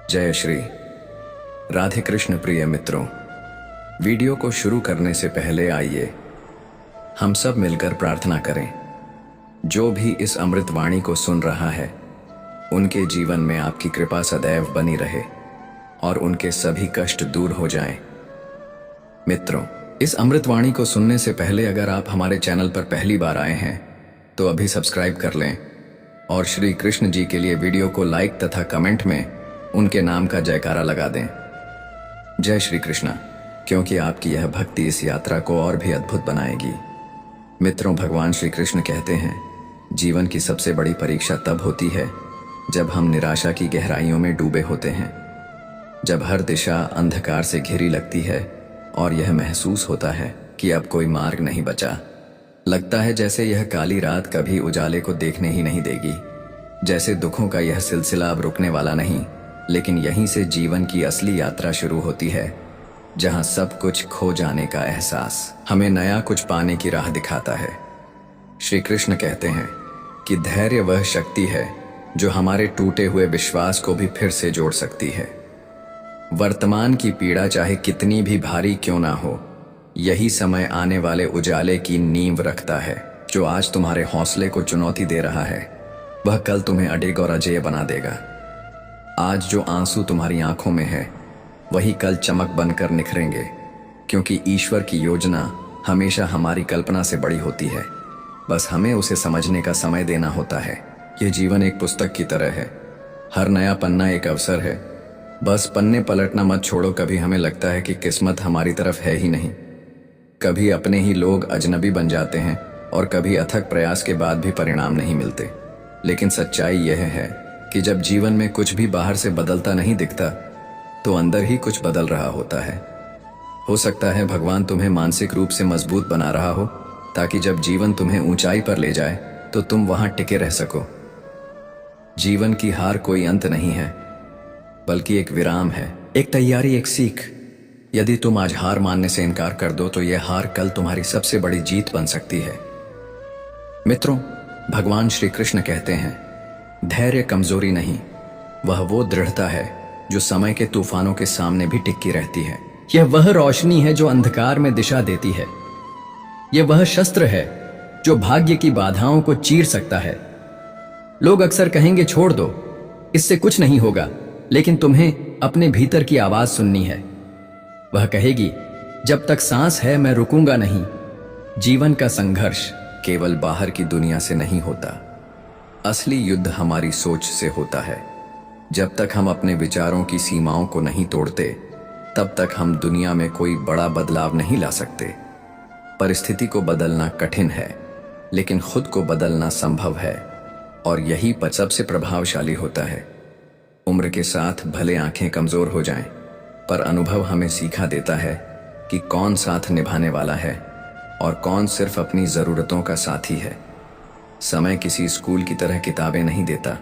जय श्री राधे कृष्ण। प्रिय मित्रों, वीडियो को शुरू करने से पहले आइए हम सब मिलकर प्रार्थना करें। जो भी इस अमृत वाणी को सुन रहा है उनके जीवन में आपकी कृपा सदैव बनी रहे और उनके सभी कष्ट दूर हो जाएं। मित्रों, इस अमृत वाणी को सुनने से पहले अगर आप हमारे चैनल पर पहली बार आए हैं तो अभी सब्सक्राइब कर लें और श्री कृष्ण जी के लिए वीडियो को लाइक तथा कमेंट में उनके नाम का जयकारा लगा दें। जय श्री कृष्णा, क्योंकि आपकी यह भक्ति इस यात्रा को और भी अद्भुत बनाएगी। मित्रों, भगवान श्री कृष्ण कहते हैं, जीवन की सबसे बड़ी परीक्षा तब होती है जब हम निराशा की गहराइयों में डूबे होते हैं, जब हर दिशा अंधकार से घिरी लगती है और यह महसूस होता है कि अब कोई मार्ग नहीं बचा। लगता है जैसे यह काली रात कभी उजाले को देखने ही नहीं देगी, जैसे दुखों का यह सिलसिला अब रुकने वाला नहीं। लेकिन यहीं से जीवन की असली यात्रा शुरू होती है, जहां सब कुछ खो जाने का एहसास हमें नया कुछ पाने की राह दिखाता है। श्री कृष्ण कहते हैं कि धैर्य वह शक्ति है जो हमारे टूटे हुए विश्वास को भी फिर से जोड़ सकती है। वर्तमान की पीड़ा चाहे कितनी भी भारी क्यों ना हो, यही समय आने वाले उजाले की नींव रखता है। जो आज तुम्हारे हौसले को चुनौती दे रहा है वह कल तुम्हें अडिग और अजेय बना देगा। आज जो आंसू तुम्हारी आंखों में है वही कल चमक बनकर निखरेंगे, क्योंकि ईश्वर की योजना हमेशा हमारी कल्पना से बड़ी होती है। बस हमें उसे समझने का समय देना होता है। यह जीवन एक पुस्तक की तरह है, हर नया पन्ना एक अवसर है। बस पन्ने पलटना मत छोड़ो। कभी हमें लगता है कि किस्मत हमारी तरफ है ही नहीं, कभी अपने ही लोग अजनबी बन जाते हैं और कभी अथक प्रयास के बाद भी परिणाम नहीं मिलते। लेकिन सच्चाई यह है कि जब जीवन में कुछ भी बाहर से बदलता नहीं दिखता तो अंदर ही कुछ बदल रहा होता है। हो सकता है भगवान तुम्हें मानसिक रूप से मजबूत बना रहा हो, ताकि जब जीवन तुम्हें ऊंचाई पर ले जाए तो तुम वहां टिके रह सको। जीवन की हार कोई अंत नहीं है, बल्कि एक विराम है, एक तैयारी, एक सीख। यदि तुम आज हार मानने से इनकार कर दो तो यह हार कल तुम्हारी सबसे बड़ी जीत बन सकती है। मित्रों, भगवान श्री कृष्ण कहते हैं, धैर्य कमजोरी नहीं, वह वो दृढ़ता है जो समय के तूफानों के सामने भी टिकी रहती है। यह वह रोशनी है जो अंधकार में दिशा देती है। यह वह शस्त्र है जो भाग्य की बाधाओं को चीर सकता है। लोग अक्सर कहेंगे, छोड़ दो, इससे कुछ नहीं होगा, लेकिन तुम्हें अपने भीतर की आवाज सुननी है। वह कहेगी, जब तक सांस है मैं रुकूंगा नहीं। जीवन का संघर्ष केवल बाहर की दुनिया से नहीं होता, असली युद्ध हमारी सोच से होता है। जब तक हम अपने विचारों की सीमाओं को नहीं तोड़ते तब तक हम दुनिया में कोई बड़ा बदलाव नहीं ला सकते। परिस्थिति को बदलना कठिन है, लेकिन खुद को बदलना संभव है, और यही सबसे प्रभावशाली होता है। उम्र के साथ भले आंखें कमजोर हो जाएं, पर अनुभव हमें सीखा देता है कि कौन साथ निभाने वाला है और कौन सिर्फ अपनी जरूरतों का साथी है। समय किसी स्कूल की तरह किताबें नहीं देता,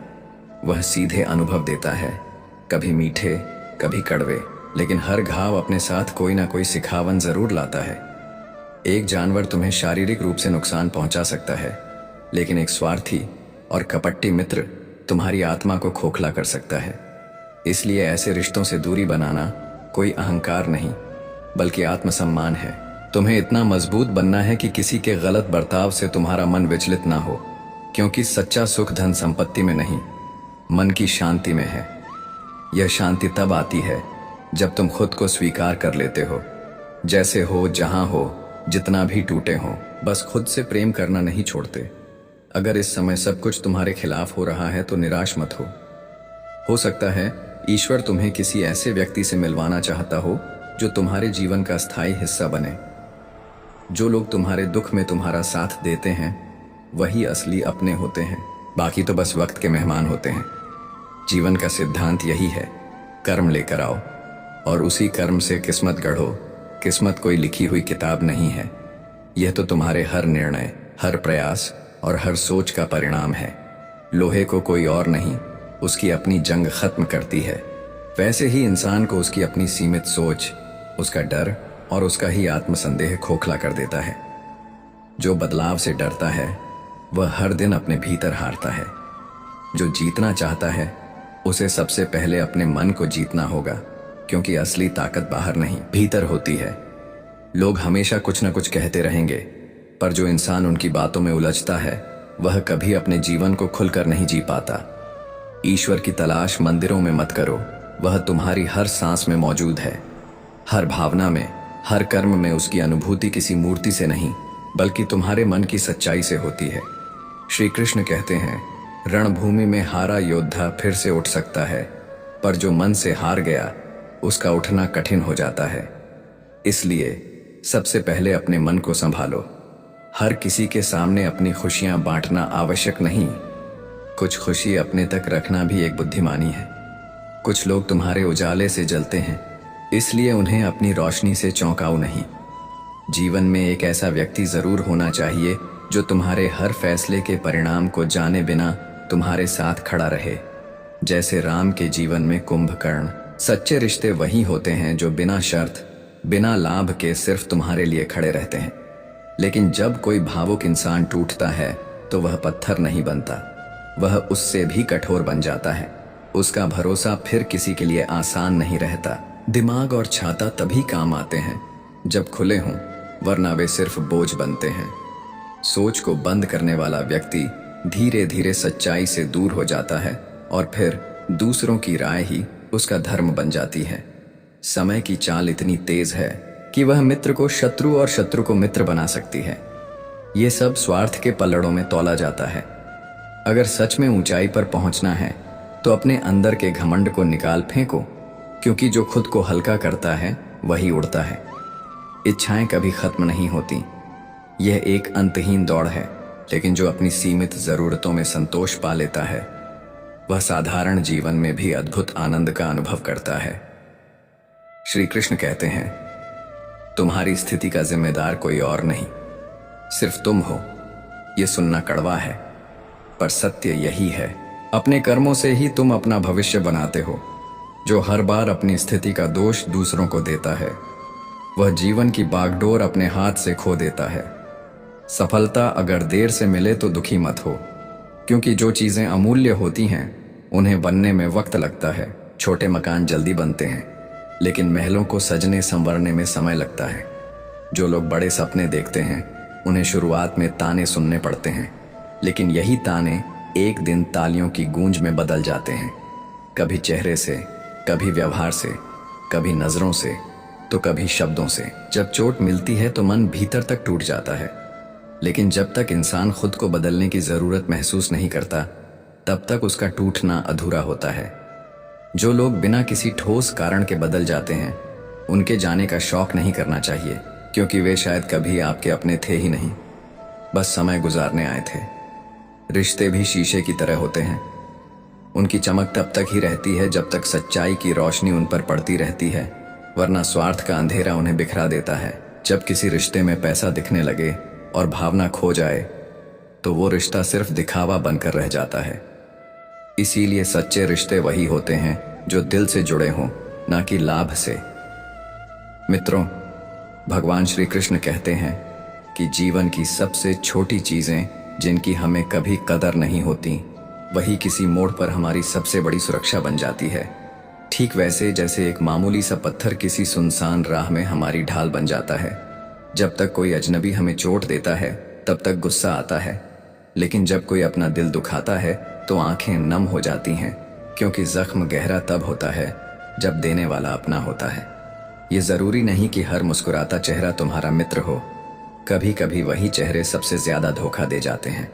वह सीधे अनुभव देता है, कभी मीठे कभी कड़वे, लेकिन हर घाव अपने साथ कोई ना कोई सिखावन जरूर लाता है। एक जानवर तुम्हें शारीरिक रूप से नुकसान पहुंचा सकता है, लेकिन एक स्वार्थी और कपटी मित्र तुम्हारी आत्मा को खोखला कर सकता है। इसलिए ऐसे रिश्तों से दूरी बनाना कोई अहंकार नहीं, बल्कि आत्मसम्मान है। तुम्हें इतना मजबूत बनना है कि किसी के गलत बर्ताव से तुम्हारा मन विचलित ना हो, क्योंकि सच्चा सुख धन संपत्ति में नहीं, मन की शांति में है। यह शांति तब आती है जब तुम खुद को स्वीकार कर लेते हो, जैसे हो, जहां हो, जितना भी टूटे हो। बस खुद से प्रेम करना नहीं छोड़ते। अगर इस समय सब कुछ तुम्हारे खिलाफ हो रहा है तो निराश मत हो सकता है ईश्वर तुम्हें किसी ऐसे व्यक्ति से मिलवाना चाहता हो जो तुम्हारे जीवन का स्थायी हिस्सा बने। जो लोग तुम्हारे दुख में तुम्हारा साथ देते हैं वही असली अपने होते हैं, बाकी तो बस वक्त के मेहमान होते हैं। जीवन का सिद्धांत यही है, कर्म लेकर आओ और उसी कर्म से किस्मत गढ़ो। किस्मत कोई लिखी हुई किताब नहीं है, यह तो तुम्हारे हर निर्णय, हर प्रयास और हर सोच का परिणाम है। लोहे को कोई और नहीं, उसकी अपनी जंग खत्म करती है। वैसे ही इंसान को उसकी अपनी सीमित सोच, उसका डर और उसका ही आत्मसंदेह खोखला कर देता है। जो बदलाव से डरता है वह हर दिन अपने भीतर हारता है। जो जीतना चाहता है उसे सबसे पहले अपने मन को जीतना होगा, क्योंकि असली ताकत बाहर नहीं भीतर होती है। लोग हमेशा कुछ न कुछ कहते रहेंगे, पर जो इंसान उनकी बातों में उलझता है वह कभी अपने जीवन को खुलकर नहीं जी पाता। ईश्वर की तलाश मंदिरों में मत करो, वह तुम्हारी हर सांस में मौजूद है, हर भावना में, हर कर्म में। उसकी अनुभूति किसी मूर्ति से नहीं बल्कि तुम्हारे मन की सच्चाई से होती है। श्री कृष्ण कहते हैं, रणभूमि में हारा योद्धा फिर से उठ सकता है, पर जो मन से हार गया उसका उठना कठिन हो जाता है। इसलिए सबसे पहले अपने मन को संभालो। हर किसी के सामने अपनी खुशियां बांटना आवश्यक नहीं, कुछ खुशी अपने तक रखना भी एक बुद्धिमानी है। कुछ लोग तुम्हारे उजाले से जलते हैं, इसलिए उन्हें अपनी रोशनी से चौंकाओ नहीं। जीवन में एक ऐसा व्यक्ति जरूर होना चाहिए जो तुम्हारे हर फैसले के परिणाम को जाने बिना तुम्हारे साथ खड़ा रहे। जैसे राम के जीवन में कुंभकर्ण। सच्चे रिश्ते वही होते हैं जो बिना शर्त, बिना लाभ के सिर्फ तुम्हारे लिए खड़े रहते हैं। लेकिन जब कोई भावुक इंसान टूटता है तो वह पत्थर नहीं बनता, वह उससे भी कठोर बन जाता है। उसका भरोसा फिर किसी के लिए आसान नहीं रहता। दिमाग और छाता तभी काम आते हैं जब खुले हों, वरना वे सिर्फ बोझ बनते हैं। सोच को बंद करने वाला व्यक्ति धीरे धीरे सच्चाई से दूर हो जाता है और फिर दूसरों की राय ही उसका धर्म बन जाती है। समय की चाल इतनी तेज है कि वह मित्र को शत्रु और शत्रु को मित्र बना सकती है। ये सब स्वार्थ के पल्लड़ों में तौला जाता है। अगर सच में ऊंचाई पर पहुंचना है तो अपने अंदर के घमंड को निकाल फेंको, क्योंकि जो खुद को हल्का करता है वही उड़ता है। इच्छाएं कभी खत्म नहीं होती, यह एक अंतहीन दौड़ है। लेकिन जो अपनी सीमित जरूरतों में संतोष पा लेता है वह साधारण जीवन में भी अद्भुत आनंद का अनुभव करता है। श्री कृष्ण कहते हैं, तुम्हारी स्थिति का जिम्मेदार कोई और नहीं, सिर्फ तुम हो। यह सुनना कड़वा है, पर सत्य यही है। अपने कर्मों से ही तुम अपना भविष्य बनाते हो। जो हर बार अपनी स्थिति का दोष दूसरों को देता है वह जीवन की बागडोर अपने हाथ से खो देता है। सफलता अगर देर से मिले तो दुखी मत हो, क्योंकि जो चीजें अमूल्य होती हैं उन्हें बनने में वक्त लगता है। छोटे मकान जल्दी बनते हैं, लेकिन महलों को सजने संवरने में समय लगता है। जो लोग बड़े सपने देखते हैं उन्हें शुरुआत में ताने सुनने पड़ते हैं, लेकिन यही ताने एक दिन तालियों की गूंज में बदल जाते हैं। कभी चेहरे से, कभी व्यवहार से, कभी नजरों से, तो कभी शब्दों से। जब चोट मिलती है तो मन भीतर तक टूट जाता है, लेकिन जब तक इंसान खुद को बदलने की जरूरत महसूस नहीं करता तब तक उसका टूटना अधूरा होता है। जो लोग बिना किसी ठोस कारण के बदल जाते हैं उनके जाने का शौक नहीं करना चाहिए, क्योंकि वे शायद कभी आपके अपने थे ही नहीं, बस समय गुजारने आए थे। रिश्ते भी शीशे की तरह होते हैं, उनकी चमक तब तक ही रहती है जब तक सच्चाई की रोशनी उन पर पड़ती रहती है, वरना स्वार्थ का अंधेरा उन्हें बिखरा देता है। जब किसी रिश्ते में पैसा दिखने लगे और भावना खो जाए तो वो रिश्ता सिर्फ दिखावा बनकर रह जाता है। इसीलिए सच्चे रिश्ते वही होते हैं जो दिल से जुड़े हों, ना कि लाभ से। मित्रों, भगवान श्री कृष्ण कहते हैं कि जीवन की सबसे छोटी चीजें जिनकी हमें कभी कदर नहीं होती, वही किसी मोड़ पर हमारी सबसे बड़ी सुरक्षा बन जाती है। ठीक वैसे जैसे एक मामूली सा पत्थर किसी सुनसान राह में हमारी ढाल बन जाता है। जब तक कोई अजनबी हमें चोट देता है तब तक गुस्सा आता है, लेकिन जब कोई अपना दिल दुखाता है तो आंखें नम हो जाती हैं, क्योंकि जख्म गहरा तब होता है जब देने वाला अपना होता है। ये जरूरी नहीं कि हर मुस्कुराता चेहरा तुम्हारा मित्र हो, कभी कभी वही चेहरे सबसे ज्यादा धोखा दे जाते हैं।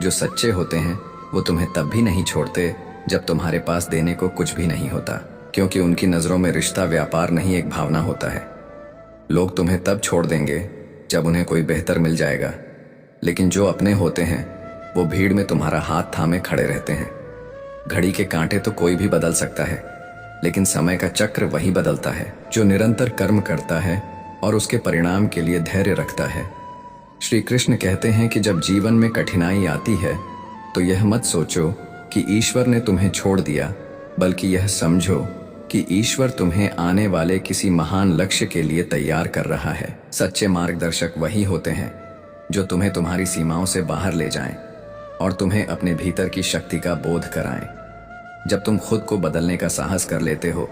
जो सच्चे होते हैं वो तुम्हें तब भी नहीं छोड़ते जब तुम्हारे पास देने को कुछ भी नहीं होता, क्योंकि उनकी नजरों में रिश्ता व्यापार नहीं एक भावना होता है। लोग तुम्हें तब छोड़ देंगे जब उन्हें कोई बेहतर मिल जाएगा, लेकिन जो अपने होते हैं वो भीड़ में तुम्हारा हाथ थामे खड़े रहते हैं। घड़ी के कांटे तो कोई भी बदल सकता है, लेकिन समय का चक्र वही बदलता है जो निरंतर कर्म करता है और उसके परिणाम के लिए धैर्य रखता है। श्री कृष्ण कहते हैं कि जब जीवन में कठिनाई आती है तो यह मत सोचो कि ईश्वर ने तुम्हें छोड़ दिया, बल्कि यह समझो कि ईश्वर तुम्हें आने वाले किसी महान लक्ष्य के लिए तैयार कर रहा है। सच्चे मार्गदर्शक वही होते हैं जो तुम्हें तुम्हारी सीमाओं से बाहर ले जाएं और तुम्हें अपने भीतर की शक्ति का बोध कराएं। जब तुम खुद को बदलने का साहस कर लेते हो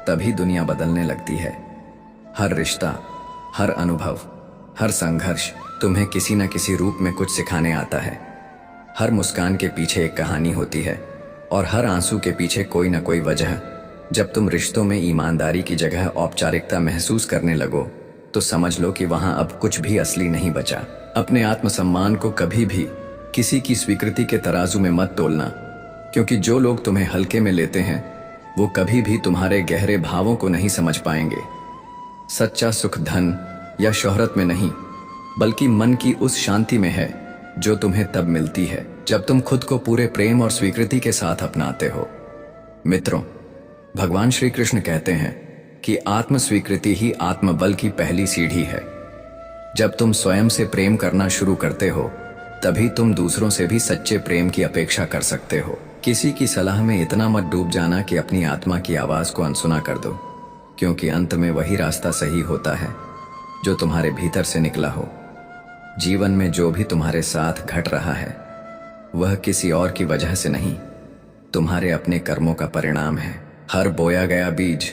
तभी दुनिया बदलने लगती है। हर रिश्ता, हर अनुभव, हर संघर्ष तुम्हें किसी न किसी रूप में कुछ सिखाने आता है। हर मुस्कान के पीछे एक कहानी होती है और हर आंसू के पीछे कोई न कोई वजह। जब तुम रिश्तों में ईमानदारी की जगह औपचारिकता महसूस करने लगो तो समझ लो कि वहां अब कुछ भी असली नहीं बचा। अपने आत्मसम्मान को कभी भी किसी की स्वीकृति के तराजू में मत तोलना, क्योंकि जो लोग तुम्हें हल्के में लेते हैं वो कभी भी तुम्हारे गहरे भावों को नहीं समझ पाएंगे। सच्चा सुख धन या शोहरत में नहीं, बल्कि मन की उस शांति में है जो तुम्हें तब मिलती है जब तुम खुद को पूरे प्रेम और स्वीकृति के साथ अपनाते हो। मित्रों, भगवान श्री कृष्ण कहते हैं कि आत्म स्वीकृति ही आत्मबल की पहली सीढ़ी है। जब तुम स्वयं से प्रेम करना शुरू करते हो तभी तुम दूसरों से भी सच्चे प्रेम की अपेक्षा कर सकते हो। किसी की सलाह में इतना मत डूब जाना कि अपनी आत्मा की आवाज को अनसुना कर दो, क्योंकि अंत में वही रास्ता सही होता है जो तुम्हारे भीतर से निकला हो। जीवन में जो भी तुम्हारे साथ घट रहा है वह किसी और की वजह से नहीं, तुम्हारे अपने कर्मों का परिणाम है। हर बोया गया बीज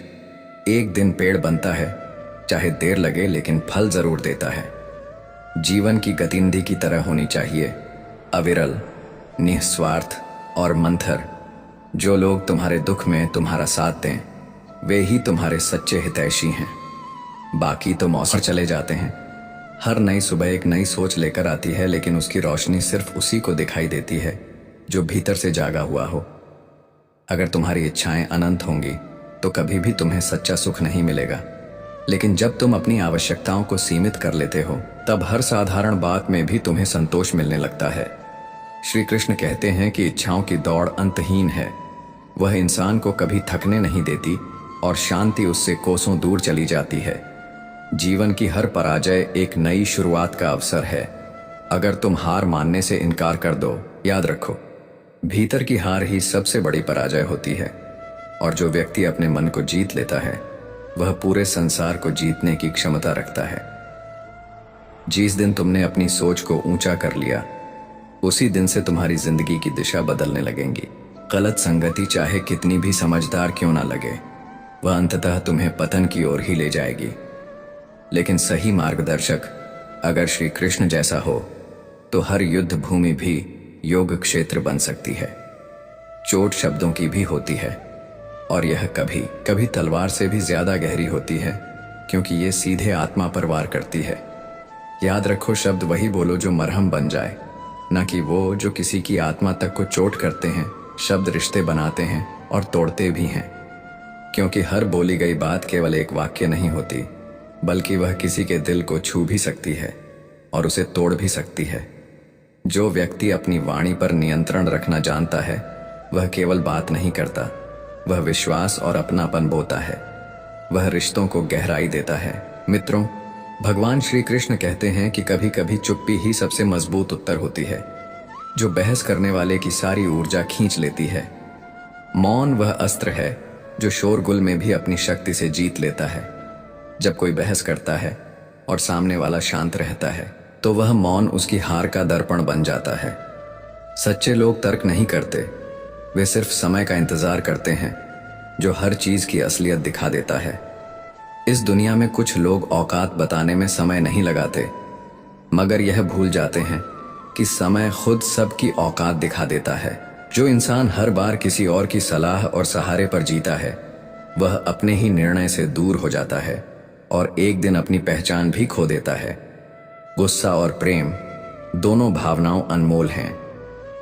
एक दिन पेड़ बनता है, चाहे देर लगे लेकिन फल जरूर देता है। जीवन की गतिविधि की तरह होनी चाहिए, अविरल, निस्वार्थ और मंथर। जो लोग तुम्हारे दुख में तुम्हारा साथ दें वे ही तुम्हारे सच्चे हितैषी हैं। बाकी तो मौसम चले जाते हैं। हर नई सुबह एक नई सोच लेकर आती है, लेकिन उसकी रोशनी सिर्फ उसी को दिखाई देती है जो भीतर से जागा हुआ हो। अगर तुम्हारी इच्छाएं अनंत होंगी तो कभी भी तुम्हें सच्चा सुख नहीं मिलेगा, लेकिन जब तुम अपनी आवश्यकताओं को सीमित कर लेते हो तब हर साधारण बात में भी तुम्हें संतोष मिलने लगता है। श्री कृष्ण कहते हैं कि इच्छाओं की दौड़ अंतहीन है, वह इंसान को कभी थकने नहीं देती और शांति उससे कोसों दूर चली जाती है। जीवन की हर पराजय एक नई शुरुआत का अवसर है। अगर तुम हार मानने से इनकार कर दो, याद रखो भीतर की हार ही सबसे बड़ी पराजय होती है, और जो व्यक्ति अपने मन को जीत लेता है वह पूरे संसार को जीतने की क्षमता रखता है। जिस दिन तुमने अपनी सोच को ऊंचा कर लिया उसी दिन से तुम्हारी जिंदगी की दिशा बदलने लगेंगी। गलत संगति चाहे कितनी भी समझदार क्यों ना लगे, वह अंततः तुम्हें पतन की ओर ही ले जाएगी। लेकिन सही मार्गदर्शक अगर श्री कृष्ण जैसा हो तो हर युद्ध भूमि भी योग क्षेत्र बन सकती है। चोट शब्दों की भी होती है और यह कभी कभी तलवार से भी ज्यादा गहरी होती है, क्योंकि ये सीधे आत्मा पर वार करती है। याद रखो, शब्द वही बोलो जो मरहम बन जाए, न कि वो जो किसी की आत्मा तक को चोट करते हैं। शब्द रिश्ते बनाते हैं और तोड़ते भी हैं, क्योंकि हर बोली गई बात केवल एक वाक्य नहीं होती, बल्कि वह किसी के दिल को छू भी सकती है और उसे तोड़ भी सकती है। जो व्यक्ति अपनी वाणी पर नियंत्रण रखना जानता है वह केवल बात नहीं करता, वह विश्वास और अपनापन बोता है, वह रिश्तों को गहराई देता है। मित्रों, भगवान श्री कृष्ण कहते हैं कि कभी कभी चुप्पी ही सबसे मजबूत उत्तर होती है, जो बहस करने वाले की सारी ऊर्जा खींच लेती है। मौन वह अस्त्र है जो शोरगुल में भी अपनी शक्ति से जीत लेता है। जब कोई बहस करता है और सामने वाला शांत रहता है तो वह मौन उसकी हार का दर्पण बन जाता है। सच्चे लोग तर्क नहीं करते, वे सिर्फ समय का इंतजार करते हैं जो हर चीज की असलियत दिखा देता है। इस दुनिया में कुछ लोग औकात बताने में समय नहीं लगाते, मगर यह भूल जाते हैं कि समय खुद सबकी औकात दिखा देता है। जो इंसान हर बार किसी और की सलाह और सहारे पर जीता है वह अपने ही निर्णय से दूर हो जाता है और एक दिन अपनी पहचान भी खो देता है। गुस्सा और प्रेम दोनों भावनाओं अनमोल हैं,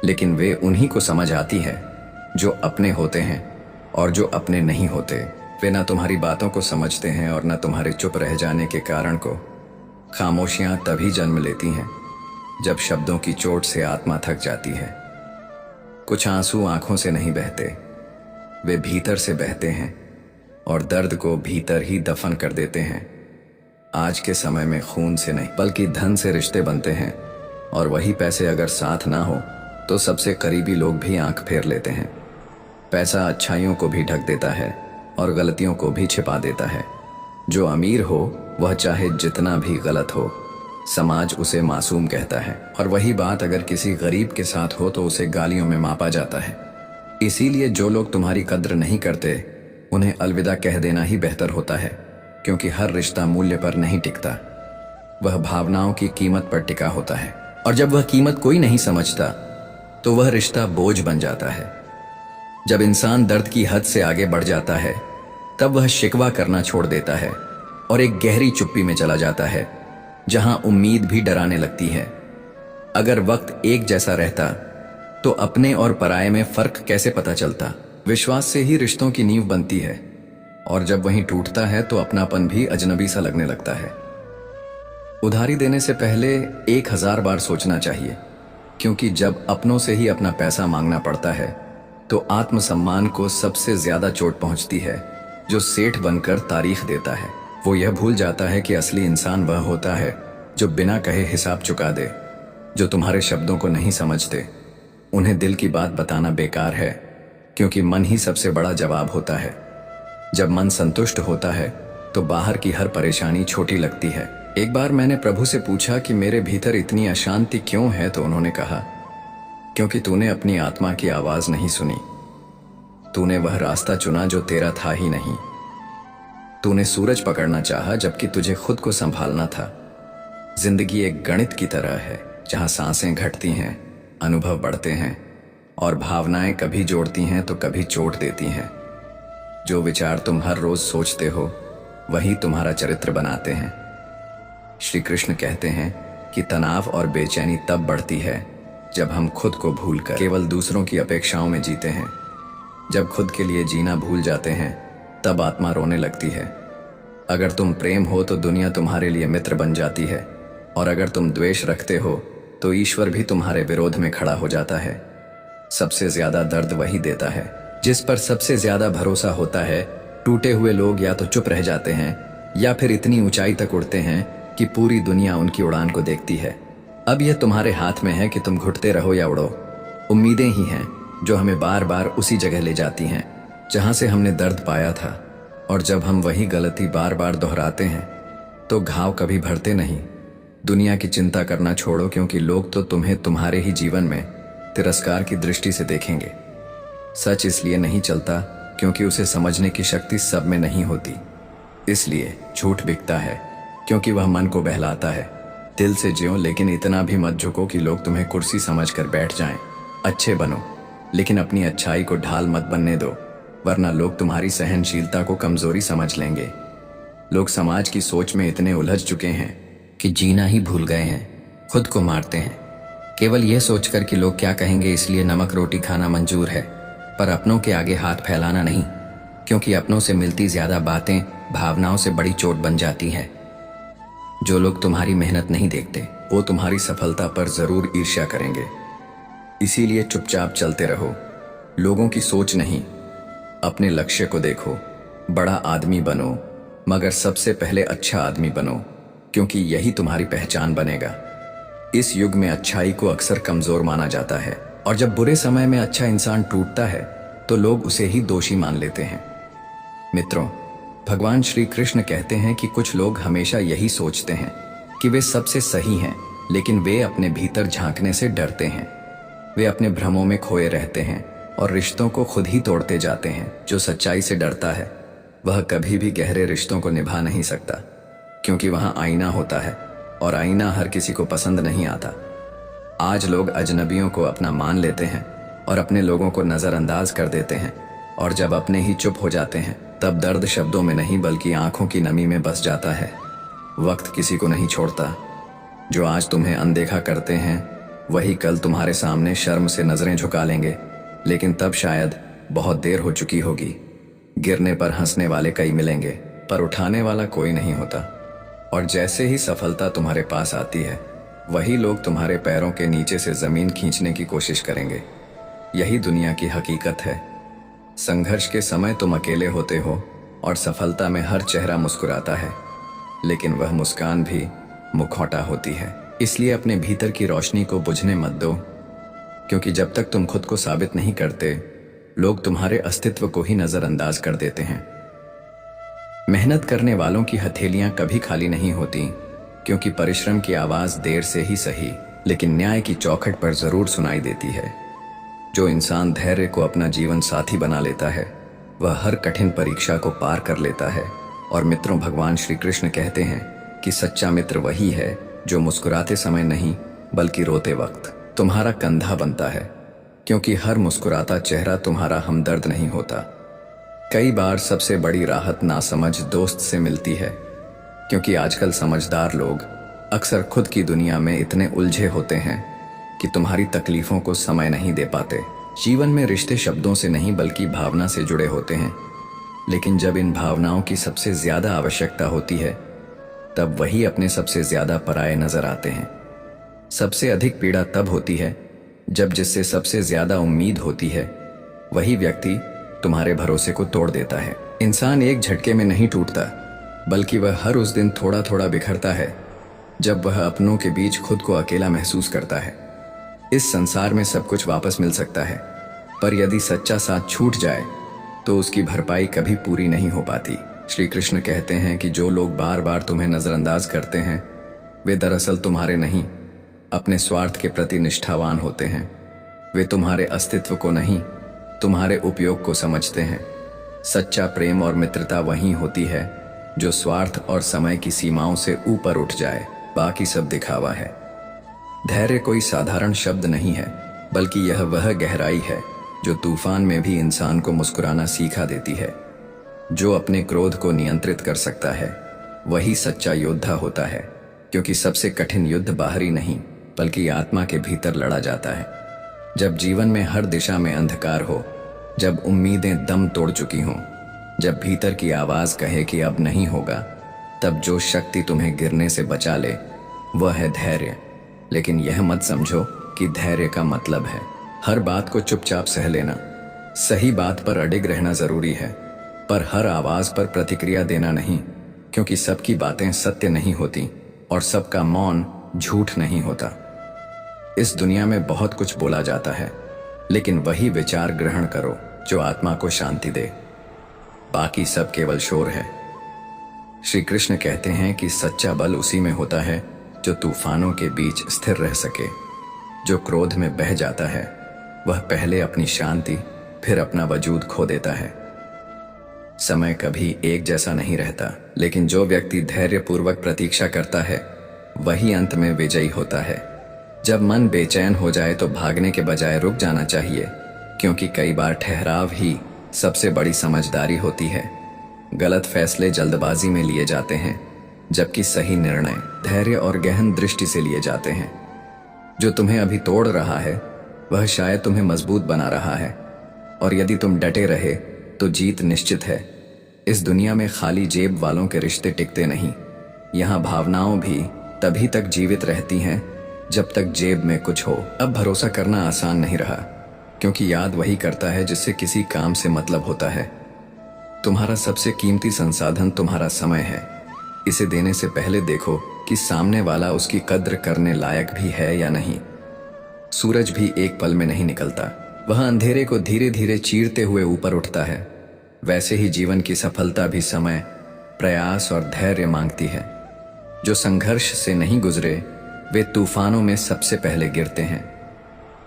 लेकिन वे उन्हीं को समझ आती है जो अपने होते हैं और जो अपने नहीं होते। वे ना तुम्हारी बातों को समझते हैं और न तुम्हारे चुप रह जाने के कारण को। खामोशियां तभी जन्म लेती हैं जब शब्दों की चोट से आत्मा थक जाती है। कुछ आंसू आंखों से नहीं बहते, वे भीतर से बहते हैं और दर्द को भीतर ही दफन कर देते हैं। आज के समय में खून से नहीं बल्कि धन से रिश्ते बनते हैं, और वही पैसे अगर साथ ना हो तो सबसे करीबी लोग भी आंख फेर लेते हैं। पैसा अच्छाइयों को भी ढक देता है और गलतियों को भी छिपा देता है। जो अमीर हो वह चाहे जितना भी गलत हो समाज उसे मासूम कहता है, और वही बात अगर किसी गरीब के साथ हो तो उसे गालियों में मापा जाता है। इसीलिए जो लोग तुम्हारी कद्र नहीं करते उन्हें अलविदा कह देना ही बेहतर होता है, क्योंकि हर रिश्ता मूल्य पर नहीं टिकता, वह भावनाओं की कीमत पर टिका होता है। और जब वह कीमत कोई नहीं समझता तो वह रिश्ता बोझ बन जाता है। जब इंसान दर्द की हद से आगे बढ़ जाता है तब वह शिकवा करना छोड़ देता है और एक गहरी चुप्पी में चला जाता है, जहां उम्मीद भी डराने लगती है। अगर वक्त एक जैसा रहता तो अपने और पराये में फर्क कैसे पता चलता। विश्वास से ही रिश्तों की नींव बनती है, और जब वहीं टूटता है तो अपनापन भी अजनबी सा लगने लगता है। उधारी देने से पहले 1000 बार सोचना चाहिए, क्योंकि जब अपनों से ही अपना पैसा मांगना पड़ता है तो आत्मसम्मान को सबसे ज्यादा चोट पहुंचती है। जो सेठ बनकर तारीख देता है वो यह भूल जाता है कि असली इंसान वह होता है जो बिना कहे हिसाब चुका दे। जो तुम्हारे शब्दों को नहीं समझते उन्हें दिल की बात बताना बेकार है, क्योंकि मन ही सबसे बड़ा जवाब होता है। जब मन संतुष्ट होता है तो बाहर की हर परेशानी छोटी लगती है। एक बार मैंने प्रभु से पूछा कि मेरे भीतर इतनी अशांति क्यों है, तो उन्होंने कहा, क्योंकि तूने अपनी आत्मा की आवाज नहीं सुनी। तूने वह रास्ता चुना जो तेरा था ही नहीं। तूने सूरज पकड़ना चाहा जबकि तुझे खुद को संभालना था। जिंदगी एक गणित की तरह है, जहां सांसें घटती हैं, अनुभव बढ़ते हैं और भावनाएं कभी जोड़ती हैं तो कभी चोट देती हैं। जो विचार तुम हर रोज सोचते हो वही तुम्हारा चरित्र बनाते हैं। श्री कृष्ण कहते हैं कि तनाव और बेचैनी तब बढ़ती है जब हम खुद को भूलकर केवल दूसरों की अपेक्षाओं में जीते हैं। जब खुद के लिए जीना भूल जाते हैं तब आत्मा रोने लगती है। अगर तुम प्रेम हो तो दुनिया तुम्हारे लिए मित्र बन जाती है, और अगर तुम द्वेष रखते हो तो ईश्वर भी तुम्हारे विरोध में खड़ा हो जाता है। सबसे ज्यादा दर्द वही देता है जिस पर सबसे ज्यादा भरोसा होता है। टूटे हुए लोग या तो चुप रह जाते हैं या फिर इतनी ऊंचाई तक उड़ते हैं कि पूरी दुनिया उनकी उड़ान को देखती है। अब यह तुम्हारे हाथ में है कि तुम घुटते रहो या उड़ो। उम्मीदें ही हैं जो हमें बार बार उसी जगह ले जाती हैं जहां से हमने दर्द पाया था, और जब हम वही गलती बार बार दोहराते हैं तो घाव कभी भरते नहीं। दुनिया की चिंता करना छोड़ो, क्योंकि लोग तो तुम्हें तुम्हारे ही जीवन में तिरस्कार की दृष्टि से देखेंगे। सच इसलिए नहीं चलता क्योंकि उसे समझने की शक्ति सब में नहीं होती। इसलिए झूठ बिकता है क्योंकि वह मन को बहलाता है। दिल से जियो, लेकिन इतना भी मत झुको कि लोग तुम्हें कुर्सी समझकर बैठ जाएं। अच्छे बनो, लेकिन अपनी अच्छाई को ढाल मत बनने दो, वरना लोग तुम्हारी सहनशीलता को कमजोरी समझ लेंगे। लोग समाज की सोच में इतने उलझ चुके हैं कि जीना ही भूल गए हैं। खुद को मारते हैं केवल यह सोचकर कि लोग क्या कहेंगे, इसलिए नमक रोटी खाना मंजूर है, पर अपनों के आगे हाथ फैलाना नहीं, क्योंकि अपनों से मिलती ज्यादा बातें भावनाओं से बड़ी चोट बन जाती है। जो लोग तुम्हारी मेहनत नहीं देखते वो तुम्हारी सफलता पर जरूर ईर्ष्या करेंगे। इसीलिए चुपचाप चलते रहो, लोगों की सोच नहीं, अपने लक्ष्य को देखो। बड़ा आदमी बनो, मगर सबसे पहले अच्छा आदमी बनो, क्योंकि यही तुम्हारी पहचान बनेगा। इस युग में अच्छाई को अक्सर कमजोर माना जाता है, और जब बुरे समय में अच्छा इंसान टूटता है तो लोग उसे ही दोषी मान लेते हैं। मित्रों, भगवान श्री कृष्ण कहते हैं कि कुछ लोग हमेशा यही सोचते हैं कि वे सबसे सही हैं, लेकिन वे अपने भीतर झांकने से डरते हैं। वे अपने भ्रमों में खोए रहते हैं और रिश्तों को खुद ही तोड़ते जाते हैं। जो सच्चाई से डरता है वह कभी भी गहरे रिश्तों को निभा नहीं सकता, क्योंकि वहां आईना होता है और आईना हर किसी को पसंद नहीं आता। आज लोग अजनबियों को अपना मान लेते हैं और अपने लोगों को नजरअंदाज कर देते हैं, और जब अपने ही चुप हो जाते हैं तब दर्द शब्दों में नहीं बल्कि आंखों की नमी में बस जाता है। वक्त किसी को नहीं छोड़ता। जो आज तुम्हें अनदेखा करते हैं वही कल तुम्हारे सामने शर्म से नजरें झुका लेंगे, लेकिन तब शायद बहुत देर हो चुकी होगी। गिरने पर हंसने वाले कई मिलेंगे, पर उठाने वाला कोई नहीं होता। और जैसे ही सफलता तुम्हारे पास आती है वही लोग तुम्हारे पैरों के नीचे से जमीन खींचने की कोशिश करेंगे। यही दुनिया की हकीकत है। संघर्ष के समय तुम अकेले होते हो और सफलता में हर चेहरा मुस्कुराता है, लेकिन वह मुस्कान भी मुखौटा होती है। इसलिए अपने भीतर की रोशनी को बुझने मत दो, क्योंकि जब तक तुम खुद को साबित नहीं करते लोग तुम्हारे अस्तित्व को ही नजरअंदाज कर देते हैं। मेहनत करने वालों की हथेलियां कभी खाली नहीं होती, क्योंकि परिश्रम की आवाज देर से ही सही लेकिन न्याय की चौखट पर जरूर सुनाई देती है। जो इंसान धैर्य को अपना जीवन साथी बना लेता है वह हर कठिन परीक्षा को पार कर लेता है। और मित्रों, भगवान श्री कृष्ण कहते हैं कि सच्चा मित्र वही है जो मुस्कुराते समय नहीं बल्कि रोते वक्त तुम्हारा कंधा बनता है, क्योंकि हर मुस्कुराता चेहरा तुम्हारा हमदर्द नहीं होता। कई बार सबसे बड़ी राहत नासमझ दोस्त से मिलती है, क्योंकि आजकल समझदार लोग अक्सर खुद की दुनिया में इतने उलझे होते हैं कि तुम्हारी तकलीफों को समय नहीं दे पाते। जीवन में रिश्ते शब्दों से नहीं बल्कि भावना से जुड़े होते हैं, लेकिन जब इन भावनाओं की सबसे ज्यादा आवश्यकता होती है तब वही अपने सबसे ज्यादा पराये नजर आते हैं। सबसे अधिक पीड़ा तब होती है जब जिससे सबसे ज्यादा उम्मीद होती है वही व्यक्ति तुम्हारे भरोसे को तोड़ देता है। इंसान एक झटके में नहीं टूटता, बल्कि वह हर उस दिन थोड़ा थोड़ा बिखरता है जब वह अपनों के बीच खुद को अकेला महसूस करता है। इस संसार में सब कुछ वापस मिल सकता है, पर यदि सच्चा साथ छूट जाए तो उसकी भरपाई कभी पूरी नहीं हो पाती। श्री कृष्ण कहते हैं कि जो लोग बार बार तुम्हें नजरअंदाज करते हैं वे दरअसल तुम्हारे नहीं, अपने स्वार्थ के प्रति निष्ठावान होते हैं। वे तुम्हारे अस्तित्व को नहीं, तुम्हारे उपयोग को समझते हैं। सच्चा प्रेम और मित्रता वही होती है जो स्वार्थ और समय की सीमाओं से ऊपर उठ जाए, बाकी सब दिखावा है। धैर्य कोई साधारण शब्द नहीं है, बल्कि यह वह गहराई है जो तूफान में भी इंसान को मुस्कुराना सीखा देती है। जो अपने क्रोध को नियंत्रित कर सकता है वही सच्चा योद्धा होता है, क्योंकि सबसे कठिन युद्ध बाहरी नहीं बल्कि आत्मा के भीतर लड़ा जाता है। जब जीवन में हर दिशा में अंधकार हो, जब उम्मीदें दम तोड़ चुकी हों, जब भीतर की आवाज कहे कि अब नहीं होगा, तब जो शक्ति तुम्हें गिरने से बचा ले वह है धैर्य। लेकिन यह मत समझो कि धैर्य का मतलब है हर बात को चुपचाप सह लेना। सही बात पर अडिग रहना जरूरी है, पर हर आवाज पर प्रतिक्रिया देना नहीं, क्योंकि सबकी बातें सत्य नहीं होती और सबका मौन झूठ नहीं होता। इस दुनिया में बहुत कुछ बोला जाता है, लेकिन वही विचार ग्रहण करो जो आत्मा को शांति दे, बाकी सब केवल शोर है। श्री कृष्ण कहते हैं कि सच्चा बल उसी में होता है जो तूफानों के बीच स्थिर रह सके। जो क्रोध में बह जाता है वह पहले अपनी शांति फिर अपना वजूद खो देता है। समय कभी एक जैसा नहीं रहता, लेकिन जो व्यक्ति धैर्यपूर्वक प्रतीक्षा करता है वही अंत में विजयी होता है। जब मन बेचैन हो जाए तो भागने के बजाय रुक जाना चाहिए, क्योंकि कई बार ठहराव ही सबसे बड़ी समझदारी होती है। गलत फैसले जल्दबाजी में लिए जाते हैं, जबकि सही निर्णय धैर्य और गहन दृष्टि से लिए जाते हैं। जो तुम्हें अभी तोड़ रहा है वह शायद तुम्हें मजबूत बना रहा है, और यदि तुम डटे रहे तो जीत निश्चित है। इस दुनिया में खाली जेब वालों के रिश्ते टिकते नहीं, यहाँ भावनाओं भी तभी तक जीवित रहती हैं जब तक जेब में कुछ हो। अब भरोसा करना आसान नहीं रहा, क्योंकि याद वही करता है जिससे किसी काम से मतलब होता है। तुम्हारा सबसे कीमती संसाधन तुम्हारा समय है। इसे देने से पहले देखो कि सामने वाला उसकी कद्र करने लायक भी है या नहीं। सूरज भी एक पल में नहीं निकलता, वह अंधेरे को धीरे धीरे चीरते हुए ऊपर उठता है। वैसे ही जीवन की सफलता भी समय, प्रयास और धैर्य मांगती है। जो संघर्ष से नहीं गुजरे वे तूफानों में सबसे पहले गिरते हैं।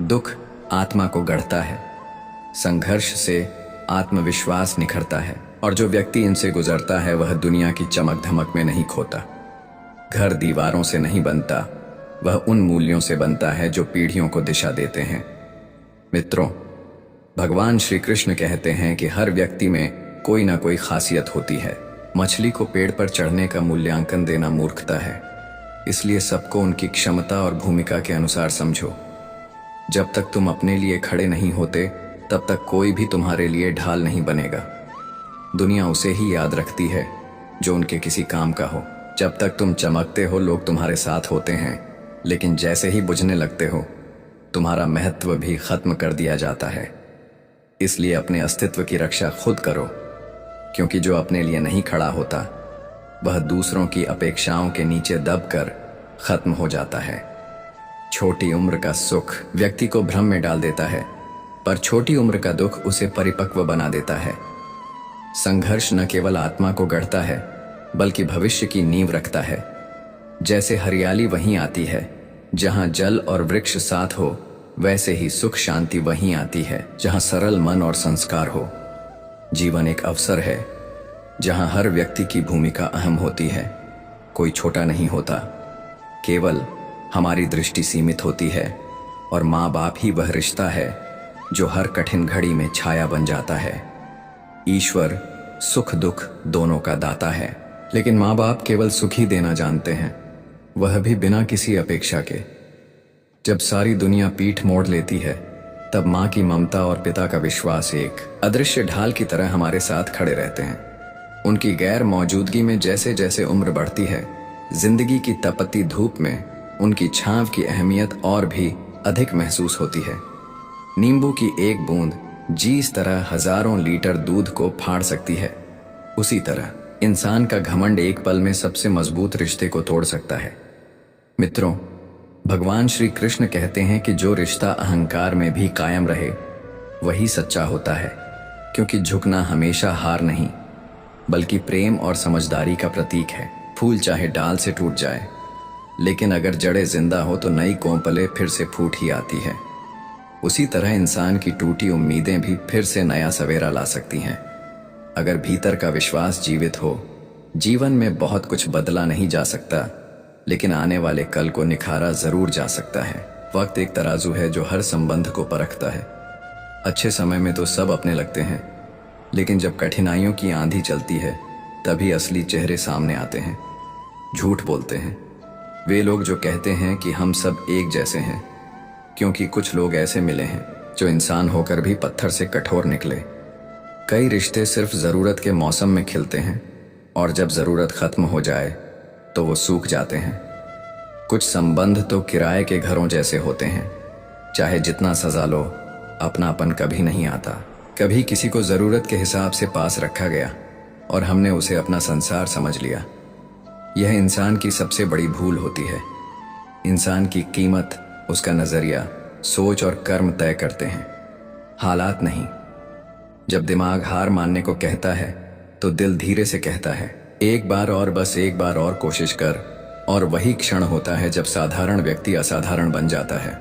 दुख आत्मा को गढ़ता है, संघर्ष से आत्मविश्वास निखरता है, और जो व्यक्ति इनसे गुजरता है वह दुनिया की चमक धमक में नहीं खोता। घर दीवारों से नहीं बनता, वह उन मूल्यों से बनता है जो पीढ़ियों को दिशा देते हैं। मित्रों, भगवान श्री कृष्ण कहते हैं कि हर व्यक्ति में कोई ना कोई खासियत होती है। मछली को पेड़ पर चढ़ने का मूल्यांकन देना मूर्खता है, इसलिए सबको उनकी क्षमता और भूमिका के अनुसार समझो। जब तक तुम अपने लिए खड़े नहीं होते तब तक कोई भी तुम्हारे लिए ढाल नहीं बनेगा। दुनिया उसे ही याद रखती है जो उनके किसी काम का हो। जब तक तुम चमकते हो लोग तुम्हारे साथ होते हैं, लेकिन जैसे ही बुझने लगते हो तुम्हारा महत्व भी खत्म कर दिया जाता है। इसलिए अपने अस्तित्व की रक्षा खुद करो, क्योंकि जो अपने लिए नहीं खड़ा होता वह दूसरों की अपेक्षाओं के नीचे दबकर खत्म हो जाता है। छोटी उम्र का सुख व्यक्ति को भ्रम में डाल देता है, पर छोटी उम्र का दुख उसे परिपक्व बना देता है। संघर्ष न केवल आत्मा को गढ़ता है बल्कि भविष्य की नींव रखता है। जैसे हरियाली वहीं आती है जहां जल और वृक्ष साथ हो, वैसे ही सुख शांति वहीं आती है जहां सरल मन और संस्कार हो। जीवन एक अवसर है जहां हर व्यक्ति की भूमिका अहम होती है। कोई छोटा नहीं होता, केवल हमारी दृष्टि सीमित होती है। और माँ बाप ही वह रिश्ता है जो हर कठिन घड़ी में छाया बन जाता है। ईश्वर सुख दुख दोनों का दाता है, लेकिन माँ बाप केवल सुख ही देना जानते हैं, वह भी बिना किसी अपेक्षा के। जब सारी दुनिया पीठ मोड़ लेती है, तब माँ की ममता और पिता का विश्वास एक अदृश्य ढाल की तरह हमारे साथ खड़े रहते हैं। उनकी गैर मौजूदगी में जैसे जैसे उम्र बढ़ती है, जिंदगी की तपती धूप में उनकी छांव की अहमियत और भी अधिक महसूस होती है। नींबू की एक बूंद जिस तरह हजारों लीटर दूध को फाड़ सकती है, उसी तरह इंसान का घमंड एक पल में सबसे मजबूत रिश्ते को तोड़ सकता है। मित्रों, भगवान श्री कृष्ण कहते हैं कि जो रिश्ता अहंकार में भी कायम रहे वही सच्चा होता है, क्योंकि झुकना हमेशा हार नहीं बल्कि प्रेम और समझदारी का प्रतीक है। फूल चाहे डाल से टूट जाए, लेकिन अगर जड़ें जिंदा हो तो नई कोंपलें फिर से फूट ही आती है। उसी तरह इंसान की टूटी उम्मीदें भी फिर से नया सवेरा ला सकती हैं। अगर भीतर का विश्वास जीवित हो, जीवन में बहुत कुछ बदला नहीं जा सकता, लेकिन आने वाले कल को निखारा जरूर जा सकता है। वक्त एक तराजू है जो हर संबंध को परखता है। अच्छे समय में तो सब अपने लगते हैं, लेकिन जब कठिनाइयों की आंधी चलती है तभी असली चेहरे सामने आते हैं। झूठ बोलते हैं वे लोग जो कहते हैं कि हम सब एक जैसे हैं, क्योंकि कुछ लोग ऐसे मिले हैं जो इंसान होकर भी पत्थर से कठोर निकले। कई रिश्ते सिर्फ जरूरत के मौसम में खिलते हैं, और जब जरूरत खत्म हो जाए तो वो सूख जाते हैं। कुछ संबंध तो किराए के घरों जैसे होते हैं, चाहे जितना सजा लो अपनापन कभी नहीं आता। कभी किसी को जरूरत के हिसाब से पास रखा गया और हमने उसे अपना संसार समझ लिया। यह इंसान की सबसे बड़ी भूल होती है। इंसान की कीमत उसका नजरिया, सोच और कर्म तय करते हैं, हालात नहीं। जब दिमाग हार मानने को कहता है तो दिल धीरे से कहता है, एक बार और, बस एक बार और कोशिश कर। और वही क्षण होता है जब साधारण व्यक्ति असाधारण बन जाता है।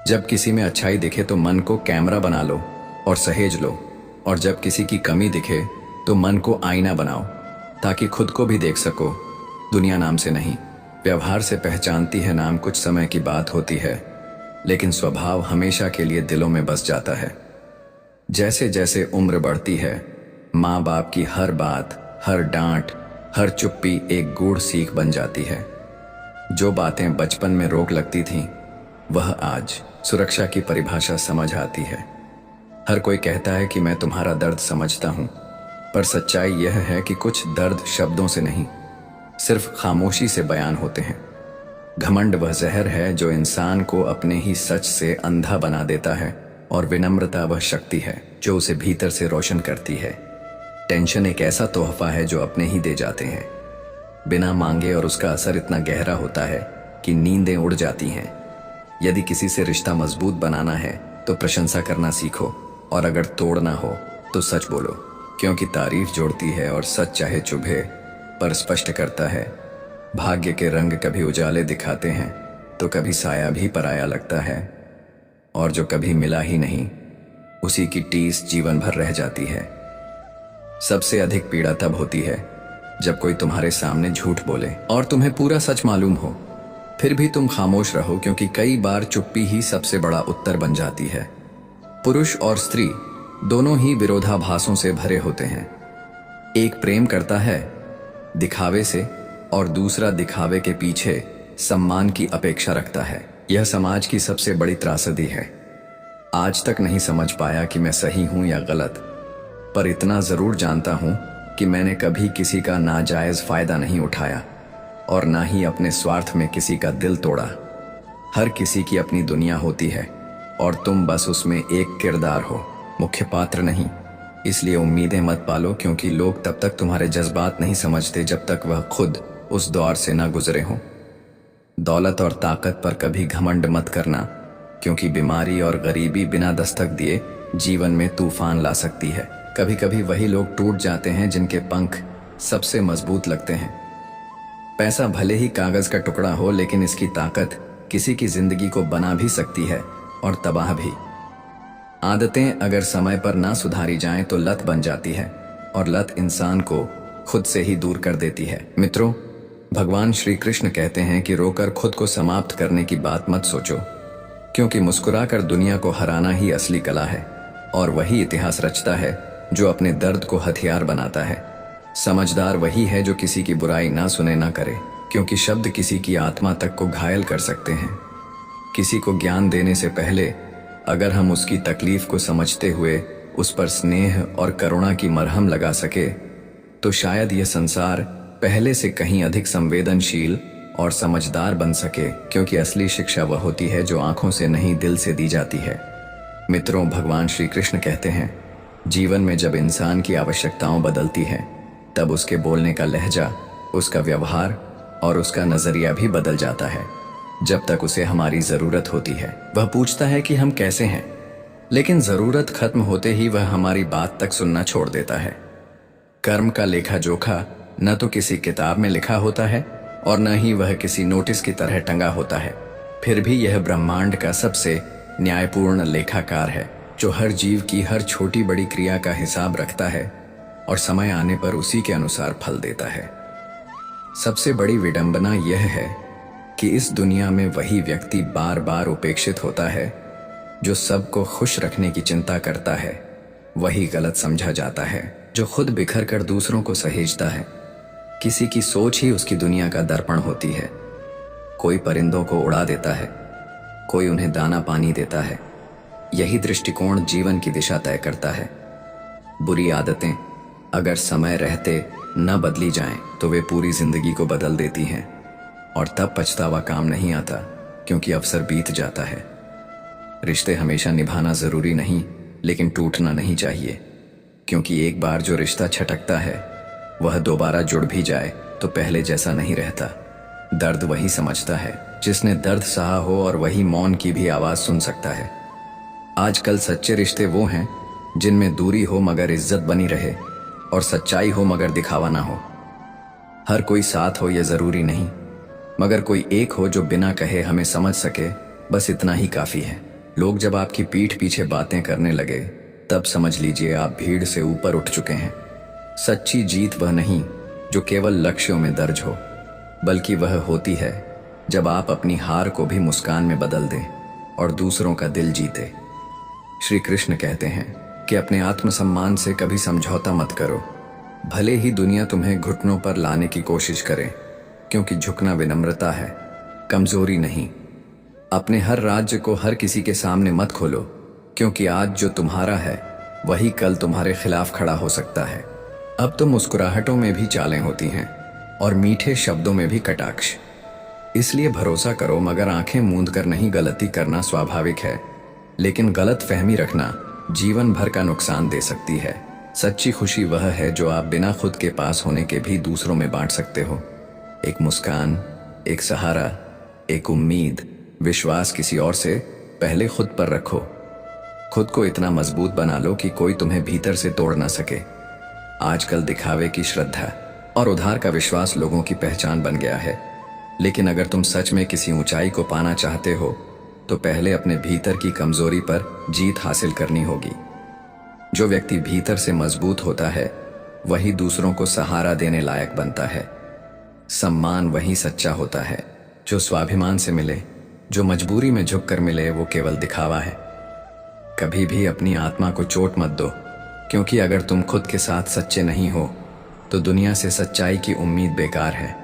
जब किसी में अच्छाई दिखे तो मन को कैमरा बना लो और सहेज लो, और जब किसी की कमी दिखे तो मन को आईना बनाओ, ताकि खुद को भी देख सको। दुनिया नाम से नहीं, व्यवहार से पहचानती है। नाम कुछ समय की बात होती है, लेकिन स्वभाव हमेशा के लिए दिलों में बस जाता है। जैसे जैसे उम्र बढ़ती है, माँ बाप की हर बात, हर डांट, हर चुप्पी एक गूढ़ सीख बन जाती है। जो बातें बचपन में रोक लगती थीं, वह आज सुरक्षा की परिभाषा समझ आती है। हर कोई कहता है कि मैं तुम्हारा दर्द समझता हूं, पर सच्चाई यह है कि कुछ दर्द शब्दों से नहीं, सिर्फ खामोशी से बयान होते हैं। घमंड वह जहर है जो इंसान को अपने ही सच से अंधा बना देता है, और विनम्रता वह शक्ति है जो उसे भीतर से रोशन करती है। टेंशन एक ऐसा तोहफा है जो अपने ही दे जाते हैं बिना मांगे, और उसका असर इतना गहरा होता है कि नींदें उड़ जाती हैं। यदि किसी से रिश्ता मजबूत बनाना है तो प्रशंसा करना सीखो, और अगर तोड़ना हो तो सच बोलो, क्योंकि तारीफ जोड़ती है और सच चाहे चुभे पर स्पष्ट करता है। भाग्य के रंग कभी उजाले दिखाते हैं तो कभी साया भी पराया लगता है, और जो कभी मिला ही नहीं उसी की टीस जीवन भर रह जाती है। सबसे अधिक पीड़ा तब होती है जब कोई तुम्हारे सामने झूठ बोले और तुम्हें पूरा सच मालूम हो, फिर भी तुम खामोश रहो, क्योंकि कई बार चुप्पी ही सबसे बड़ा उत्तर बन जाती है। पुरुष और स्त्री दोनों ही विरोधाभासों से भरे होते हैं। एक प्रेम करता है दिखावे से, और दूसरा दिखावे के पीछे सम्मान की अपेक्षा रखता है। यह समाज की सबसे बड़ी त्रासदी है। आज तक नहीं समझ पाया कि मैं सही हूं या गलत, पर इतना जरूर जानता हूं कि मैंने कभी किसी का नाजायज फायदा नहीं उठाया, और ना ही अपने स्वार्थ में किसी का दिल तोड़ा। हर किसी की अपनी दुनिया होती है, और तुम बस उसमें एक किरदार हो, मुख्य पात्र नहीं। इसलिए उम्मीदें मत पालो, क्योंकि लोग तब तक तुम्हारे जज्बात नहीं समझते जब तक वह खुद उस दौर से ना गुजरे हों। दौलत और ताकत पर कभी घमंड मत करना, क्योंकि बीमारी और गरीबी बिना दस्तक दिए जीवन में तूफान ला सकती है। कभी कभी वही लोग टूट जाते हैं जिनके पंख सबसे मजबूत लगते हैं। पैसा भले ही कागज का टुकड़ा हो, लेकिन इसकी ताकत किसी की जिंदगी को बना भी सकती है और तबाह भी। आदतें अगर समय पर ना सुधारी जाएं तो लत बन जाती है और लत इंसान को खुद से ही दूर कर देती है। मित्रों, भगवान श्री कृष्ण कहते हैं कि रोकर खुद को समाप्त करने की बात मत सोचो, क्योंकि मुस्कुराकर दुनिया को हराना ही असली कला है और वही इतिहास रचता है जो अपने दर्द को हथियार बनाता है। समझदार वही है जो किसी की बुराई ना सुने ना करे, क्योंकि शब्द किसी की आत्मा तक को घायल कर सकते हैं। किसी को ज्ञान देने से पहले अगर हम उसकी तकलीफ को समझते हुए उस पर स्नेह और करुणा की मरहम लगा सके तो शायद यह संसार पहले से कहीं अधिक संवेदनशील और समझदार बन सके, क्योंकि असली शिक्षा वह होती है जो आंखों से नहीं दिल से दी जाती है। मित्रों, भगवान श्री कृष्ण कहते हैं, जीवन में जब इंसान की आवश्यकताओं बदलती हैं तब उसके बोलने का लहजा, उसका व्यवहार और उसका नजरिया भी बदल जाता है। जब तक उसे हमारी जरूरत होती है वह पूछता है कि हम कैसे हैं, लेकिन जरूरत खत्म होते ही वह हमारी बात तक सुनना छोड़ देता है। कर्म का लेखा जोखा न तो किसी किताब में लिखा होता है और न ही वह किसी नोटिस की तरह टंगा होता है। फिर भी यह ब्रह्मांड का सबसे न्यायपूर्ण लेखाकार है, जो हर जीव की हर छोटी बड़ी क्रिया का हिसाब रखता है और समय आने पर उसी के अनुसार फल देता है। सबसे बड़ी विडंबना यह है कि इस दुनिया में वही व्यक्ति बार बार उपेक्षित होता है जो सबको खुश रखने की चिंता करता है। वही गलत समझा जाता है जो खुद बिखर कर दूसरों को सहेजता है। किसी की सोच ही उसकी दुनिया का दर्पण होती है। कोई परिंदों को उड़ा देता है, कोई उन्हें दाना पानी देता है। यही दृष्टिकोण जीवन की दिशा तय करता है। बुरी आदतें अगर समय रहते न बदली जाएं तो वे पूरी जिंदगी को बदल देती हैं और तब पछतावा काम नहीं आता, क्योंकि अवसर बीत जाता है। रिश्ते हमेशा निभाना जरूरी नहीं, लेकिन टूटना नहीं चाहिए, क्योंकि एक बार जो रिश्ता छटकता है वह दोबारा जुड़ भी जाए तो पहले जैसा नहीं रहता। दर्द वही समझता है जिसने दर्द सहा हो, और वही मौन की भी आवाज सुन सकता है। आजकल सच्चे रिश्ते वो हैं जिनमें दूरी हो मगर इज्जत बनी रहे और सच्चाई हो मगर दिखावा ना हो। हर कोई साथ हो यह जरूरी नहीं, मगर कोई एक हो जो बिना कहे हमें समझ सके, बस इतना ही काफी है। लोग जब आपकी पीठ पीछे बातें करने लगे तब समझ लीजिए आप भीड़ से ऊपर उठ चुके हैं। सच्ची जीत वह नहीं जो केवल लक्ष्यों में दर्ज हो, बल्कि वह होती है जब आप अपनी हार को भी मुस्कान में बदल दें और दूसरों का दिल जीते। श्री कृष्ण कहते हैं कि अपने आत्मसम्मान से कभी समझौता मत करो, भले ही दुनिया तुम्हें घुटनों पर लाने की कोशिश करे, क्योंकि झुकना विनम्रता है, कमजोरी नहीं। अपने हर राज्य को हर किसी के सामने मत खोलो, क्योंकि आज जो तुम्हारा है वही कल तुम्हारे खिलाफ खड़ा हो सकता है। अब तो मुस्कुराहटों में भी चालें होती हैं और मीठे शब्दों में भी कटाक्ष। इसलिए भरोसा करो मगर आंखें मूंद कर नहीं। गलती करना स्वाभाविक है, लेकिन गलत फहमी रखना जीवन भर का नुकसान दे सकती है। सच्ची खुशी वह है जो आप बिना खुद के पास होने के भी दूसरों में बांट सकते हो। एक मुस्कान, एक सहारा, एक उम्मीद, विश्वास किसी और से पहले खुद पर रखो। खुद को इतना मजबूत बना लो कि कोई तुम्हें भीतर से तोड़ ना सके। आजकल दिखावे की श्रद्धा और उधार का विश्वास लोगों की पहचान बन गया है, लेकिन अगर तुम सच में किसी ऊंचाई को पाना चाहते हो तो पहले अपने भीतर की कमजोरी पर जीत हासिल करनी होगी। जो व्यक्ति भीतर से मजबूत होता है वही दूसरों को सहारा देने लायक बनता है। सम्मान वही सच्चा होता है जो स्वाभिमान से मिले। जो मजबूरी में झुककर मिले वो केवल दिखावा है। कभी भी अपनी आत्मा को चोट मत दो, क्योंकि अगर तुम खुद के साथ सच्चे नहीं हो तो दुनिया से सच्चाई की उम्मीद बेकार है।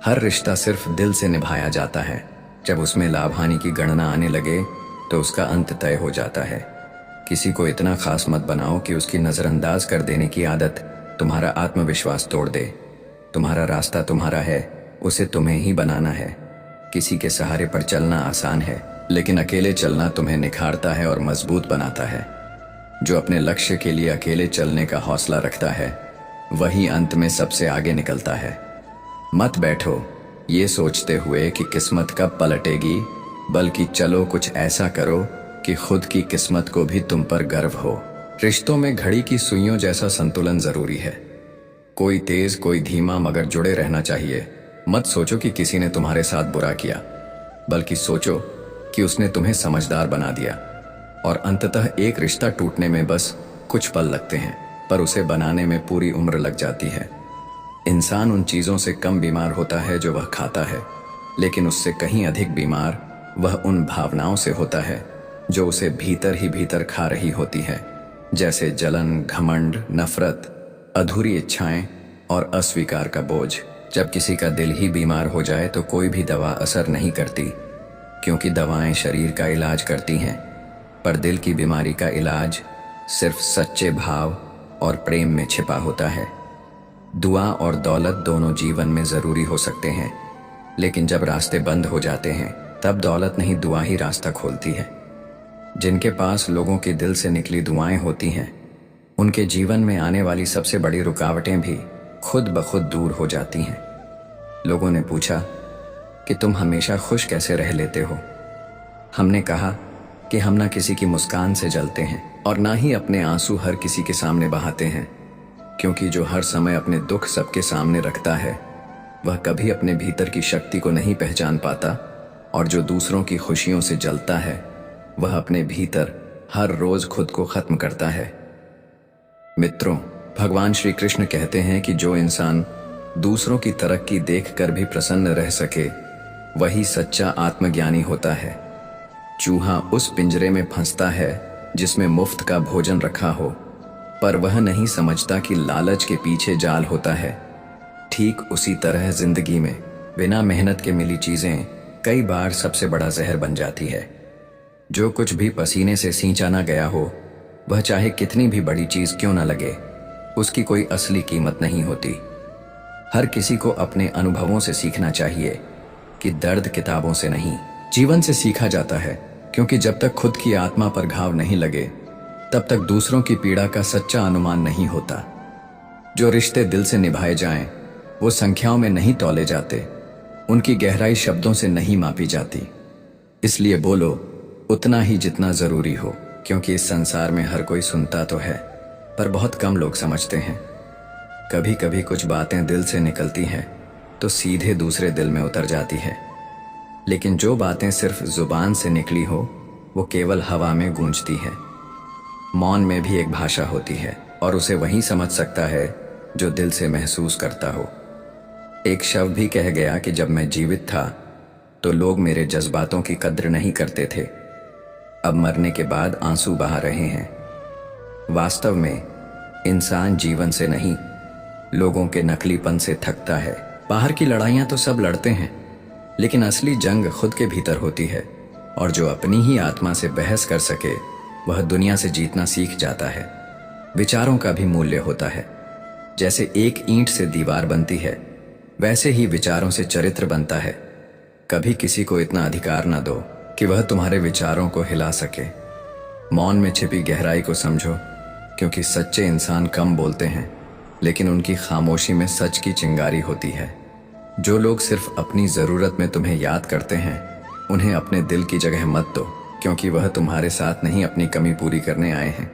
हर रिश्ता सिर्फ दिल से निभाया जाता है। जब उसमें लाभ हानि की गणना आने लगे तो उसका अंत तय हो जाता है। किसी को इतना खास मत बनाओ कि उसकी नजरअंदाज कर देने की आदत तुम्हारा आत्मविश्वास तोड़ दे। तुम्हारा रास्ता तुम्हारा है, उसे तुम्हें ही बनाना है। किसी के सहारे पर चलना आसान है, लेकिन अकेले चलना तुम्हें निखारता है और मजबूत बनाता है। जो अपने लक्ष्य के लिए अकेले चलने का हौसला रखता है वही अंत में सबसे आगे निकलता है। मत बैठो ये सोचते हुए कि किस्मत कब पलटेगी, बल्कि चलो कुछ ऐसा करो कि खुद की किस्मत को भी तुम पर गर्व हो। रिश्तों में घड़ी की सुइयों जैसा संतुलन जरूरी है। कोई तेज कोई धीमा, मगर जुड़े रहना चाहिए। मत सोचो कि किसी ने तुम्हारे साथ बुरा किया। बल्कि सोचो कि उसने तुम्हें समझदार बना दिया। और अंततः एक रिश्ता टूटने में बस कुछ पल लगते हैं, पर उसे बनाने में पूरी उम्र लग जाती है। इंसान उन चीज़ों से कम बीमार होता है जो वह खाता है, लेकिन उससे कहीं अधिक बीमार वह उन भावनाओं से होता है जो उसे भीतर ही भीतर खा रही होती है, जैसे जलन, घमंड, नफरत, अधूरी इच्छाएं और अस्वीकार का बोझ। जब किसी का दिल ही बीमार हो जाए तो कोई भी दवा असर नहीं करती, क्योंकि दवाएं शरीर का इलाज करती हैं, पर दिल की बीमारी का इलाज सिर्फ सच्चे भाव और प्रेम में छिपा होता है। दुआ और दौलत दोनों जीवन में ज़रूरी हो सकते हैं, लेकिन जब रास्ते बंद हो जाते हैं तब दौलत नहीं, दुआ ही रास्ता खोलती है। जिनके पास लोगों के दिल से निकली दुआएं होती हैं, उनके जीवन में आने वाली सबसे बड़ी रुकावटें भी खुद ब खुद दूर हो जाती हैं। लोगों ने पूछा कि तुम हमेशा खुश कैसे रह लेते हो? हमने कहा कि हम ना किसी की मुस्कान से जलते हैं और ना ही अपने आंसू हर किसी के सामने बहाते हैं, क्योंकि जो हर समय अपने दुख सबके सामने रखता है वह कभी अपने भीतर की शक्ति को नहीं पहचान पाता, और जो दूसरों की खुशियों से जलता है वह अपने भीतर हर रोज खुद को खत्म करता है। मित्रों, भगवान श्री कृष्ण कहते हैं कि जो इंसान दूसरों की तरक्की देखकर भी प्रसन्न रह सके वही सच्चा आत्मज्ञानी होता है। चूहा उस पिंजरे में फंसता है जिसमें मुफ्त का भोजन रखा हो, पर वह नहीं समझता कि लालच के पीछे जाल होता है। ठीक उसी तरह जिंदगी में बिना मेहनत के मिली चीजें कई बार सबसे बड़ा जहर बन जाती है। जो कुछ भी पसीने से सींचा ना गया हो, वह चाहे कितनी भी बड़ी चीज क्यों ना लगे, उसकी कोई असली कीमत नहीं होती। हर किसी को अपने अनुभवों से सीखना चाहिए कि दर्द किताबों से नहीं, जीवन से सीखा जाता है, क्योंकि जब तक खुद की आत्मा पर घाव नहीं लगे तब तक दूसरों की पीड़ा का सच्चा अनुमान नहीं होता। जो रिश्ते दिल से निभाए जाएं, वो संख्याओं में नहीं तौले जाते, उनकी गहराई शब्दों से नहीं मापी जाती। इसलिए बोलो उतना ही जितना जरूरी हो, क्योंकि इस संसार में हर कोई सुनता तो है, पर बहुत कम लोग समझते हैं। कभी कभी कुछ बातें दिल से निकलती हैं तो सीधे दूसरे दिल में उतर जाती है, लेकिन जो बातें सिर्फ जुबान से निकली हो वो केवल हवा में गूंजती है। मौन में भी एक भाषा होती है, और उसे वही समझ सकता है जो दिल से महसूस करता हो। एक शव भी कह गया कि जब मैं जीवित था तो लोग मेरे जज्बातों की कद्र नहीं करते थे, अब मरने के बाद आंसू बहा रहे हैं। वास्तव में इंसान जीवन से नहीं, लोगों के नकलीपन से थकता है। बाहर की लड़ाइयां तो सब लड़ते हैं, लेकिन असली जंग खुद के भीतर होती है, और जो अपनी ही आत्मा से बहस कर सके वह दुनिया से जीतना सीख जाता है। विचारों का भी मूल्य होता है। जैसे एक ईंट से दीवार बनती है, वैसे ही विचारों से चरित्र बनता है। कभी किसी को इतना अधिकार न दो कि वह तुम्हारे विचारों को हिला सके। मौन में छिपी गहराई को समझो, क्योंकि सच्चे इंसान कम बोलते हैं, लेकिन उनकी खामोशी में सच की चिंगारी होती है। जो लोग सिर्फ अपनी ज़रूरत में तुम्हें याद करते हैं, उन्हें अपने दिल की जगह मत दो, क्योंकि वह तुम्हारे साथ नहीं अपनी कमी पूरी करने आए हैं।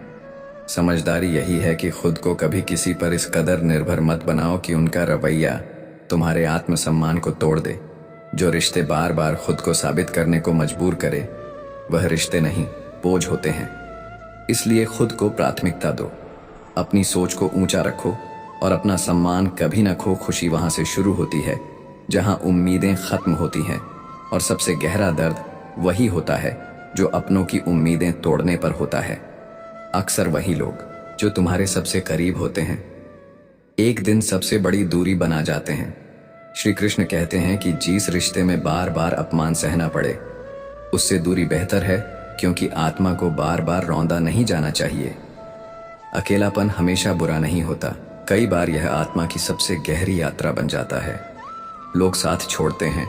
समझदारी यही है कि खुद को कभी किसी पर इस कदर निर्भर मत बनाओ कि उनका रवैया तुम्हारे आत्मसम्मान को तोड़ दे। जो रिश्ते बार बार खुद को साबित करने को मजबूर करे, वह रिश्ते नहीं, बोझ होते हैं। इसलिए खुद को प्राथमिकता दो, अपनी सोच को ऊंचा रखो, और अपना सम्मान कभी न खो। खुशी वहां से शुरू होती है जहां उम्मीदें खत्म होती हैं, और सबसे गहरा दर्द वही होता है जो अपनों की उम्मीदें तोड़ने पर होता है। अक्सर वही लोग जो तुम्हारे सबसे करीब होते हैं एक दिन सबसे बड़ी दूरी बना जाते हैं। श्री कृष्ण कहते हैं कि जिस रिश्ते में बार बार अपमान सहना पड़े, उससे दूरी बेहतर है, क्योंकि आत्मा को बार बार रौंदा नहीं जाना चाहिए। अकेलापन हमेशा बुरा नहीं होता, कई बार यह आत्मा की सबसे गहरी यात्रा बन जाता है। लोग साथ छोड़ते हैं,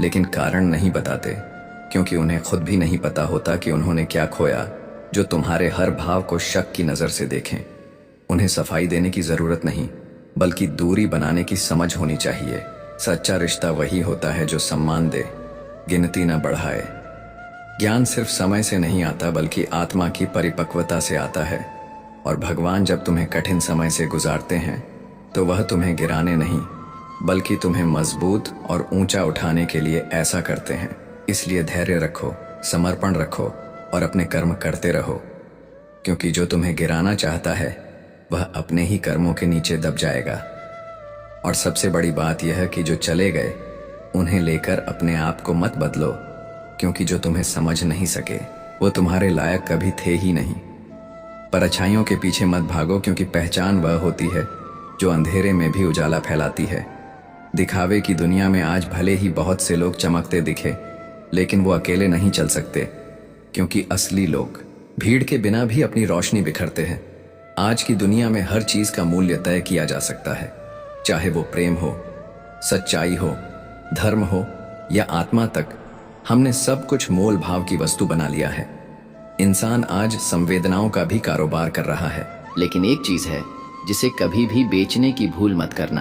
लेकिन कारण नहीं बताते, क्योंकि उन्हें खुद भी नहीं पता होता कि उन्होंने क्या खोया जो तुम्हारे हर भाव को शक की नज़र से देखें। उन्हें सफाई देने की ज़रूरत नहीं, बल्कि दूरी बनाने की समझ होनी चाहिए। सच्चा रिश्ता वही होता है जो सम्मान दे, गिनती न बढ़ाए। ज्ञान सिर्फ समय से नहीं आता, बल्कि आत्मा की परिपक्वता से आता है। और भगवान जब तुम्हें कठिन समय से गुजारते हैं तो वह तुम्हें गिराने नहीं, बल्कि तुम्हें मजबूत और ऊंचा उठाने के लिए ऐसा करते हैं। इसलिए धैर्य रखो, समर्पण रखो और अपने कर्म करते रहो, क्योंकि जो तुम्हें गिराना चाहता है वह अपने ही कर्मों के नीचे दब जाएगा। और सबसे बड़ी बात यह है कि जो चले गए उन्हें लेकर अपने आप को मत बदलो, क्योंकि जो तुम्हें समझ नहीं सके वो तुम्हारे लायक कभी थे ही नहीं। पर अच्छाइयों के पीछे मत भागो, क्योंकि पहचान वह होती है जो अंधेरे में भी उजाला फैलाती है। दिखावे की दुनिया में आज भले ही बहुत से लोग चमकते दिखे, लेकिन वो अकेले नहीं चल सकते, क्योंकि असली लोग भीड़ के बिना भी अपनी रोशनी बिखरते हैं। आज की दुनिया में हर चीज का मूल्य तय किया जा सकता है, चाहे वो प्रेम हो, सच्चाई हो, धर्म हो या आत्मा तक। हमने सब कुछ मोल भाव की वस्तु बना लिया है। इंसान आज संवेदनाओं का भी कारोबार कर रहा है। लेकिन एक चीज है जिसे कभी भी बेचने की भूल मत करना,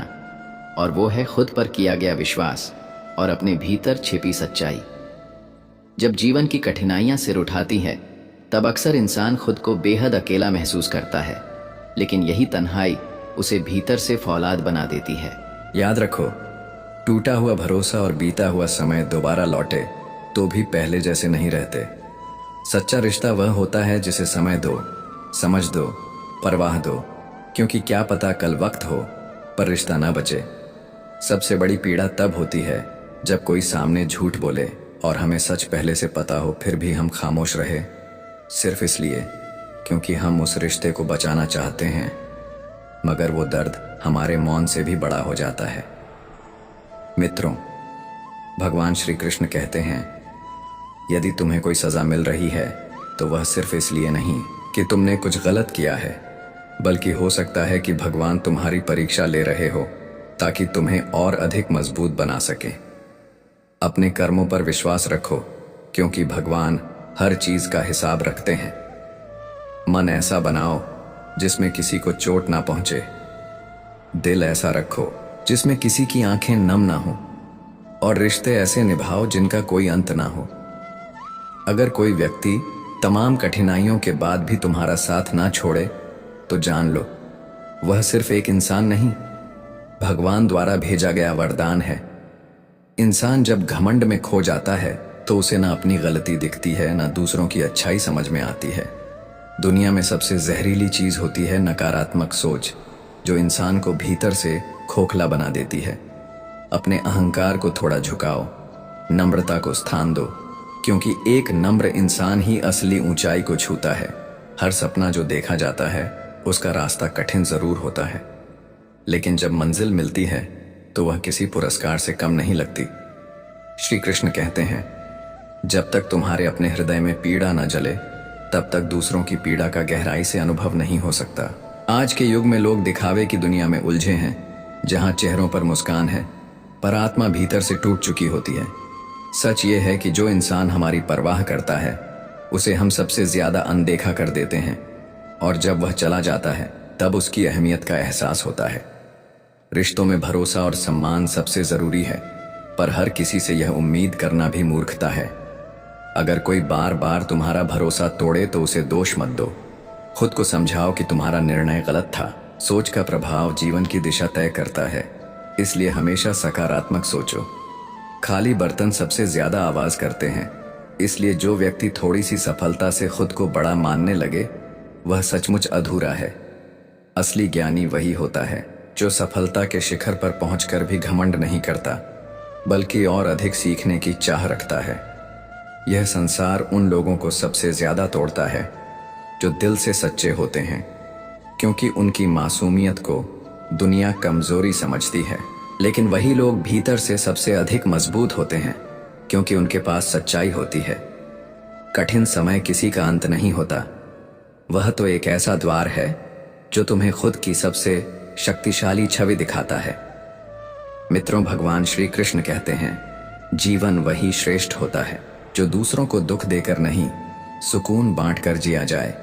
और वो है खुद पर किया गया विश्वास और अपने भीतर छिपी सच्चाई। जब जीवन की कठिनाइयां सिर उठाती हैं, तब अक्सर इंसान खुद को बेहद अकेला महसूस करता है, लेकिन यही तन्हाई उसे भीतर से फौलाद बना देती है। याद रखो, टूटा हुआ भरोसा और बीता हुआ समय दोबारा लौटे तो भी पहले जैसे नहीं रहते। सच्चा रिश्ता वह होता है जिसे समय दो, समझ दो, परवाह दो, क्योंकि क्या पता कल वक्त हो पर रिश्ता ना बचे। सबसे बड़ी पीड़ा तब होती है जब कोई सामने झूठ बोले और हमें सच पहले से पता हो, फिर भी हम खामोश रहे, सिर्फ इसलिए क्योंकि हम उस रिश्ते को बचाना चाहते हैं, मगर वो दर्द हमारे मौन से भी बड़ा हो जाता है। मित्रों, भगवान श्री कृष्ण कहते हैं, यदि तुम्हें कोई सजा मिल रही है तो वह सिर्फ इसलिए नहीं कि तुमने कुछ गलत किया है, बल्कि हो सकता है कि भगवान तुम्हारी परीक्षा ले रहे हो ताकि तुम्हें और अधिक मजबूत बना सके। अपने कर्मों पर विश्वास रखो, क्योंकि भगवान हर चीज का हिसाब रखते हैं। मन ऐसा बनाओ जिसमें किसी को चोट ना पहुंचे। दिल ऐसा रखो जिसमें किसी की आंखें नम ना हो, और रिश्ते ऐसे निभाओ जिनका कोई अंत ना हो। अगर कोई व्यक्ति तमाम कठिनाइयों के बाद भी तुम्हारा साथ ना छोड़े तो जान लो वह सिर्फ एक इंसान नहीं, भगवान द्वारा भेजा गया वरदान है। इंसान जब घमंड में खो जाता है तो उसे ना अपनी गलती दिखती है, ना दूसरों की अच्छाई समझ में आती है। दुनिया में सबसे जहरीली चीज होती है नकारात्मक सोच, जो इंसान को भीतर से खोखला बना देती है। अपने अहंकार को थोड़ा झुकाओ, नम्रता को स्थान दो, क्योंकि एक नम्र इंसान ही असली ऊंचाई को छूता है। हर सपना जो देखा जाता है उसका रास्ता कठिन जरूर होता है, लेकिन जब मंजिल मिलती है तो वह किसी पुरस्कार से कम नहीं लगती। श्री कृष्ण कहते हैं, जब तक तुम्हारे अपने हृदय में पीड़ा न जले तब तक दूसरों की पीड़ा का गहराई से अनुभव नहीं हो सकता। आज के युग में लोग दिखावे की दुनिया में उलझे हैं, जहां चेहरों पर मुस्कान है पर आत्मा भीतर से टूट चुकी होती है। सच ये है कि जो इंसान हमारी परवाह करता है उसे हम सबसे ज्यादा अनदेखा कर देते हैं, और जब वह चला जाता है तब उसकी अहमियत का एहसास होता है। रिश्तों में भरोसा और सम्मान सबसे जरूरी है, पर हर किसी से यह उम्मीद करना भी मूर्खता है। अगर कोई बार बार तुम्हारा भरोसा तोड़े तो उसे दोष मत दो। खुद को समझाओ कि तुम्हारा निर्णय गलत था। सोच का प्रभाव जीवन की दिशा तय करता है, इसलिए हमेशा सकारात्मक सोचो। खाली बर्तन सबसे ज्यादा आवाज करते हैं, इसलिए जो व्यक्ति थोड़ी सी सफलता से खुद को बड़ा मानने लगे वह सचमुच अधूरा है। असली ज्ञानी वही होता है जो सफलता के शिखर पर पहुंचकर भी घमंड नहीं करता, बल्कि और अधिक सीखने की चाह रखता है। यह संसार उन लोगों को सबसे ज्यादा तोड़ता है जो दिल से सच्चे होते हैं, क्योंकि उनकी मासूमियत को दुनिया कमजोरी समझती है। लेकिन वही लोग भीतर से सबसे अधिक मजबूत होते हैं, क्योंकि उनके पास सच्चाई होती है। कठिन समय किसी का अंत नहीं होता, वह तो एक ऐसा द्वार है जो तुम्हें खुद की सबसे शक्तिशाली छवि दिखाता है। मित्रों, भगवान श्री कृष्ण कहते हैं, जीवन वही श्रेष्ठ होता है जो दूसरों को दुख देकर नहीं, सुकून बांटकर जिया जाए।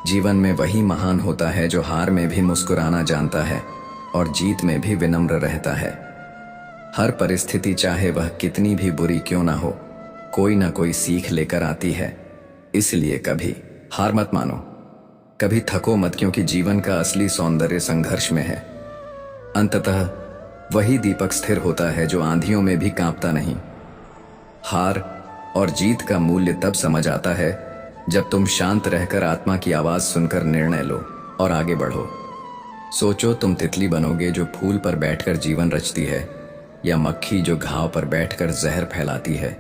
जीवन में वही महान होता है जो हार में भी मुस्कुराना जानता है और जीत में भी विनम्र रहता है। हर परिस्थिति, चाहे वह कितनी भी बुरी क्यों ना हो, कोई ना कोई सीख लेकर आती है। इसलिए कभी हार मत मानो, कभी थको मत, क्योंकि जीवन का असली सौंदर्य संघर्ष में है। अंततः वही दीपक स्थिर होता है जो आंधियों में भी कांपता नहीं। हार और जीत का मूल्य तब समझ आता है जब तुम शांत रहकर आत्मा की आवाज सुनकर निर्णय लो और आगे बढ़ो। सोचो, तुम तितली बनोगे जो फूल पर बैठकर जीवन रचती है, या मक्खी जो घाव पर बैठकर जहर फैलाती है।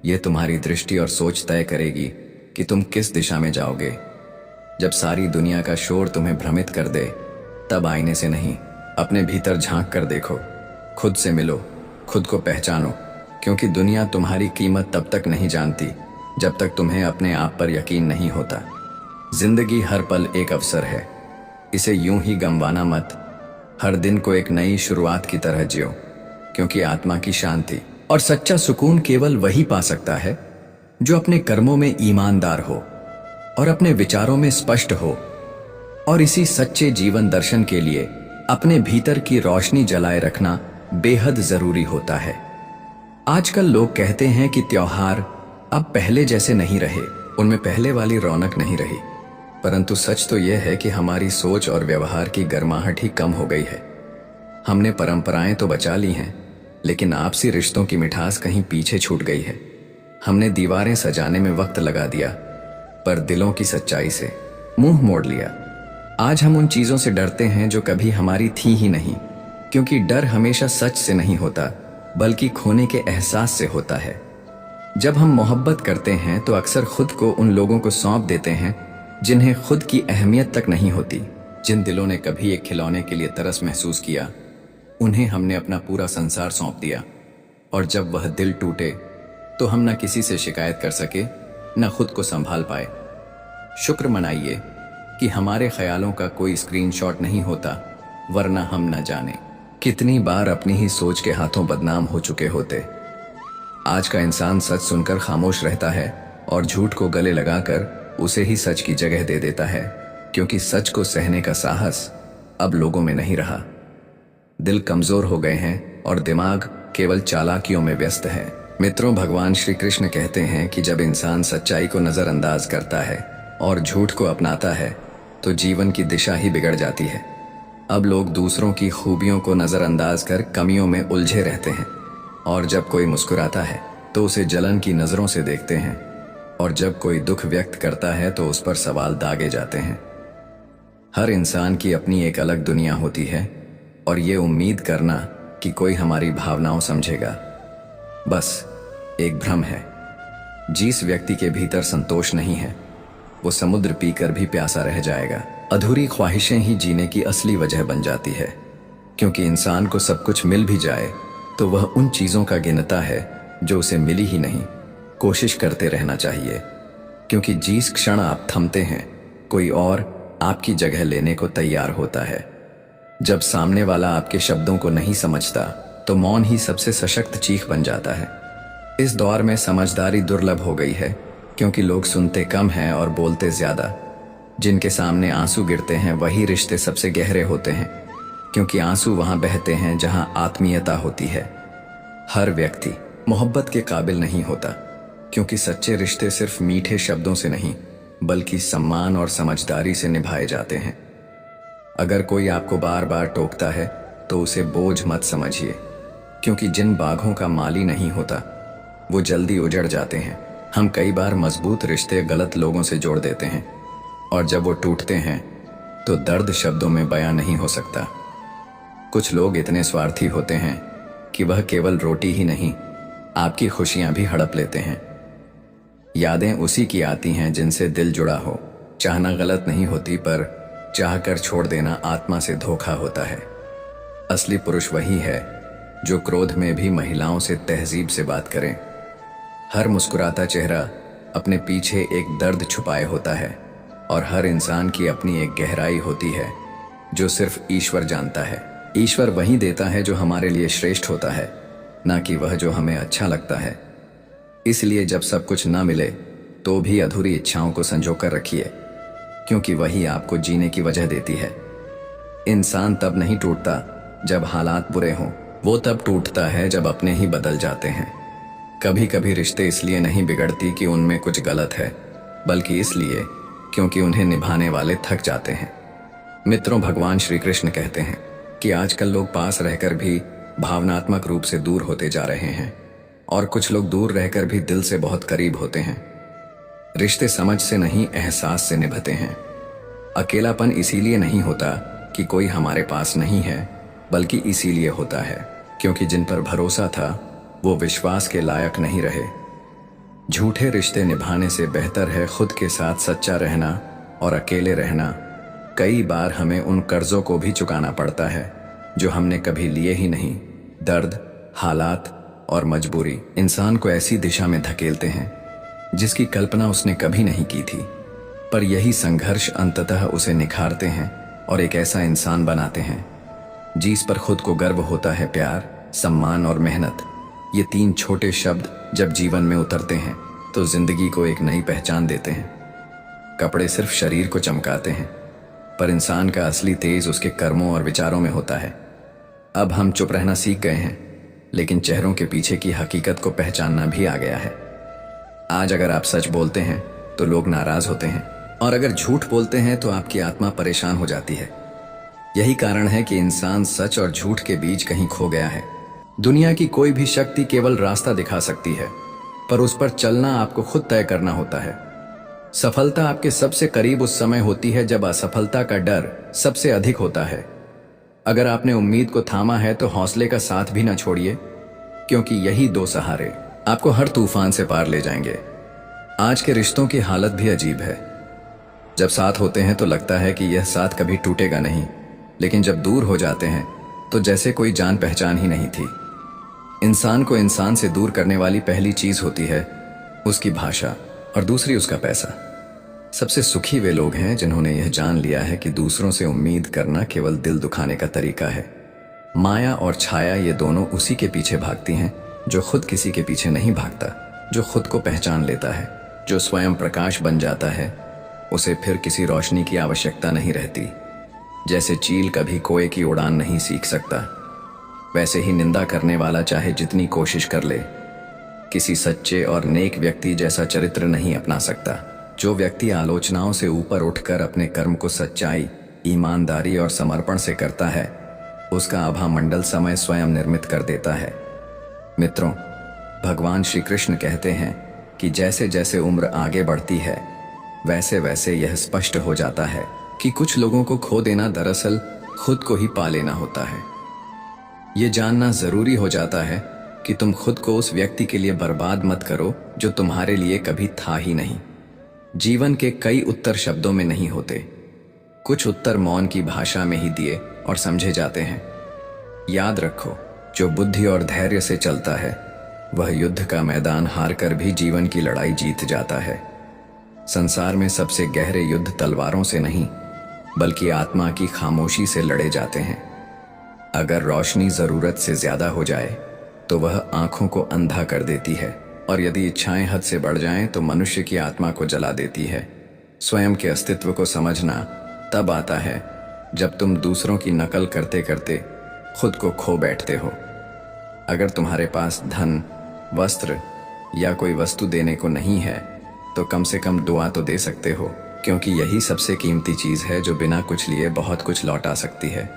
यह तुम्हारी दृष्टि और सोच तय करेगी कि तुम किस दिशा में जाओगे। जब सारी दुनिया का शोर तुम्हें भ्रमित कर दे, तब आईने से नहीं, अपने भीतर झांक कर देखो, खुद से मिलो, खुद को पहचानो, क्योंकि दुनिया तुम्हारी कीमत तब तक नहीं जानती जब तक तुम्हें अपने आप पर यकीन नहीं होता। जिंदगी हर पल एक अवसर है, इसे यूं ही गंवाना मत। हर दिन को एक नई शुरुआत की तरह जियो, क्योंकि आत्मा की शांति और सच्चा सुकून केवल वही पा सकता है जो अपने कर्मों में ईमानदार हो और अपने विचारों में स्पष्ट हो। और इसी सच्चे जीवन दर्शन के लिए अपने भीतर की रोशनी जलाए रखना बेहद जरूरी होता है। आजकल लोग कहते हैं कि त्योहार अब पहले जैसे नहीं रहे, उनमें पहले वाली रौनक नहीं रही, परंतु सच तो यह है कि हमारी सोच और व्यवहार की गर्माहट ही कम हो गई है। हमने परंपराएं तो बचा ली हैं, लेकिन आपसी रिश्तों की मिठास कहीं पीछे छूट गई है। हमने दीवारें सजाने में वक्त लगा दिया, पर दिलों की सच्चाई से मुंह मोड़ लिया। आज हम उन चीजों से डरते हैं जो कभी हमारी थी ही नहीं, क्योंकि डर हमेशा सच से नहीं होता, बल्कि खोने के एहसास से होता है। जब हम मोहब्बत करते हैं तो अक्सर खुद को उन लोगों को सौंप देते हैं जिन्हें खुद की अहमियत तक नहीं होती। जिन दिलों ने कभी एक खिलौने के लिए तरस महसूस किया, उन्हें हमने अपना पूरा संसार सौंप दिया, और जब वह दिल टूटे तो हम न किसी से शिकायत कर सके, न खुद को संभाल पाए। शुक्र मनाइए कि हमारे ख्यालों का कोई स्क्रीनशॉट नहीं होता, वरना हम न जाने कितनी बार अपनी ही सोच के हाथों बदनाम हो चुके होते। आज का इंसान सच सुनकर खामोश रहता है और झूठ को गले लगाकर उसे ही सच की जगह दे देता है, क्योंकि सच को सहने का साहस अब लोगों में नहीं रहा। दिल कमजोर हो गए हैं और दिमाग केवल चालाकियों में व्यस्त है। मित्रों, भगवान श्री कृष्ण कहते हैं कि जब इंसान सच्चाई को नजरअंदाज करता है और झूठ को अपनाता है तो जीवन की दिशा ही बिगड़ जाती है। अब लोग दूसरों की खूबियों को नजरअंदाज कर कमियों में उलझे रहते हैं, और जब कोई मुस्कुराता है तो उसे जलन की नजरों से देखते हैं, और जब कोई दुख व्यक्त करता है तो उस पर सवाल दागे जाते हैं। हर इंसान की अपनी एक अलग दुनिया होती है, और ये उम्मीद करना कि कोई हमारी भावनाओं समझेगा, बस एक भ्रम है। जिस व्यक्ति के भीतर संतोष नहीं है, वो समुद्र पीकर भी प्यासा रह जाएगा। अधूरी ख्वाहिशें ही जीने की असली वजह बन जाती है, क्योंकि इंसान को सब कुछ मिल भी जाए तो वह उन चीजों का गिनता है जो उसे मिली ही नहीं। कोशिश करते रहना चाहिए, क्योंकि जिस क्षण आप थमते हैं, कोई और आपकी जगह लेने को तैयार होता है। जब सामने वाला आपके शब्दों को नहीं समझता तो मौन ही सबसे सशक्त चीख बन जाता है। इस दौर में समझदारी दुर्लभ हो गई है, क्योंकि लोग सुनते कम हैं और बोलते ज्यादा। जिनके सामने आंसू गिरते हैं वही रिश्ते सबसे गहरे होते हैं, क्योंकि आंसू वहां बहते हैं जहां आत्मीयता होती है। हर व्यक्ति मोहब्बत के काबिल नहीं होता, क्योंकि सच्चे रिश्ते सिर्फ मीठे शब्दों से नहीं, बल्कि सम्मान और समझदारी से निभाए जाते हैं। अगर कोई आपको बार बार टोकता है तो उसे बोझ मत समझिए, क्योंकि जिन बाघों का माली नहीं होता वो जल्दी उजड़ जाते हैं। हम कई बार मजबूत रिश्ते गलत लोगों से जोड़ देते हैं, और जब वो टूटते हैं तो दर्द शब्दों में बयां नहीं हो सकता। कुछ लोग इतने स्वार्थी होते हैं कि वह केवल रोटी ही नहीं, आपकी खुशियां भी हड़प लेते हैं। यादें उसी की आती हैं जिनसे दिल जुड़ा हो। चाहना गलत नहीं होती, पर चाहकर छोड़ देना आत्मा से धोखा होता है। असली पुरुष वही है जो क्रोध में भी महिलाओं से तहजीब से बात करें। हर मुस्कुराता चेहरा अपने पीछे एक दर्द छुपाए होता है, और हर इंसान की अपनी एक गहराई होती है जो सिर्फ ईश्वर जानता है। ईश्वर वही देता है जो हमारे लिए श्रेष्ठ होता है, ना कि वह जो हमें अच्छा लगता है। इसलिए जब सब कुछ ना मिले तो भी अधूरी इच्छाओं को संजो कर रखिए, क्योंकि वही आपको जीने की वजह देती है। इंसान तब नहीं टूटता जब हालात बुरे हों, वो तब टूटता है जब अपने ही बदल जाते हैं। कभी कभी रिश्ते इसलिए नहीं बिगड़ती कि उनमें कुछ गलत है, बल्कि इसलिए क्योंकि उन्हें निभाने वाले थक जाते हैं। मित्रों, भगवान श्री कृष्ण कहते हैं कि आजकल लोग पास रहकर भी भावनात्मक रूप से दूर होते जा रहे हैं, और कुछ लोग दूर रहकर भी दिल से बहुत करीब होते हैं। रिश्ते समझ से नहीं, एहसास से निभते हैं। अकेलापन इसीलिए नहीं होता कि कोई हमारे पास नहीं है, बल्कि इसीलिए होता है क्योंकि जिन पर भरोसा था वो विश्वास के लायक नहीं रहे। झूठे रिश्ते निभाने से बेहतर है खुद के साथ सच्चा रहना और अकेले रहना। कई बार हमें उन कर्जों को भी चुकाना पड़ता है जो हमने कभी लिए ही नहीं। दर्द, हालात और मजबूरी इंसान को ऐसी दिशा में धकेलते हैं जिसकी कल्पना उसने कभी नहीं की थी, पर यही संघर्ष अंततः उसे निखारते हैं और एक ऐसा इंसान बनाते हैं जिस पर खुद को गर्व होता है। प्यार, सम्मान और मेहनत, ये 3 छोटे शब्द जब जीवन में उतरते हैं तो जिंदगी को एक नई पहचान देते हैं। कपड़े सिर्फ शरीर को चमकाते हैं, पर इंसान का असली तेज उसके कर्मों और विचारों में होता है। अब हम चुप रहना सीख गए हैं, लेकिन चेहरों के पीछे की हकीकत को पहचानना भी आ गया है। आज अगर आप सच बोलते हैं तो लोग नाराज होते हैं, और अगर झूठ बोलते हैं तो आपकी आत्मा परेशान हो जाती है। यही कारण है कि इंसान सच और झूठ के बीच कहीं खो गया है। दुनिया की कोई भी शक्ति केवल रास्ता दिखा सकती है, पर उस पर चलना आपको खुद तय करना होता है। सफलता आपके सबसे करीब उस समय होती है जब असफलता का डर सबसे अधिक होता है। अगर आपने उम्मीद को थामा है तो हौसले का साथ भी ना छोड़िए, क्योंकि यही 2 सहारे आपको हर तूफान से पार ले जाएंगे। आज के रिश्तों की हालत भी अजीब है। जब साथ होते हैं तो लगता है कि यह साथ कभी टूटेगा नहीं, लेकिन जब दूर हो जाते हैं तो जैसे कोई जान पहचान ही नहीं थी। इंसान को इंसान से दूर करने वाली पहली चीज होती है उसकी भाषा और दूसरी उसका पैसा। सबसे सुखी वे लोग हैं जिन्होंने यह जान लिया है कि दूसरों से उम्मीद करना केवल दिल दुखाने का तरीका है। माया और छाया ये दोनों उसी के पीछे भागती हैं जो खुद किसी के पीछे नहीं भागता, जो खुद को पहचान लेता है, जो स्वयं प्रकाश बन जाता है। उसे फिर किसी रोशनी की आवश्यकता नहीं रहती। जैसे चील कभी कोए की उड़ान नहीं सीख सकता, वैसे ही निंदा करने वाला चाहे जितनी कोशिश कर ले, किसी सच्चे और नेक व्यक्ति जैसा चरित्र नहीं अपना सकता। जो व्यक्ति आलोचनाओं से ऊपर उठकर अपने कर्म को सच्चाई, ईमानदारी और समर्पण से करता है, उसका आभा मंडल समय स्वयं निर्मित कर देता है। मित्रों, भगवान श्री कृष्ण कहते हैं कि जैसे जैसे उम्र आगे बढ़ती है वैसे वैसे यह स्पष्ट हो जाता है कि कुछ लोगों को खो देना दरअसल खुद को ही पा लेना होता है। ये जानना जरूरी हो जाता है कि तुम खुद को उस व्यक्ति के लिए बर्बाद मत करो जो तुम्हारे लिए कभी था ही नहीं। जीवन के कई उत्तर शब्दों में नहीं होते, कुछ उत्तर मौन की भाषा में ही दिए और समझे जाते हैं। याद रखो, जो बुद्धि और धैर्य से चलता है वह युद्ध का मैदान हार कर भी जीवन की लड़ाई जीत जाता है। संसार में सबसे गहरे युद्ध तलवारों से नहीं, बल्कि आत्मा की खामोशी से लड़े जाते हैं। अगर रोशनी जरूरत से ज्यादा हो जाए तो वह आंखों को अंधा कर देती है, और यदि इच्छाएं हद से बढ़ जाएं तो मनुष्य की आत्मा को जला देती है। स्वयं के अस्तित्व को समझना तब आता है जब तुम दूसरों की नकल करते करते खुद को खो बैठते हो। अगर तुम्हारे पास धन, वस्त्र या कोई वस्तु देने को नहीं है तो कम से कम दुआ तो दे सकते हो, क्योंकि यही सबसे कीमती चीज है जो बिना कुछ लिए बहुत कुछ लौटा सकती है।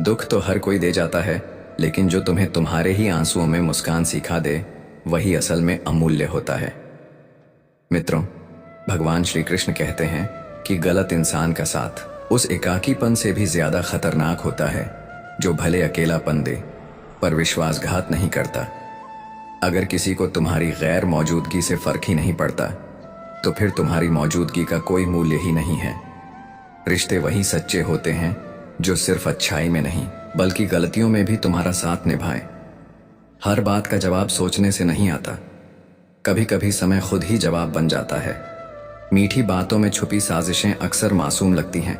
दुख तो हर कोई दे जाता है, लेकिन जो तुम्हें तुम्हारे ही आंसुओं में मुस्कान सिखा दे वही असल में अमूल्य होता है। मित्रों, भगवान श्री कृष्ण कहते हैं कि गलत इंसान का साथ उस एकाकीपन से भी ज्यादा खतरनाक होता है जो भले अकेलापन दे पर विश्वासघात नहीं करता। अगर किसी को तुम्हारी गैर मौजूदगी से फर्क ही नहीं पड़ता तो फिर तुम्हारी मौजूदगी का कोई मूल्य ही नहीं है। रिश्ते वही सच्चे होते हैं जो सिर्फ अच्छाई में नहीं बल्कि गलतियों में भी तुम्हारा साथ निभाएं। हर बात का जवाब सोचने से नहीं आता, कभी कभी समय खुद ही जवाब बन जाता है। मीठी बातों में छुपी साजिशें अक्सर मासूम लगती हैं,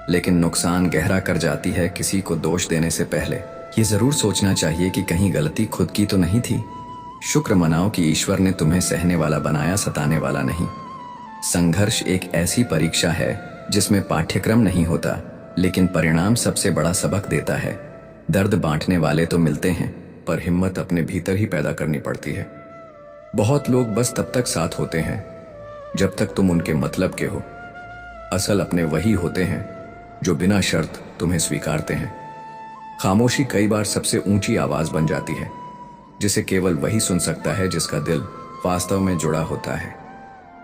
लेकिन नुकसान गहरा कर जाती है किसी को दोष देने से पहले। ये जरूर सोचना चाहिए कि कहीं गलती खुद की तो नहीं थी। शुक्र मनाओ कि ईश्वर ने तुम्हें सहने वाला बनाया, सताने वाला नहीं। संघर्ष एक ऐसी परीक्षा है जिसमें पाठ्यक्रम नहीं होता, लेकिन परिणाम सबसे बड़ा सबक देता है। दर्द बांटने वाले तो मिलते हैं, पर हिम्मत अपने भीतर ही पैदा करनी पड़ती है। बहुत लोग बस तब तक साथ होते हैं जब तक तुम उनके मतलब के हो। असल अपने वही होते हैं जो बिना शर्त तुम्हें स्वीकारते हैं। खामोशी कई बार सबसे ऊंची आवाज बन जाती है। जिसे केवल वही सुन सकता है जिसका दिल वास्तव में जुड़ा होता है।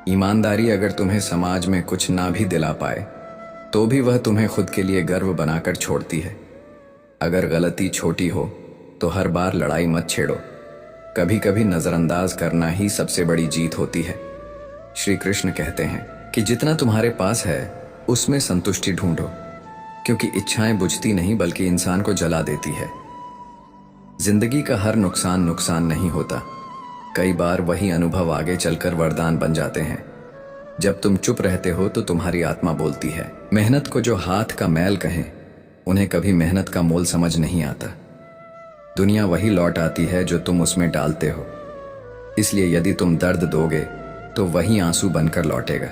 ईमानदारी अगर तुम्हें समाज में कुछ ना भी दिला पाए तो भी वह तुम्हें खुद के लिए गर्व बनाकर छोड़ती है। अगर गलती छोटी हो तो हर बार लड़ाई मत छेड़ो, कभी कभी नजरअंदाज करना ही सबसे बड़ी जीत होती है। श्री कृष्ण कहते हैं कि जितना तुम्हारे पास है उसमें संतुष्टि ढूंढो, क्योंकि इच्छाएं बुझती नहीं बल्कि इंसान को जला देती है। जिंदगी का हर नुकसान नुकसान नहीं होता, कई बार वही अनुभव आगे चलकर वरदान बन जाते हैं। जब तुम चुप रहते हो तो तुम्हारी आत्मा बोलती है। मेहनत को जो हाथ का मैल कहें, उन्हें कभी मेहनत का मोल समझ नहीं आता। दुनिया वही लौट आती है जो तुम उसमें डालते हो, इसलिए यदि तुम दर्द दोगे तो वही आंसू बनकर लौटेगा।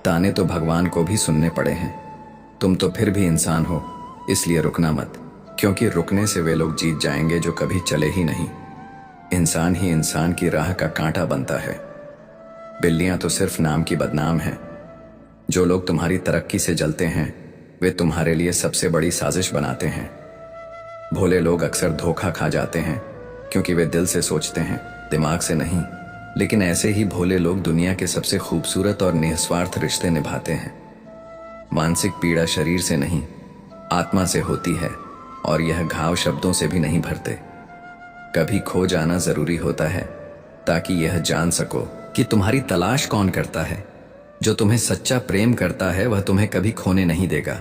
ताने तो भगवान को भी सुनने पड़े हैं, तुम तो फिर भी इंसान हो, इसलिए रुकना मत, क्योंकि रुकने से वे लोग जीत जाएंगे जो कभी चले ही नहीं। इंसान ही इंसान की राह का कांटा बनता है। बिल्लियां तो सिर्फ नाम की बदनाम हैं। जो लोग तुम्हारी तरक्की से जलते हैं वे तुम्हारे लिए सबसे बड़ी साजिश बनाते हैं। भोले लोग अक्सर धोखा खा जाते हैं क्योंकि वे दिल से सोचते हैं, दिमाग से नहीं। लेकिन ऐसे ही भोले लोग दुनिया के सबसे खूबसूरत और निस्वार्थ रिश्ते निभाते हैं। मानसिक पीड़ा शरीर से नहीं, आत्मा से होती है, और यह घाव शब्दों से भी नहीं भरते। कभी खो जाना जरूरी होता है ताकि यह जान सको कि तुम्हारी तलाश कौन करता है। जो तुम्हें सच्चा प्रेम करता है वह तुम्हें कभी खोने नहीं देगा।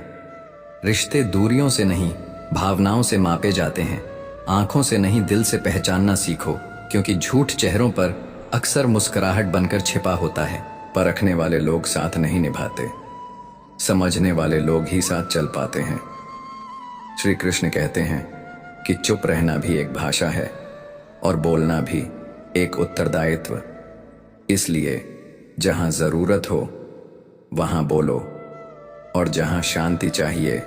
रिश्ते दूरियों से नहीं, भावनाओं से मापे जाते हैं। आंखों से नहीं, दिल से पहचानना सीखो, क्योंकि झूठ चेहरों पर अक्सर मुस्कुराहट बनकर छिपा होता है। परखने वाले लोग साथ नहीं निभाते, समझने वाले लोग ही साथ चल पाते हैं। श्री कृष्ण कहते हैं कि चुप रहना भी एक भाषा है और बोलना भी एक उत्तरदायित्व। इसलिए जहां जरूरत हो वहां बोलो, और जहां शांति चाहिए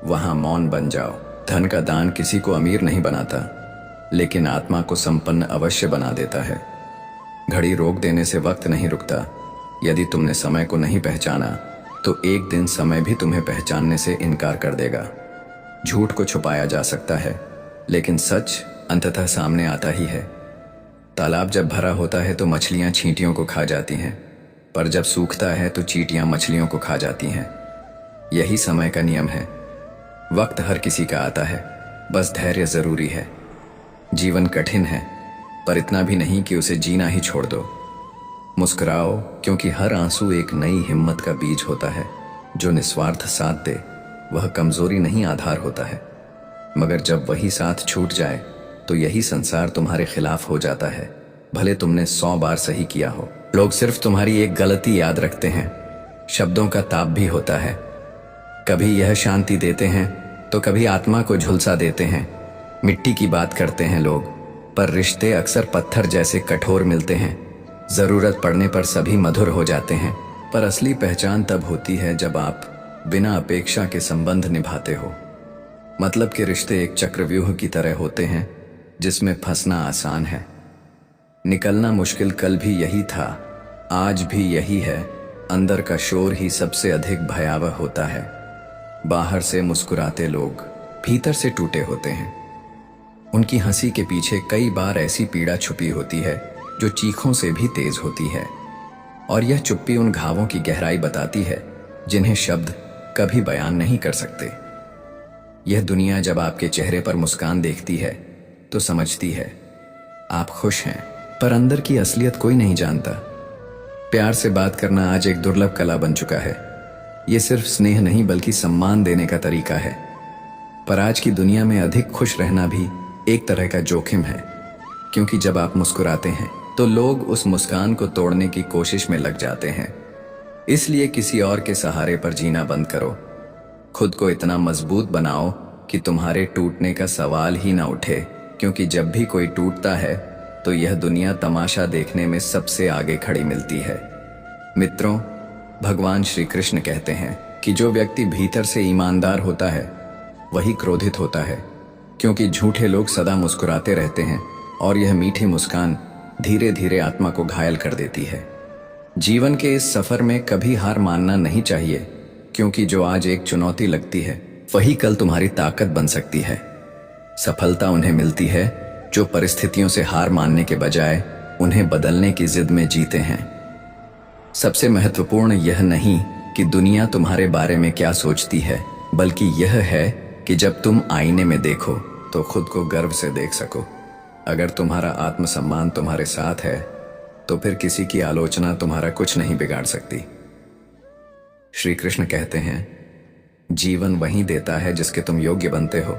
वहां मौन बन जाओ। धन का दान किसी को अमीर नहीं बनाता, लेकिन आत्मा को संपन्न अवश्य बना देता है। घड़ी रोक देने से वक्त नहीं रुकता। यदि तुमने समय को नहीं पहचाना तो एक दिन समय भी तुम्हें पहचानने से इनकार कर देगा। झूठ को छुपाया जा सकता है, लेकिन सच अंततः सामने आता ही है। तालाब जब भरा होता है तो मछलियां चींटियों को खा जाती हैं, पर जब सूखता है तो चींटियां मछलियों को खा जाती हैं। यही समय का नियम है। वक्त हर किसी का आता है, बस धैर्य जरूरी है। जीवन कठिन है, पर इतना भी नहीं कि उसे जीना ही छोड़ दो। मुस्कुराओ, क्योंकि हर आंसू एक नई हिम्मत का बीज होता है। जो निस्वार्थ साथ दे वह कमजोरी नहीं, आधार होता है। मगर जब वही साथ छूट जाए तो यही संसार तुम्हारे खिलाफ हो जाता है, भले तुमने 100 बार सही किया हो। लोग सिर्फ तुम्हारी एक गलती याद रखते हैं। शब्दों का ताप भी होता है, कभी यह शांति देते हैं तो कभी आत्मा को झुलसा देते हैं। मिट्टी की बात करते हैं लोग, पर रिश्ते अक्सर पत्थर जैसे कठोर मिलते हैं। जरूरत पड़ने पर सभी मधुर हो जाते हैं, पर असली पहचान तब होती है जब आप बिना अपेक्षा के संबंध निभाते हो। मतलब कि रिश्ते एक चक्रव्यूह की तरह होते हैं जिसमें फंसना आसान है, निकलना मुश्किल। कल भी यही था, आज भी यही है। अंदर का शोर ही सबसे अधिक भयावह होता है। बाहर से मुस्कुराते लोग भीतर से टूटे होते हैं। उनकी हंसी के पीछे कई बार ऐसी पीड़ा छुपी होती है जो चीखों से भी तेज होती है, और यह चुप्पी उन घावों की गहराई बताती है जिन्हें शब्द कभी बयान नहीं कर सकते। यह दुनिया जब आपके चेहरे पर मुस्कान देखती है तो समझती है आप खुश हैं, पर अंदर की असलियत कोई नहीं जानता। प्यार से बात करना आज एक दुर्लभ कला बन चुका है। यह सिर्फ स्नेह नहीं बल्कि सम्मान देने का तरीका है। पर आज की दुनिया में अधिक खुश रहना भी एक तरह का जोखिम है, क्योंकि जब आप मुस्कुराते हैं तो लोग उस मुस्कान को तोड़ने की कोशिश में लग जाते हैं। इसलिए किसी और के सहारे पर जीना बंद करो। खुद को इतना मजबूत बनाओ कि तुम्हारे टूटने का सवाल ही ना उठे, क्योंकि जब भी कोई टूटता है तो यह दुनिया तमाशा देखने में सबसे आगे खड़ी मिलती है। मित्रों, भगवान श्री कृष्ण कहते हैं कि जो व्यक्ति भीतर से ईमानदार होता है वही क्रोधित होता है, क्योंकि झूठे लोग सदा मुस्कुराते रहते हैं और यह मीठी मुस्कान धीरे धीरे आत्मा को घायल कर देती है। जीवन के इस सफर में कभी हार मानना नहीं चाहिए, क्योंकि जो आज एक चुनौती लगती है वही कल तुम्हारी ताकत बन सकती है। सफलता उन्हें मिलती है जो परिस्थितियों से हार मानने के बजाय उन्हें बदलने की जिद में जीते हैं। सबसे महत्वपूर्ण यह नहीं कि दुनिया तुम्हारे बारे में क्या सोचती है, बल्कि यह है कि जब तुम आईने में देखो तो खुद को गर्व से देख सको। अगर तुम्हारा आत्मसम्मान तुम्हारे साथ है तो फिर किसी की आलोचना तुम्हारा कुछ नहीं बिगाड़ सकती। श्री कृष्ण कहते हैं, जीवन वही देता है जिसके तुम योग्य बनते हो,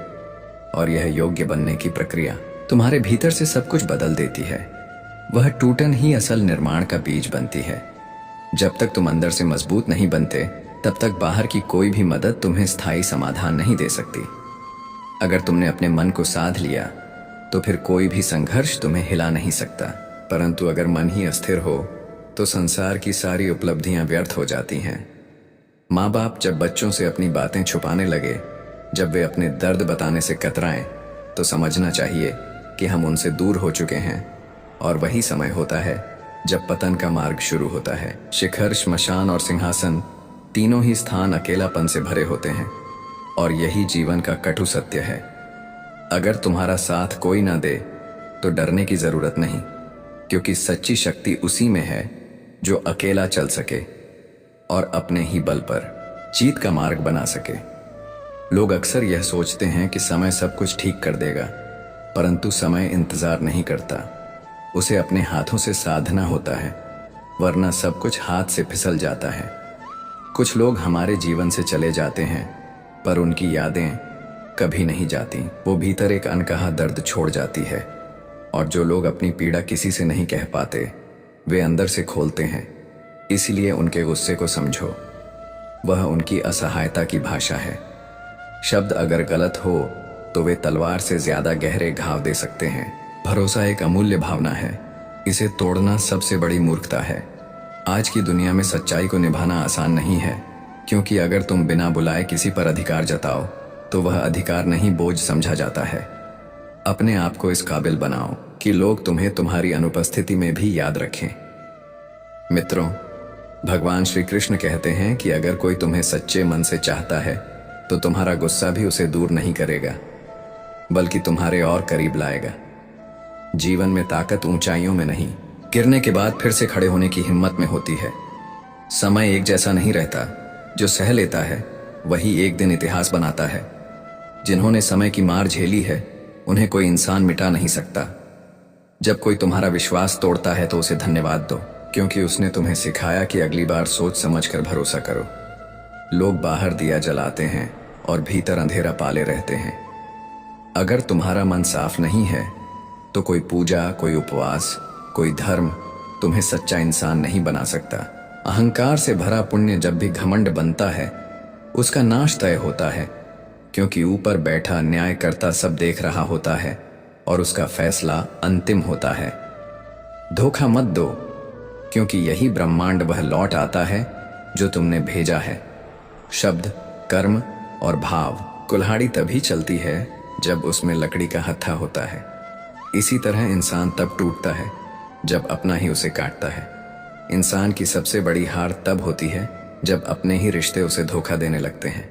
और यह योग्य बनने की प्रक्रिया तुम्हारे भीतर से सब कुछ बदल देती है। वह टूटन ही असल निर्माण का बीज बनती है। जब तक तुम अंदर से मजबूत नहीं बनते, तब तक बाहर की कोई भी मदद तुम्हें स्थायी समाधान नहीं दे सकती। अगर तुमने अपने मन को साध लिया तो फिर कोई भी संघर्ष तुम्हें हिला नहीं सकता। परंतु अगर मन ही अस्थिर हो तो संसार की सारी उपलब्धियां व्यर्थ हो जाती हैं। माँ बाप जब बच्चों से अपनी बातें छुपाने लगे, जब वे अपने दर्द बताने से कतराएं, तो समझना चाहिए कि हम उनसे दूर हो चुके हैं। और वही समय होता है जब पतन का मार्ग शुरू होता है। शिखर, श्मशान और सिंहासन, तीनों ही स्थान अकेलापन से भरे होते हैं, और यही जीवन का कटु सत्य है। अगर तुम्हारा साथ कोई ना दे तो डरने की जरूरत नहीं, क्योंकि सच्ची शक्ति उसी में है जो अकेला चल सके और अपने ही बल पर जीत का मार्ग बना सके। लोग अक्सर यह सोचते हैं कि समय सब कुछ ठीक कर देगा, परंतु समय इंतजार नहीं करता। उसे अपने हाथों से साधना होता है, वरना सब कुछ हाथ से फिसल जाता है। कुछ लोग हमारे जीवन से चले जाते हैं, पर उनकी यादें कभी नहीं जाती। वो भीतर एक अनकहा दर्द छोड़ जाती है। और जो लोग अपनी पीड़ा किसी से नहीं कह पाते, वे अंदर से खोलते हैं। इसलिए उनके गुस्से को समझो, वह उनकी असहायता की भाषा है। शब्द अगर गलत हो तो वे तलवार से ज्यादा गहरे घाव दे सकते हैं। भरोसा एक अमूल्य भावना है, इसे तोड़ना सबसे बड़ी मूर्खता है। आज की दुनिया में सच्चाई को निभाना आसान नहीं है, क्योंकि अगर तुम बिना बुलाए किसी पर अधिकार जताओ तो वह अधिकार नहीं, बोझ समझा जाता है। अपने आप को इस काबिल बनाओ कि लोग तुम्हें तुम्हारी अनुपस्थिति में भी याद रखें। मित्रों, भगवान श्री कृष्ण कहते हैं कि अगर कोई तुम्हें सच्चे मन से चाहता है तो तुम्हारा गुस्सा भी उसे दूर नहीं करेगा, बल्कि तुम्हारे और करीब लाएगा। जीवन में ताकत ऊंचाइयों में नहीं, गिरने के बाद फिर से खड़े होने की हिम्मत में होती है। समय एक जैसा नहीं रहता, जो सह लेता है वही एक दिन इतिहास बनाता है। जिन्होंने समय की मार झेली है, उन्हें कोई इंसान मिटा नहीं सकता। जब कोई तुम्हारा विश्वास तोड़ता है तो उसे धन्यवाद दो, क्योंकि उसने तुम्हें सिखाया कि अगली बार सोच समझकर भरोसा करो। लोग बाहर दिया जलाते हैं और भीतर अंधेरा पाले रहते हैं। अगर तुम्हारा मन साफ नहीं है तो कोई पूजा, कोई उपवास, कोई धर्म तुम्हें सच्चा इंसान नहीं बना सकता। अहंकार से भरा पुण्य जब भी घमंड बनता है, उसका नाश तय होता है, क्योंकि ऊपर बैठा न्यायकर्ता सब देख रहा होता है और उसका फैसला अंतिम होता है। धोखा मत दो, क्योंकि यही ब्रह्मांड वह लौट आता है जो तुमने भेजा है। शब्द, कर्म और भाव, कुल्हाड़ी तभी चलती है जब उसमें लकड़ी का हत्था होता है। इसी तरह इंसान तब टूटता है जब अपना ही उसे काटता है। इंसान की सबसे बड़ी हार तब होती है जब अपने ही रिश्ते उसे धोखा देने लगते हैं।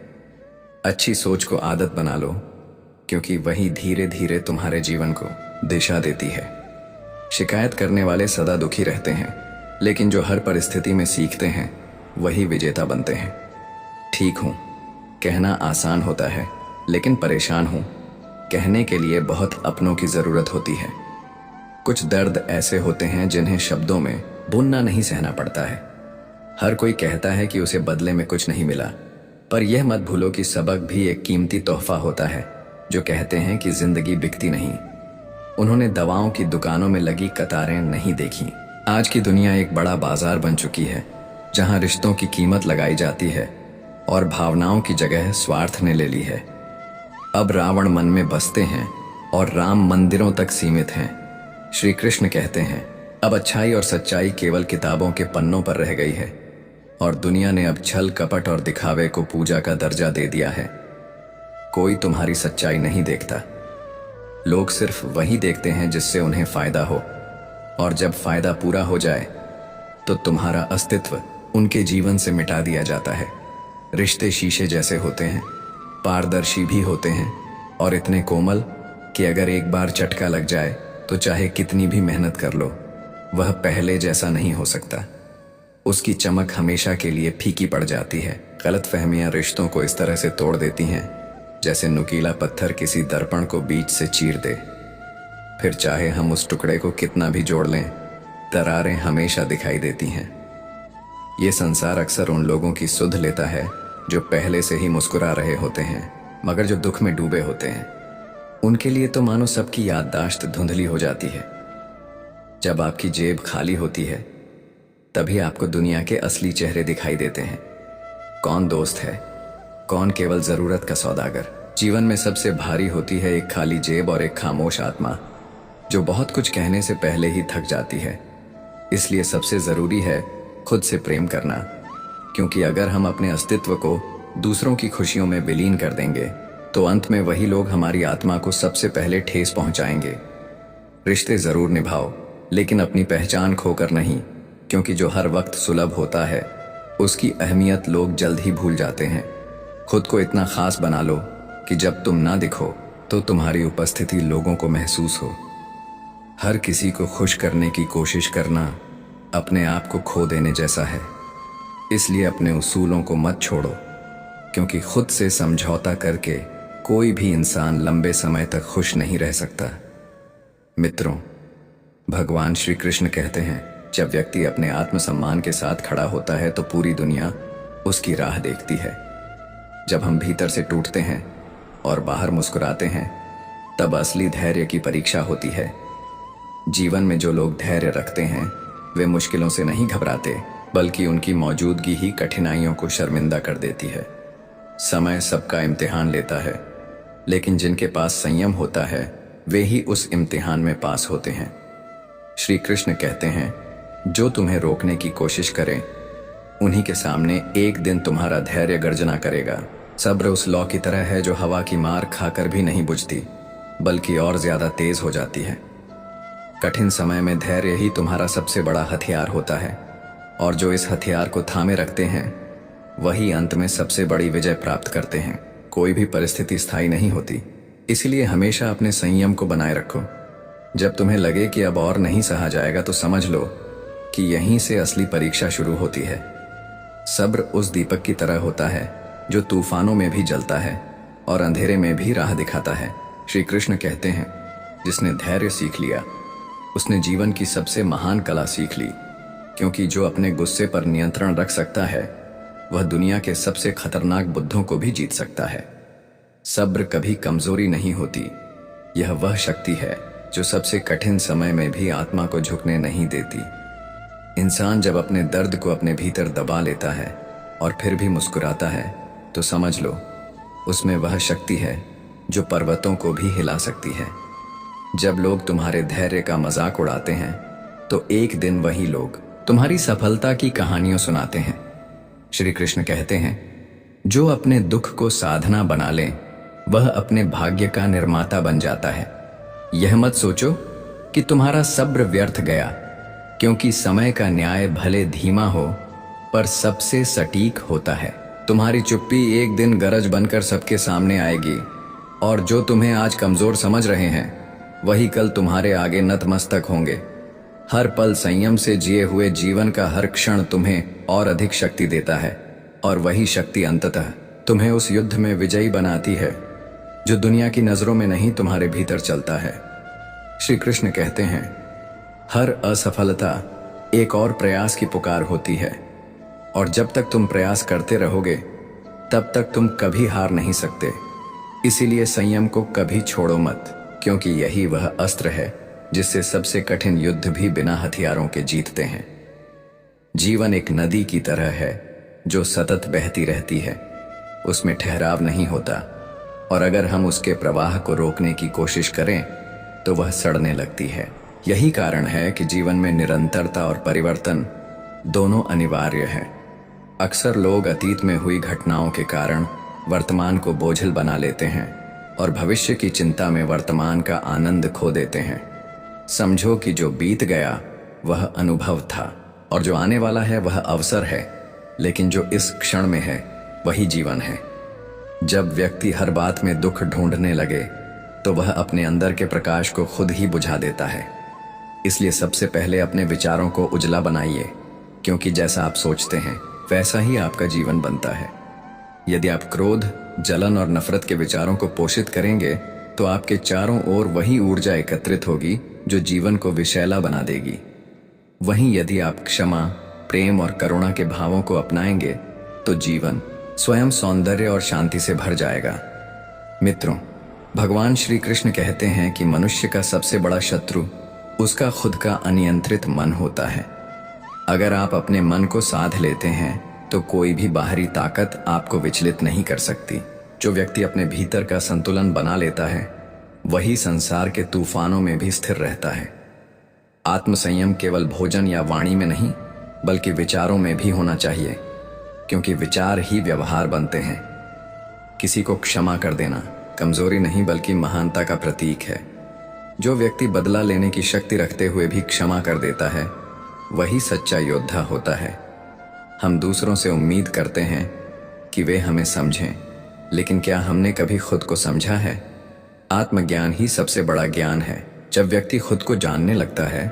अच्छी सोच को आदत बना लो, क्योंकि वही धीरे धीरे तुम्हारे जीवन को दिशा देती है। शिकायत करने वाले सदा दुखी रहते हैं, लेकिन जो हर परिस्थिति में सीखते हैं वही विजेता बनते हैं। ठीक हूं कहना आसान होता है, लेकिन परेशान हूं कहने के लिए बहुत अपनों की जरूरत होती है। कुछ दर्द ऐसे होते हैं जिन्हें शब्दों में बुनना नहीं सहना पड़ता है। हर कोई कहता है कि उसे बदले में कुछ नहीं मिला, पर यह मत भूलो कि सबक भी एक कीमती तोहफा होता है। जो कहते हैं कि जिंदगी बिकती नहीं, उन्होंने दवाओं की दुकानों में लगी कतारें नहीं देखी। आज की दुनिया एक बड़ा बाजार बन चुकी है, जहां रिश्तों की कीमत लगाई जाती है और भावनाओं की जगह स्वार्थ ने ले ली है। अब रावण मन में बसते हैं और राम मंदिरों तक सीमित हैं। श्री कृष्ण कहते हैं, अब अच्छाई और सच्चाई केवल किताबों के पन्नों पर रह गई है, और दुनिया ने अब छल, कपट और दिखावे को पूजा का दर्जा दे दिया है। कोई तुम्हारी सच्चाई नहीं देखता। लोग सिर्फ वही देखते हैं जिससे उन्हें फायदा हो, और जब फायदा पूरा हो जाए तो तुम्हारा अस्तित्व उनके जीवन से मिटा दिया जाता है। रिश्ते शीशे जैसे होते हैं, पारदर्शी भी होते हैं और इतने कोमल कि अगर एक बार चटका लग जाए तो चाहे कितनी भी मेहनत कर लो, वह पहले जैसा नहीं हो सकता। उसकी चमक हमेशा के लिए फीकी पड़ जाती है। गलतफहमियां रिश्तों को इस तरह से तोड़ देती हैं जैसे नुकीला पत्थर किसी दर्पण को बीच से चीर दे। फिर चाहे हम उस टुकड़े को कितना भी जोड़ लें, दरारें हमेशा दिखाई देती हैं। ये संसार अक्सर उन लोगों की सुध लेता है जो पहले से ही मुस्कुरा रहे होते हैं, मगर जो दुख में डूबे होते हैं उनके लिए तो मानो सबकी याददाश्त धुंधली हो जाती है। जब आपकी जेब खाली होती है तभी आपको दुनिया के असली चेहरे दिखाई देते हैं। कौन दोस्त है, कौन केवल जरूरत का सौदागर। जीवन में सबसे भारी होती है एक खाली जेब और एक खामोश आत्मा जो बहुत कुछ कहने से पहले ही थक जाती है। इसलिए सबसे जरूरी है खुद से प्रेम करना, क्योंकि अगर हम अपने अस्तित्व को दूसरों की खुशियों में विलीन कर देंगे तो अंत में वही लोग हमारी आत्मा को सबसे पहले ठेस पहुंचाएंगे। रिश्ते जरूर निभाओ, लेकिन अपनी पहचान खोकर नहीं, क्योंकि जो हर वक्त सुलभ होता है उसकी अहमियत लोग जल्द ही भूल जाते हैं। खुद को इतना खास बना लो कि जब तुम ना दिखो तो तुम्हारी उपस्थिति लोगों को महसूस हो। हर किसी को खुश करने की कोशिश करना अपने आप को खो देने जैसा है। इसलिए अपने उसूलों को मत छोड़ो, क्योंकि खुद से समझौता करके कोई भी इंसान लंबे समय तक खुश नहीं रह सकता। मित्रों, भगवान श्री कृष्ण कहते हैं, जब व्यक्ति अपने आत्मसम्मान के साथ खड़ा होता है तो पूरी दुनिया उसकी राह देखती है। जब हम भीतर से टूटते हैं और बाहर मुस्कुराते हैं तब असली धैर्य की परीक्षा होती है। जीवन में जो लोग धैर्य रखते हैं वे मुश्किलों से नहीं घबराते, बल्कि उनकी मौजूदगी ही कठिनाइयों को शर्मिंदा कर देती है। समय सबका इम्तिहान लेता है, लेकिन जिनके पास संयम होता है वे ही उस इम्तिहान में पास होते हैं। श्री कृष्ण कहते हैं, जो तुम्हें रोकने की कोशिश करें उन्हीं के सामने एक दिन तुम्हारा धैर्य गर्जना करेगा। सब्र उस लौ की तरह है जो हवा की मार खाकर भी नहीं बुझती, बल्कि और ज्यादा तेज हो जाती है। कठिन समय में धैर्य ही तुम्हारा सबसे बड़ा हथियार होता है, और जो इस हथियार को थामे रखते हैं वही अंत में सबसे बड़ी विजय प्राप्त करते हैं। कोई भी परिस्थिति स्थायी नहीं होती, इसलिए हमेशा अपने संयम को बनाए रखो। जब तुम्हें लगे कि अब और नहीं सहा जाएगा तो समझ लो कि यहीं से असली परीक्षा शुरू होती है। सब्र उस दीपक की तरह होता है जो तूफानों में भी जलता है और अंधेरे में भी राह दिखाता है। श्री कृष्ण कहते हैं, जिसने धैर्य सीख लिया उसने जीवन की सबसे महान कला सीख ली, क्योंकि जो अपने गुस्से पर नियंत्रण रख सकता है वह दुनिया के सबसे खतरनाक बुद्धों को भी जीत सकता है। सब्र कभी कमजोरी नहीं होती, यह वह शक्ति है जो सबसे कठिन समय में भी आत्मा को झुकने नहीं देती। इंसान जब अपने दर्द को अपने भीतर दबा लेता है और फिर भी मुस्कुराता है तो समझ लो उसमें वह शक्ति है जो पर्वतों को भी हिला सकती है। जब लोग तुम्हारे धैर्य का मजाक उड़ाते हैं तो एक दिन वही लोग तुम्हारी सफलता की कहानियां सुनाते हैं। श्री कृष्ण कहते हैं, जो अपने दुख को साधना बना ले वह अपने भाग्य का निर्माता बन जाता है। यह मत सोचो कि तुम्हारा सब्र व्यर्थ गया, क्योंकि समय का न्याय भले धीमा हो पर सबसे सटीक होता है। तुम्हारी चुप्पी एक दिन गरज बनकर सबके सामने आएगी, और जो तुम्हें आज कमजोर समझ रहे हैं वही कल तुम्हारे आगे नतमस्तक होंगे। हर पल संयम से जिए हुए जीवन का हर क्षण तुम्हें और अधिक शक्ति देता है, और वही शक्ति अंततः तुम्हें उस युद्ध में विजयी बनाती है जो दुनिया की नजरों में नहीं तुम्हारे भीतर चलता है। श्री कृष्ण कहते हैं, हर असफलता एक और प्रयास की पुकार होती है, और जब तक तुम प्रयास करते रहोगे तब तक तुम कभी हार नहीं सकते। इसीलिए संयम को कभी छोड़ो मत, क्योंकि यही वह अस्त्र है जिससे सबसे कठिन युद्ध भी बिना हथियारों के जीतते हैं। जीवन एक नदी की तरह है जो सतत बहती रहती है, उसमें ठहराव नहीं होता, और अगर हम उसके प्रवाह को रोकने की कोशिश करें तो वह सड़ने लगती है। यही कारण है कि जीवन में निरंतरता और परिवर्तन दोनों अनिवार्य है। अक्सर लोग अतीत में हुई घटनाओं के कारण वर्तमान को बोझिल बना लेते हैं और भविष्य की चिंता में वर्तमान का आनंद खो देते हैं। समझो कि जो बीत गया वह अनुभव था, और जो आने वाला है वह अवसर है, लेकिन जो इस क्षण में है वही जीवन है। जब व्यक्ति हर बात में दुख ढूंढने लगे तो वह अपने अंदर के प्रकाश को खुद ही बुझा देता है। इसलिए सबसे पहले अपने विचारों को उजला बनाइए, क्योंकि जैसा आप सोचते हैं वैसा ही आपका जीवन बनता है। यदि आप क्रोध, जलन और नफरत के विचारों को पोषित करेंगे तो आपके चारों ओर वही ऊर्जा एकत्रित होगी जो जीवन को विषैला बना देगी। वहीं यदि आप क्षमा, प्रेम और करुणा के भावों को अपनाएंगे तो जीवन स्वयं सौंदर्य और शांति से भर जाएगा। मित्रों, भगवान श्री कृष्ण कहते हैं कि मनुष्य का सबसे बड़ा शत्रु उसका खुद का अनियंत्रित मन होता है। अगर आप अपने मन को साध लेते हैं तो कोई भी बाहरी ताकत आपको विचलित नहीं कर सकती। जो व्यक्ति अपने भीतर का संतुलन बना लेता है वही संसार के तूफानों में भी स्थिर रहता है। आत्मसंयम केवल भोजन या वाणी में नहीं बल्कि विचारों में भी होना चाहिए, क्योंकि विचार ही व्यवहार बनते हैं। किसी को क्षमा कर देना कमजोरी नहीं बल्कि महानता का प्रतीक है। जो व्यक्ति बदला लेने की शक्ति रखते हुए भी क्षमा कर देता है वही सच्चा योद्धा होता है। हम दूसरों से उम्मीद करते हैं कि वे हमें समझें, लेकिन क्या हमने कभी खुद को समझा है? आत्मज्ञान ही सबसे बड़ा ज्ञान है। जब व्यक्ति खुद को जानने लगता है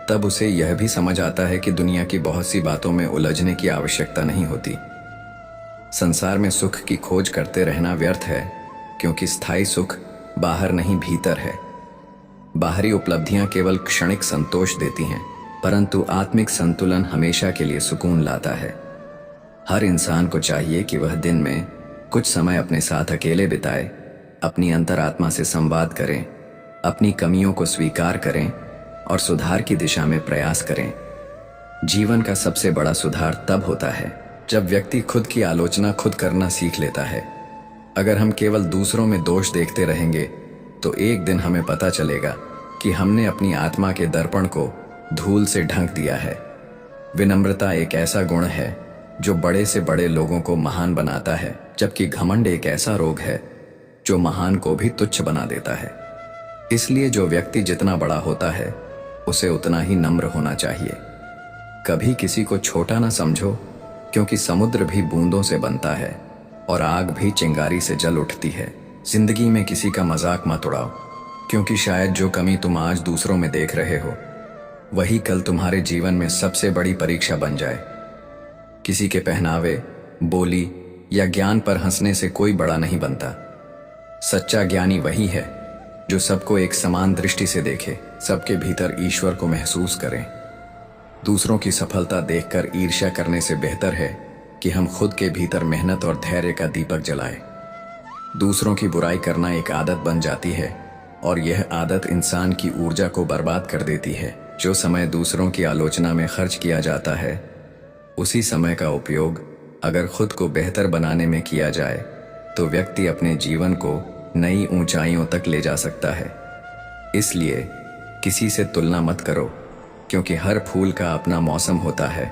तब उसे यह भी समझ आता है कि दुनिया की बहुत सी बातों में उलझने की आवश्यकता नहीं होती। संसार में सुख की खोज करते रहना व्यर्थ है, क्योंकि स्थायी सुख बाहर नहीं भीतर है। बाहरी उपलब्धियां केवल क्षणिक संतोष देती हैं, परंतु आत्मिक संतुलन हमेशा के लिए सुकून लाता है। हर इंसान को चाहिए कि वह दिन में कुछ समय अपने साथ अकेले बिताए, अपनी अंतरात्मा से संवाद करें, अपनी कमियों को स्वीकार करें और सुधार की दिशा में प्रयास करें। जीवन का सबसे बड़ा सुधार तब होता है जब व्यक्ति खुद की आलोचना खुद करना सीख लेता है। अगर हम केवल दूसरों में दोष देखते रहेंगे तो एक दिन हमें पता चलेगा कि हमने अपनी आत्मा के दर्पण को धूल से ढक दिया है। विनम्रता एक ऐसा गुण है जो बड़े से बड़े लोगों को महान बनाता है, जबकि घमंड एक ऐसा रोग है जो महान को भी तुच्छ बना देता है। इसलिए जो व्यक्ति जितना बड़ा होता है उसे उतना ही नम्र होना चाहिए। कभी किसी को छोटा ना समझो, क्योंकि समुद्र भी बूंदों से बनता है और आग भी चिंगारी से जल उठती है। जिंदगी में किसी का मजाक मत उड़ाओ, क्योंकि शायद जो कमी तुम आज दूसरों में देख रहे हो वही कल तुम्हारे जीवन में सबसे बड़ी परीक्षा बन जाए। किसी के पहनावे, बोली या ज्ञान पर हंसने से कोई बड़ा नहीं बनता। सच्चा ज्ञानी वही है जो सबको एक समान दृष्टि से देखे, सबके भीतर ईश्वर को महसूस करें। दूसरों की सफलता देखकर ईर्ष्या करने से बेहतर है कि हम खुद के भीतर मेहनत और धैर्य का दीपक जलाएं। दूसरों की बुराई करना एक आदत बन जाती है और यह आदत इंसान की ऊर्जा को बर्बाद कर देती है। जो समय दूसरों की आलोचना में खर्च किया जाता है उसी समय का उपयोग अगर खुद को बेहतर बनाने में किया जाए तो व्यक्ति अपने जीवन को नई ऊंचाइयों तक ले जा सकता है। इसलिए किसी से तुलना मत करो, क्योंकि हर फूल का अपना मौसम होता है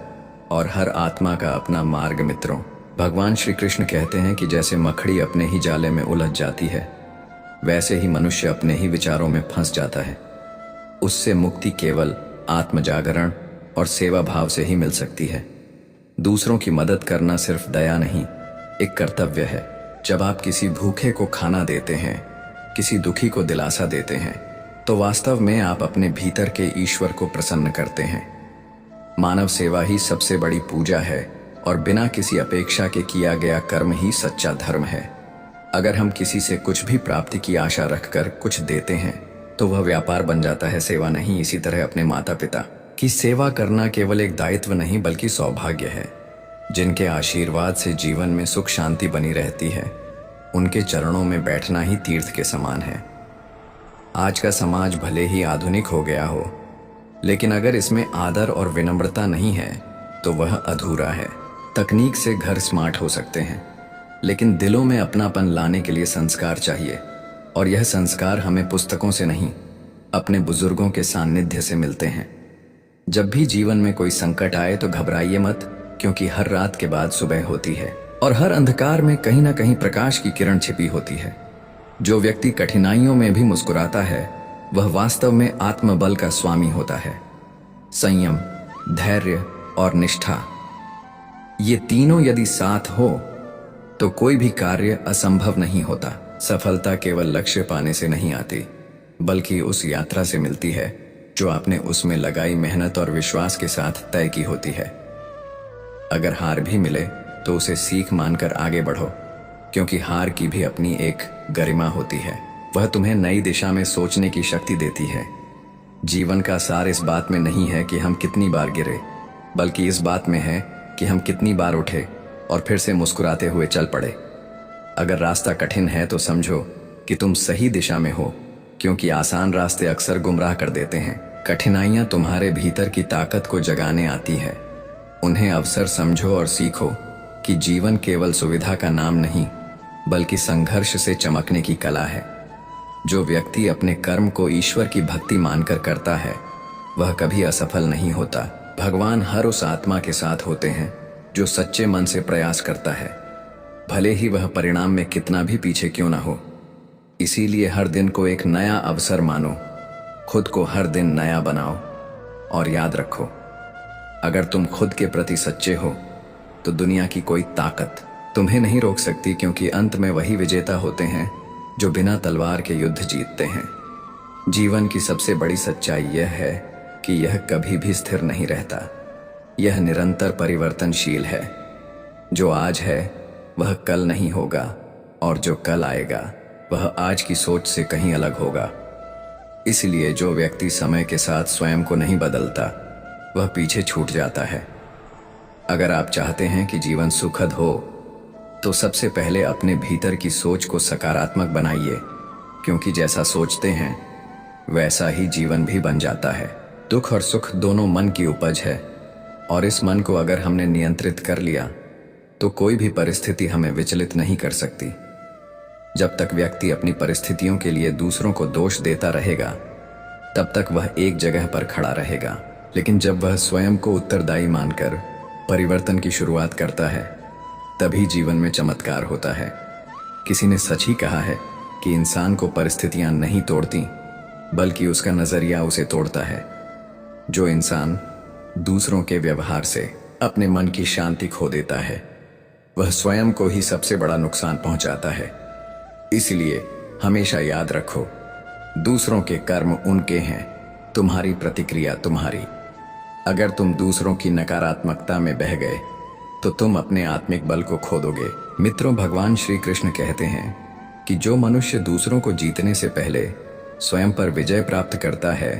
और हर आत्मा का अपना मार्ग। मित्रों, भगवान श्री कृष्ण कहते हैं कि जैसे मकड़ी अपने ही जाले में उलझ जाती है, वैसे ही मनुष्य अपने ही विचारों में फंस जाता है। उससे मुक्ति केवल आत्मजागरण और सेवा भाव से ही मिल सकती है। दूसरों की मदद करना सिर्फ दया नहीं, एक कर्तव्य है। जब आप किसी भूखे को खाना देते हैं, किसी दुखी को दिलासा देते हैं, तो वास्तव में आप अपने भीतर के ईश्वर को प्रसन्न करते हैं। मानव सेवा ही सबसे बड़ी पूजा है और बिना किसी अपेक्षा के किया गया कर्म ही सच्चा धर्म है। अगर हम किसी से कुछ भी प्राप्ति की आशा रखकर कुछ देते हैं तो वह व्यापार बन जाता है, सेवा नहीं। इसी तरह अपने माता पिता की सेवा करना केवल एक दायित्व नहीं बल्कि सौभाग्य है। जिनके आशीर्वाद से जीवन में सुख शांति बनी रहती है, उनके चरणों में बैठना ही तीर्थ के समान है। आज का समाज भले ही आधुनिक हो गया हो, लेकिन अगर इसमें आदर और विनम्रता नहीं है तो वह अधूरा है। तकनीक से घर स्मार्ट हो सकते हैं, लेकिन दिलों में अपनापन लाने के लिए संस्कार चाहिए, और यह संस्कार हमें पुस्तकों से नहीं, अपने बुजुर्गों के सानिध्य से मिलते हैं। जब भी जीवन में कोई संकट आए तो घबराइए मत, क्योंकि हर रात के बाद सुबह होती है और हर अंधकार में कहीं ना कहीं प्रकाश की किरण छिपी होती है। जो व्यक्ति कठिनाइयों में भी मुस्कुराता है वह वास्तव में आत्मबल का स्वामी होता है। संयम, धैर्य और निष्ठा, ये तीनों यदि साथ हो तो कोई भी कार्य असंभव नहीं होता। सफलता केवल लक्ष्य पाने से नहीं आती, बल्कि उस यात्रा से मिलती है जो आपने उसमें लगाई मेहनत और विश्वास के साथ तय की होती है। अगर हार भी मिले तो उसे सीख मानकर आगे बढ़ो, क्योंकि हार की भी अपनी एक गरिमा होती है। वह तुम्हें नई दिशा में सोचने की शक्ति देती है। जीवन का सार इस बात में नहीं है कि हम कितनी बार गिरे, बल्कि इस बात में है कि हम कितनी बार उठे और फिर से मुस्कुराते हुए चल पड़े। अगर रास्ता कठिन है तो समझो कि तुम सही दिशा में हो, क्योंकि आसान रास्ते अक्सर गुमराह कर देते हैं। कठिनाइयां तुम्हारे भीतर की ताकत को जगाने आती है। उन्हें अवसर समझो और सीखो कि जीवन केवल सुविधा का नाम नहीं, बल्कि संघर्ष से चमकने की कला है। जो व्यक्ति अपने कर्म को ईश्वर की भक्ति मानकर करता है, वह कभी असफल नहीं होता। भगवान हर उस आत्मा के साथ होते हैं जो सच्चे मन से प्रयास करता है, भले ही वह परिणाम में कितना भी पीछे क्यों ना हो। इसीलिए हर दिन को एक नया अवसर मानो, खुद को हर दिन नया बनाओ और याद रखो, अगर तुम खुद के प्रति सच्चे हो तो दुनिया की कोई ताकत तुम्हें नहीं रोक सकती, क्योंकि अंत में वही विजेता होते हैं जो बिना तलवार के युद्ध जीतते हैं। जीवन की सबसे बड़ी सच्चाई यह है कि यह कभी भी स्थिर नहीं रहता। यह निरंतर परिवर्तनशील है। जो आज है वह कल नहीं होगा, और जो कल आएगा वह आज की सोच से कहीं अलग होगा। इसलिए जो व्यक्ति समय के साथ स्वयं को नहीं बदलता, वह पीछे छूट जाता है। अगर आप चाहते हैं कि जीवन सुखद हो, तो सबसे पहले अपने भीतर की सोच को सकारात्मक बनाइए, क्योंकि जैसा सोचते हैं वैसा ही जीवन भी बन जाता है। दुख और सुख दोनों मन की उपज है, और इस मन को अगर हमने नियंत्रित कर लिया तो कोई भी परिस्थिति हमें विचलित नहीं कर सकती। जब तक व्यक्ति अपनी परिस्थितियों के लिए दूसरों को दोष देता रहेगा, तब तक वह एक जगह पर खड़ा रहेगा। लेकिन जब वह स्वयं को उत्तरदायी मानकर परिवर्तन की शुरुआत करता है, तभी जीवन में चमत्कार होता है। किसी ने सच ही कहा है कि इंसान को परिस्थितियां नहीं तोड़ती, बल्कि उसका नजरिया उसे तोड़ता है। जो इंसान दूसरों के व्यवहार से अपने मन की शांति खो देता है, वह स्वयं को ही सबसे बड़ा नुकसान पहुंचाता है। इसलिए हमेशा याद रखो, दूसरों के कर्म उनके हैं, तुम्हारी प्रतिक्रिया तुम्हारी। अगर तुम दूसरों की नकारात्मकता में बह गए तो तुम अपने आत्मिक बल को खो दोगे। मित्रों, भगवान श्री कृष्ण कहते हैं कि जो मनुष्य दूसरों को जीतने से पहले स्वयं पर विजय प्राप्त करता है,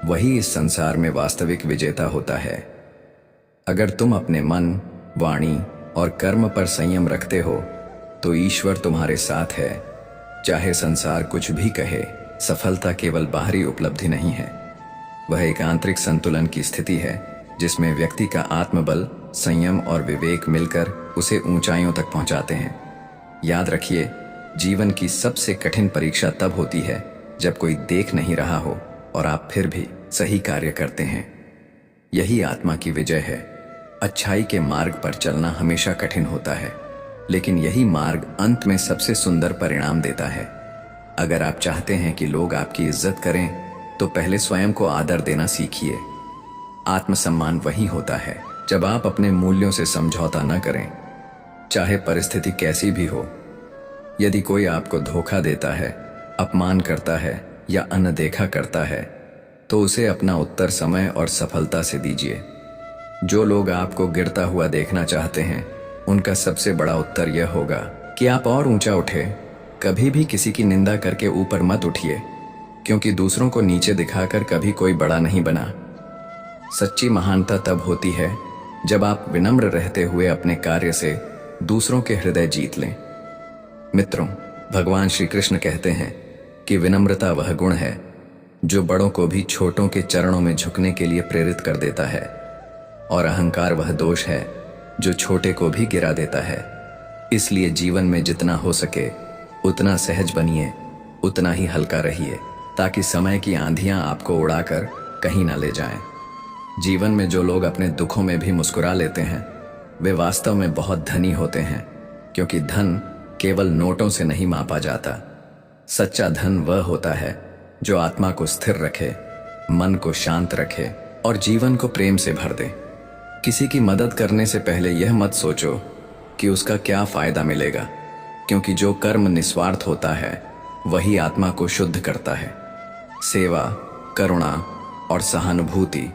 वही इस संसार में वास्तविक विजेता होता है। अगर तुम अपने मन, वाणी और कर्म पर संयम रखते हो, तो ईश्वर तुम्हारे साथ है। चाहे संसार कुछ भी कहे, सफलता केवल बाहरी उपलब्धि नहीं है, वह एक आंतरिक संतुलन की स्थिति है, जिसमें व्यक्ति का आत्मबल, संयम और विवेक मिलकर उसे ऊंचाइयों तक पहुंचाते हैं। याद रखिए, जीवन की सबसे कठिन परीक्षा तब होती है जब कोई देख नहीं रहा हो और आप फिर भी सही कार्य करते हैं। यही आत्मा की विजय है। अच्छाई के मार्ग पर चलना हमेशा कठिन होता है, लेकिन यही मार्ग अंत में सबसे सुंदर परिणाम देता है। अगर आप चाहते हैं कि लोग आपकी इज्जत करें, तो पहले स्वयं को आदर देना सीखिए। आत्मसम्मान वही होता है जब आप अपने मूल्यों से समझौता न करें, चाहे परिस्थिति कैसी भी हो। यदि कोई आपको धोखा देता है, अपमान करता है या अनदेखा करता है, तो उसे अपना उत्तर समय और सफलता से दीजिए। जो लोग आपको गिरता हुआ देखना चाहते हैं, उनका सबसे बड़ा उत्तर यह होगा कि आप और ऊंचा उठे। कभी भी किसी की निंदा करके ऊपर मत उठिए, क्योंकि दूसरों को नीचे दिखाकर कभी कोई बड़ा नहीं बना। सच्ची महानता तब होती है जब आप विनम्र रहते हुए अपने कार्य से दूसरों के हृदय जीत लें। मित्रों, भगवान श्री कृष्ण कहते हैं कि विनम्रता वह गुण है जो बड़ों को भी छोटों के चरणों में झुकने के लिए प्रेरित कर देता है, और अहंकार वह दोष है जो छोटे को भी गिरा देता है। इसलिए जीवन में जितना हो सके उतना सहज बनिए, उतना ही हल्का रहिए, ताकि समय की आंधियां आपको उड़ाकर कहीं ना ले जाएं। जीवन में जो लोग अपने दुखों में भी मुस्कुरा लेते हैं, वे वास्तव में बहुत धनी होते हैं, क्योंकि धन केवल नोटों से नहीं मापा जाता। सच्चा धन वह होता है जो आत्मा को स्थिर रखे, मन को शांत रखे और जीवन को प्रेम से भर दे। किसी की मदद करने से पहले यह मत सोचो कि उसका क्या फायदा मिलेगा, क्योंकि जो कर्म निस्वार्थ होता है वही आत्मा को शुद्ध करता है। सेवा, करुणा और सहानुभूति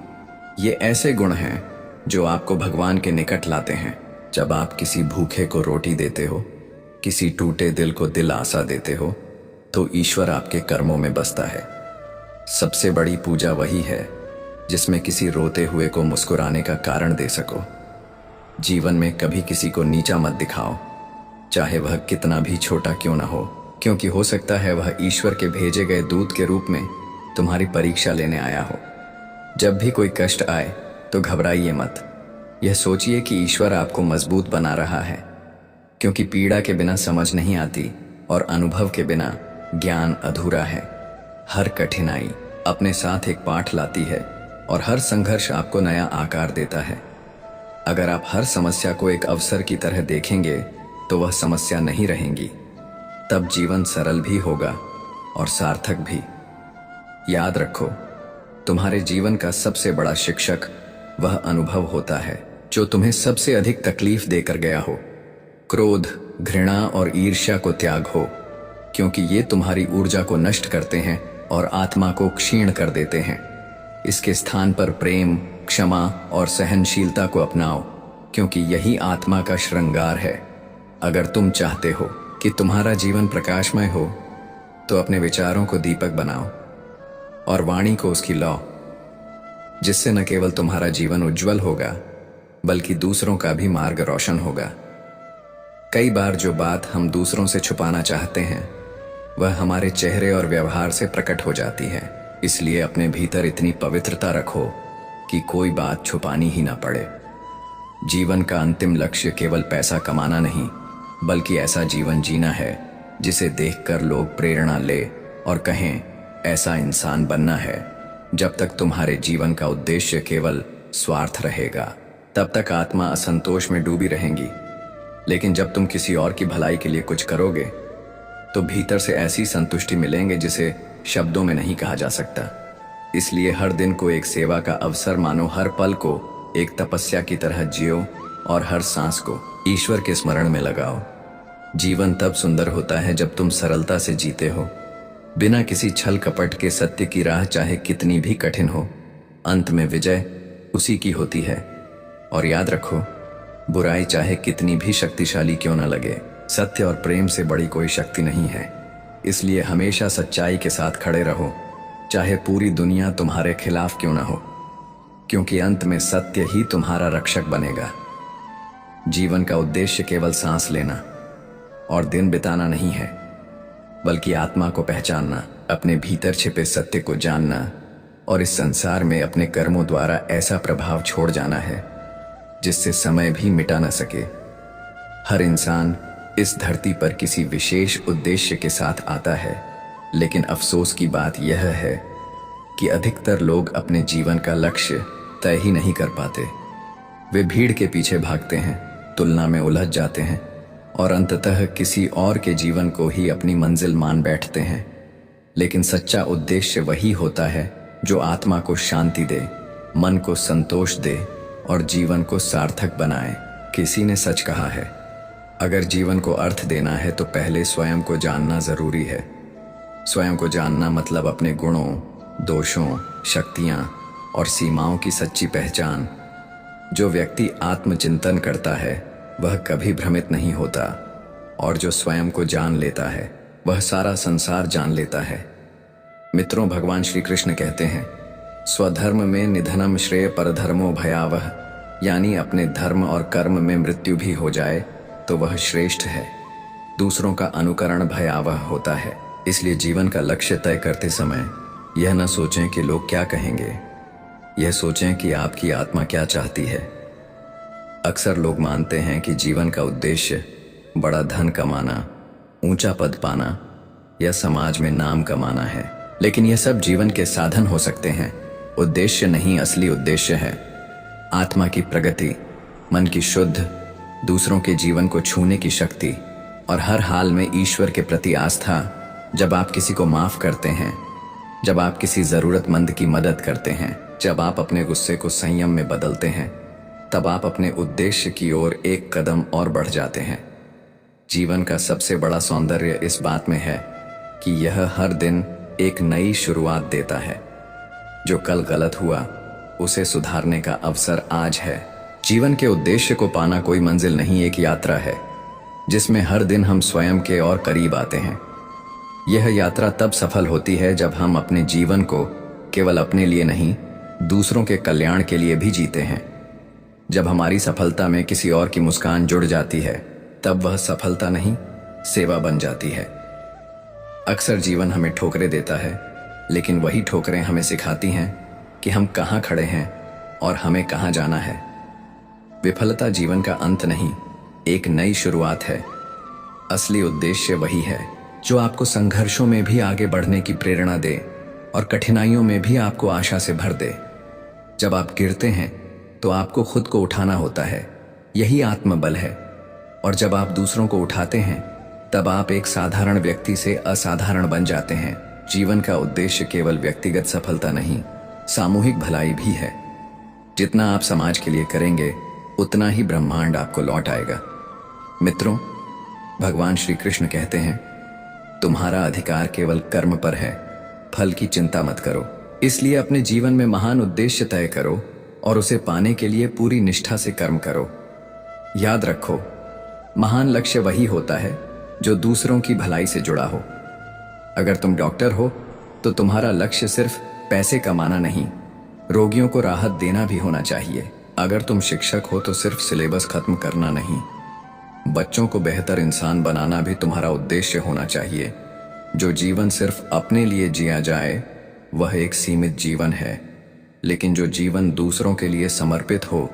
ये ऐसे गुण हैं जो आपको भगवान के निकट लाते हैं। जब आप किसी भूखे को रोटी देते हो, किसी टूटे दिल को दिल आसा देते हो, तो ईश्वर आपके कर्मों में बसता है। सबसे बड़ी पूजा वही है जिसमें किसी रोते हुए को मुस्कुराने का कारण दे सको। जीवन में कभी किसी को नीचा मत दिखाओ, चाहे वह कितना भी छोटा क्यों ना हो, क्योंकि हो सकता है वह ईश्वर के भेजे गए दूत के रूप में तुम्हारी परीक्षा लेने आया हो। जब भी कोई कष्ट आए तो घबराइए मत। यह सोचिए कि ईश्वर आपको मजबूत बना रहा है, क्योंकि पीड़ा के बिना समझ नहीं आती और अनुभव के बिना ज्ञान अधूरा है। हर कठिनाई अपने साथ एक पाठ लाती है और हर संघर्ष आपको नया आकार देता है। अगर आप हर समस्या को एक अवसर की तरह देखेंगे तो वह समस्या नहीं रहेंगी। तब जीवन सरल भी होगा और सार्थक भी। याद रखो, तुम्हारे जीवन का सबसे बड़ा शिक्षक वह अनुभव होता है जो तुम्हें सबसे अधिक तकलीफ देकर गया हो। क्रोध, घृणा और ईर्ष्या को त्याग हो, क्योंकि ये तुम्हारी ऊर्जा को नष्ट करते हैं और आत्मा को क्षीण कर देते हैं। इसके स्थान पर प्रेम, क्षमा और सहनशीलता को अपनाओ, क्योंकि यही आत्मा का श्रृंगार है। अगर तुम चाहते हो कि तुम्हारा जीवन प्रकाशमय हो, तो अपने विचारों को दीपक बनाओ और वाणी को उसकी लौ, जिससे न केवल तुम्हारा जीवन उज्जवल होगा बल्कि दूसरों का भी मार्ग रोशन होगा। कई बार जो बात हम दूसरों से छुपाना चाहते हैं वह हमारे चेहरे और व्यवहार से प्रकट हो जाती है। इसलिए अपने भीतर इतनी पवित्रता रखो कि कोई बात छुपानी ही ना पड़े। जीवन का अंतिम लक्ष्य केवल पैसा कमाना नहीं, बल्कि ऐसा जीवन जीना है जिसे देखकर लोग प्रेरणा ले और कहें, ऐसा इंसान बनना है। जब तक तुम्हारे जीवन का उद्देश्य केवल स्वार्थ रहेगा, तब तक आत्मा असंतोष में डूबी रहेगी। लेकिन जब तुम किसी और की भलाई के लिए कुछ करोगे, तो भीतर से ऐसी संतुष्टि मिलेंगे जिसे शब्दों में नहीं कहा जा सकता। इसलिए हर दिन को एक सेवा का अवसर मानो, हर पल को एक तपस्या की तरह जियो और हर सांस को ईश्वर के स्मरण में लगाओ। जीवन तब सुंदर होता है जब तुम सरलता से जीते हो, बिना किसी छल कपट के। सत्य की राह चाहे कितनी भी कठिन हो, अंत में विजय उसी की होती है। और याद रखो, बुराई चाहे कितनी भी शक्तिशाली क्यों न लगे, सत्य और प्रेम से बड़ी कोई शक्ति नहीं है। इसलिए हमेशा सच्चाई के साथ खड़े रहो, चाहे पूरी दुनिया तुम्हारे खिलाफ क्यों ना हो, क्योंकि अंत में सत्य ही तुम्हारा रक्षक बनेगा। जीवन का उद्देश्य केवल सांस लेना और दिन बिताना नहीं है, बल्कि आत्मा को पहचानना, अपने भीतर छिपे सत्य को जानना और इस संसार में अपने कर्मों द्वारा ऐसा प्रभाव छोड़ जाना है जिससे समय भी मिटा न सके। हर इंसान इस धरती पर किसी विशेष उद्देश्य के साथ आता है, लेकिन अफसोस की बात यह है कि अधिकतर लोग अपने जीवन का लक्ष्य तय ही नहीं कर पाते। वे भीड़ के पीछे भागते हैं, तुलना में उलझ जाते हैं और अंततः किसी और के जीवन को ही अपनी मंजिल मान बैठते हैं। लेकिन सच्चा उद्देश्य वही होता है जो आत्मा को शांति दे, मन को संतोष दे और जीवन को सार्थक बनाए। किसी ने सच कहा है, अगर जीवन को अर्थ देना है तो पहले स्वयं को जानना जरूरी है। स्वयं को जानना मतलब अपने गुणों, दोषों, शक्तियां और सीमाओं की सच्ची पहचान। जो व्यक्ति आत्मचिंतन करता है वह कभी भ्रमित नहीं होता, और जो स्वयं को जान लेता है वह सारा संसार जान लेता है। मित्रों, भगवान श्री कृष्ण कहते हैं, स्वधर्म में निधनम श्रेय परधर्मो भयावह, यानी अपने धर्म और कर्म में मृत्यु भी हो जाए तो वह श्रेष्ठ है। दूसरों का अनुकरण भयावह होता है। इसलिए जीवन का लक्ष्य तय करते समय यह न सोचें कि लोग क्या कहेंगे, यह सोचें कि आपकी आत्मा क्या चाहती है। अक्सर लोग मानते हैं कि जीवन का उद्देश्य बड़ा धन कमाना, ऊंचा पद पाना या समाज में नाम कमाना है, लेकिन यह सब जीवन के साधन हो सकते हैं, उद्देश्य नहीं। असली उद्देश्य है आत्मा की प्रगति, मन की शुद्ध, दूसरों के जीवन को छूने की शक्ति और हर हाल में ईश्वर के प्रति आस्था। जब आप किसी को माफ करते हैं, जब आप किसी जरूरतमंद की मदद करते हैं, जब आप अपने गुस्से को संयम में बदलते हैं, तब आप अपने उद्देश्य की ओर एक कदम और बढ़ जाते हैं। जीवन का सबसे बड़ा सौंदर्य इस बात में है कि यह हर दिन एक नई शुरुआत देता है। जो कल गलत हुआ उसे सुधारने का अवसर आज है। जीवन के उद्देश्य को पाना कोई मंजिल नहीं, एक यात्रा है जिसमें हर दिन हम स्वयं के और करीब आते हैं। यह यात्रा तब सफल होती है जब हम अपने जीवन को केवल अपने लिए नहीं, दूसरों के कल्याण के लिए भी जीते हैं। जब हमारी सफलता में किसी और की मुस्कान जुड़ जाती है तब वह सफलता नहीं, सेवा बन जाती है। अक्सर जीवन हमें ठोकरें देता है, लेकिन वही ठोकरें हमें सिखाती हैं कि हम कहाँ खड़े हैं और हमें कहाँ जाना है। विफलता जीवन का अंत नहीं, एक नई शुरुआत है। असली उद्देश्य वही है जो आपको संघर्षों में भी आगे बढ़ने की प्रेरणा दे और कठिनाइयों में भी आपको आशा से भर दे। जब आप गिरते हैं तो आपको खुद को उठाना होता है, यही आत्मबल है। और जब आप दूसरों को उठाते हैं तब आप एक साधारण व्यक्ति से असाधारण बन जाते हैं। जीवन का उद्देश्य केवल व्यक्तिगत सफलता नहीं, सामूहिक भलाई भी है। जितना आप समाज के लिए करेंगे उतना ही ब्रह्मांड आपको लौट आएगा। मित्रों, भगवान श्री कृष्ण कहते हैं, तुम्हारा अधिकार केवल कर्म पर है, फल की चिंता मत करो। इसलिए अपने जीवन में महान उद्देश्य तय करो और उसे पाने के लिए पूरी निष्ठा से कर्म करो। याद रखो, महान लक्ष्य वही होता है जो दूसरों की भलाई से जुड़ा हो। अगर तुम डॉक्टर हो तो तुम्हारा लक्ष्य सिर्फ पैसे कमाना नहीं, रोगियों को राहत देना भी होना चाहिए। अगर तुम शिक्षक हो तो सिर्फ सिलेबस खत्म करना नहीं, बच्चों को बेहतर इंसान बनाना भी तुम्हारा उद्देश्य होना चाहिए। जो जीवन सिर्फ अपने लिए जिया जाए वह एक सीमित जीवन है, लेकिन जो जीवन दूसरों के लिए समर्पित हो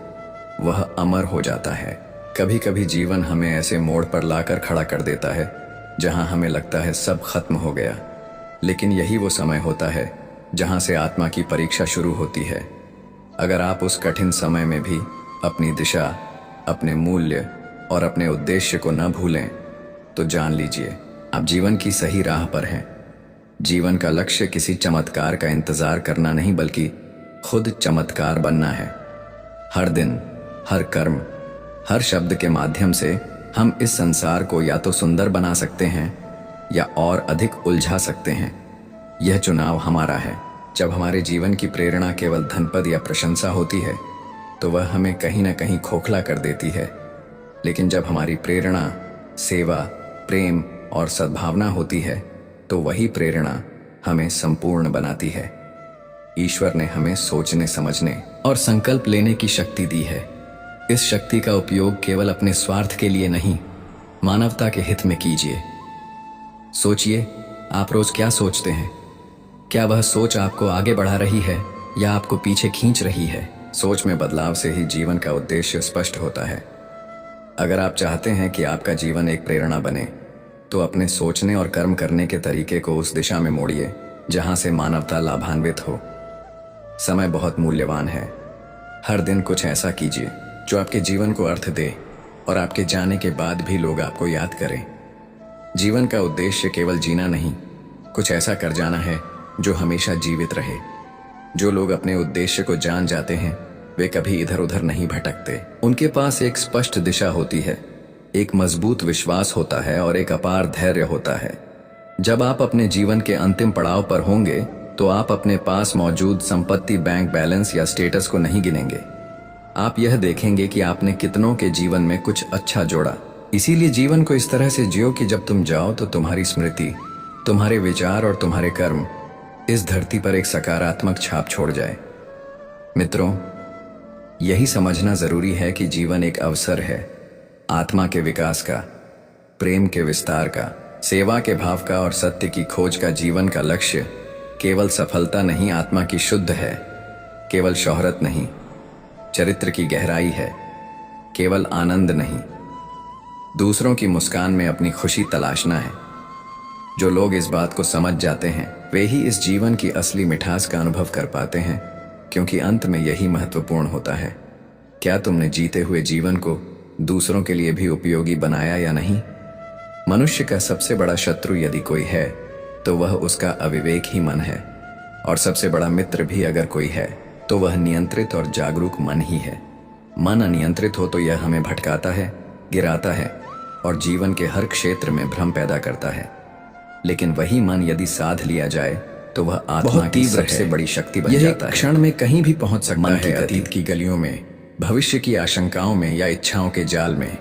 वह अमर हो जाता है। कभी कभी जीवन हमें ऐसे मोड़ पर लाकर खड़ा कर देता है जहां हमें लगता है सब खत्म हो गया, लेकिन यही वो समय होता है जहां से आत्मा की परीक्षा शुरू होती है। अगर आप उस कठिन समय में भी अपनी दिशा, अपने मूल्य और अपने उद्देश्य को न भूलें तो जान लीजिए आप जीवन की सही राह पर हैं। जीवन का लक्ष्य किसी चमत्कार का इंतजार करना नहीं, बल्कि खुद चमत्कार बनना है। हर दिन, हर कर्म, हर शब्द के माध्यम से हम इस संसार को या तो सुंदर बना सकते हैं या और अधिक उलझा सकते हैं। यह चुनाव हमारा है। जब हमारे जीवन की प्रेरणा केवल धनपद या प्रशंसा होती है तो वह हमें कहीं ना कहीं खोखला कर देती है, लेकिन जब हमारी प्रेरणा सेवा, प्रेम और सद्भावना होती है तो वही प्रेरणा हमें संपूर्ण बनाती है। ईश्वर ने हमें सोचने, समझने और संकल्प लेने की शक्ति दी है। इस शक्ति का उपयोग केवल अपने स्वार्थ के लिए नहीं, मानवता के हित में कीजिए। सोचिए, आप रोज क्या सोचते हैं? क्या वह सोच आपको आगे बढ़ा रही है या आपको पीछे खींच रही है? सोच में बदलाव से ही जीवन का उद्देश्य स्पष्ट होता है। अगर आप चाहते हैं कि आपका जीवन एक प्रेरणा बने तो अपने सोचने और कर्म करने के तरीके को उस दिशा में मोड़िए जहां से मानवता लाभान्वित हो। समय बहुत मूल्यवान है। हर दिन कुछ ऐसा कीजिए जो आपके जीवन को अर्थ दे और आपके जाने के बाद भी लोग आपको याद करें। जीवन का उद्देश्य केवल जीना नहीं, कुछ ऐसा कर जाना है जो हमेशा जीवित रहे। जो लोग अपने उद्देश्य को जान जाते हैं वे कभी इधर उधर नहीं भटकते। उनके पास एक स्पष्ट दिशा होती है, एक मजबूत विश्वास होता है और एक अपार धैर्य होता है। जब आप अपने जीवन के अंतिम पड़ाव पर होंगे तो आप अपने पास मौजूद संपत्ति, बैंक बैलेंस या स्टेटस को नहीं गिनेंगे। आप यह देखेंगे कि आपने कितनों के जीवन में कुछ अच्छा जोड़ा। इसीलिए जीवन को इस तरह से जियो कि जब तुम जाओ तो तुम्हारी स्मृति, तुम्हारे विचार और तुम्हारे कर्म इस धरती पर एक सकारात्मक छाप छोड़ जाए। मित्रों, यही समझना जरूरी है कि जीवन एक अवसर है, आत्मा के विकास का, प्रेम के विस्तार का, सेवा के भाव का और सत्य की खोज का। जीवन का लक्ष्य केवल सफलता नहीं, आत्मा की शुद्ध है। केवल शोहरत नहीं, चरित्र की गहराई है। केवल आनंद नहीं, दूसरों की मुस्कान में अपनी खुशी तलाशना है। जो लोग इस बात को समझ जाते हैं वे ही इस जीवन की असली मिठास का अनुभव कर पाते हैं, क्योंकि अंत में यही महत्वपूर्ण होता है। क्या तुमने जीते हुए जीवन को दूसरों के लिए भी उपयोगी बनाया या नहीं? मनुष्य का सबसे बड़ा शत्रु यदि कोई है तो वह उसका अविवेक ही मन है, और सबसे बड़ा मित्र भी अगर कोई है तो वह नियंत्रित और जागरूक मन ही है। मन अनियंत्रित हो तो यह हमें भटकाता है, गिराता है और जीवन के हर क्षेत्र में भ्रम पैदा करता है। लेकिन वही मन यदि साध लिया जाए तो वह आत्मा की सबसे बड़ी शक्ति बन जाता है। क्षण में कहीं भी पहुंच सकता है, अतीत की गलियों में, भविष्य की आशंकाओं में या इच्छाओं के जाल में।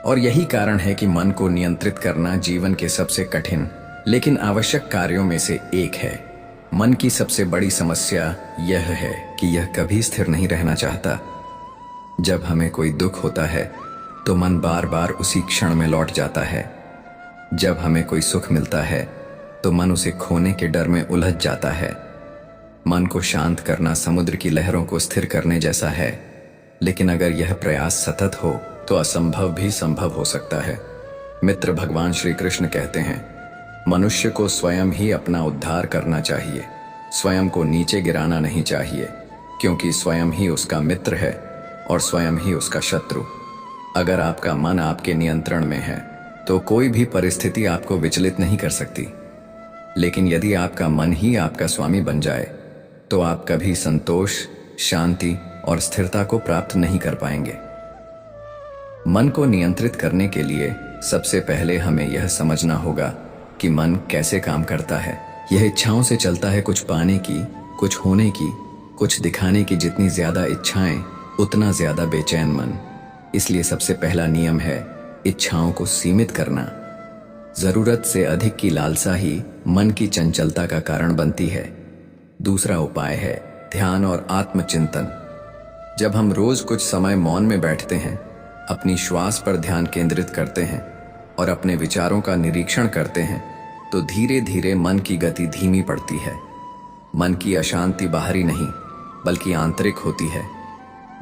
और यही कारण है कि मन को नियंत्रित करना जीवन के सबसे कठिन लेकिन आवश्यक कार्यों में से एक है। मन की सबसे बड़ी समस्या यह है कि यह कभी स्थिर नहीं रहना चाहता। जब हमें कोई दुख होता है तो मन बार बार उसी क्षण में लौट जाता है। जब हमें कोई सुख मिलता है तो मन उसे खोने के डर में उलझ जाता है। मन को शांत करना समुद्र की लहरों को स्थिर करने जैसा है, लेकिन अगर यह प्रयास सतत हो तो असंभव भी संभव हो सकता है। मित्र भगवान श्री कृष्ण कहते हैं, मनुष्य को स्वयं ही अपना उद्धार करना चाहिए, स्वयं को नीचे गिराना नहीं चाहिए, क्योंकि स्वयं ही उसका मित्र है और स्वयं ही उसका शत्रु। अगर आपका मन आपके नियंत्रण में है तो कोई भी परिस्थिति आपको विचलित नहीं कर सकती। लेकिन यदि आपका मन ही आपका स्वामी बन जाए तो आप कभी संतोष, शांति और स्थिरता को प्राप्त नहीं कर पाएंगे। मन को नियंत्रित करने के लिए सबसे पहले हमें यह समझना होगा कि मन कैसे काम करता है। यह इच्छाओं से चलता है, कुछ पाने की, कुछ होने की, कुछ दिखाने की। जितनी ज्यादा इच्छाएं उतना ज्यादा बेचैन मन। इसलिए सबसे पहला नियम है इच्छाओं को सीमित करना। जरूरत से अधिक की लालसा ही मन की चंचलता का कारण बनती है। दूसरा उपाय है ध्यान और आत्मचिंतन। जब हम रोज कुछ समय मौन में बैठते हैं, अपनी श्वास पर ध्यान केंद्रित करते हैं और अपने विचारों का निरीक्षण करते हैं, तो धीरे धीरे मन की गति धीमी पड़ती है। मन की अशांति बाहरी नहीं बल्कि आंतरिक होती है।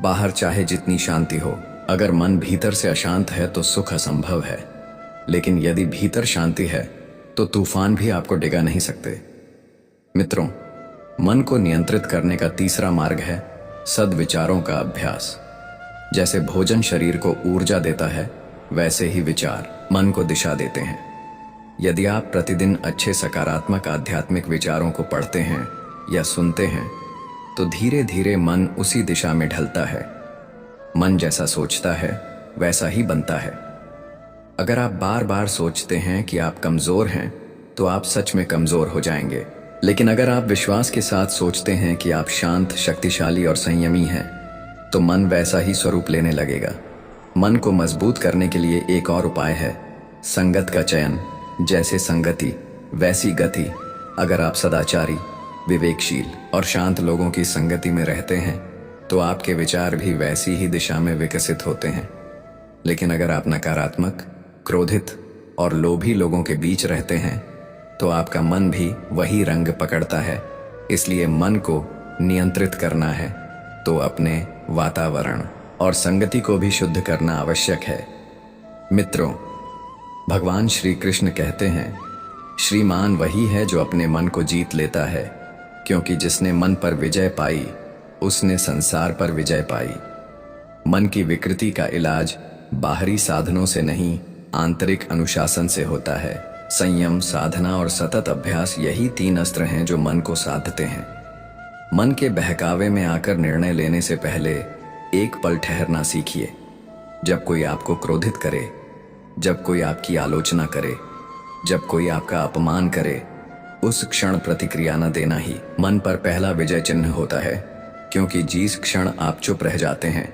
बाहर चाहे जितनी शांति हो, अगर मन भीतर से अशांत है तो सुख असंभव है। लेकिन यदि भीतर शांति है तो तूफान भी आपको डिगा नहीं सकते। मित्रों, मन को नियंत्रित करने का तीसरा मार्ग है सद्विचारों का अभ्यास। जैसे भोजन शरीर को ऊर्जा देता है, वैसे ही विचार मन को दिशा देते हैं। यदि आप प्रतिदिन अच्छे सकारात्मक आध्यात्मिक विचारों को पढ़ते हैं या सुनते हैं तो धीरे धीरे मन उसी दिशा में ढलता है। मन जैसा सोचता है वैसा ही बनता है। अगर आप बार बार सोचते हैं कि आप कमजोर हैं तो आप सच में कमजोर हो जाएंगे। लेकिन अगर आप विश्वास के साथ सोचते हैं कि आप शांत, शक्तिशाली और संयमी हैं, तो मन वैसा ही स्वरूप लेने लगेगा। मन को मजबूत करने के लिए एक और उपाय है संगत का चयन। जैसे संगति वैसी गति। अगर आप सदाचारी, विवेकशील और शांत लोगों की संगति में रहते हैं तो आपके विचार भी वैसी ही दिशा में विकसित होते हैं। लेकिन अगर आप नकारात्मक, क्रोधित और लोभी लोगों के बीच रहते हैं तो आपका मन भी वही रंग पकड़ता है। इसलिए मन को नियंत्रित करना है तो अपने वातावरण और संगति को भी शुद्ध करना आवश्यक है। मित्रों, भगवान श्री कृष्ण कहते हैं, श्रीमान वही है जो अपने मन को जीत लेता है, क्योंकि जिसने मन पर विजय पाई उसने संसार पर विजय पाई। मन की विकृति का इलाज बाहरी साधनों से नहीं, आंतरिक अनुशासन से होता है। संयम, साधना और सतत अभ्यास, यही 3 अस्त्र हैं जो मन को साधते हैं। मन के बहकावे में आकर निर्णय लेने से पहले एक पल ठहरना सीखिए। जब कोई आपको क्रोधित करे, जब कोई आपकी आलोचना करे, जब कोई आपका अपमान करे, उस क्षण प्रतिक्रिया न देना ही मन पर पहला विजय चिन्ह होता है। क्योंकि जिस क्षण आप चुप रह जाते हैं,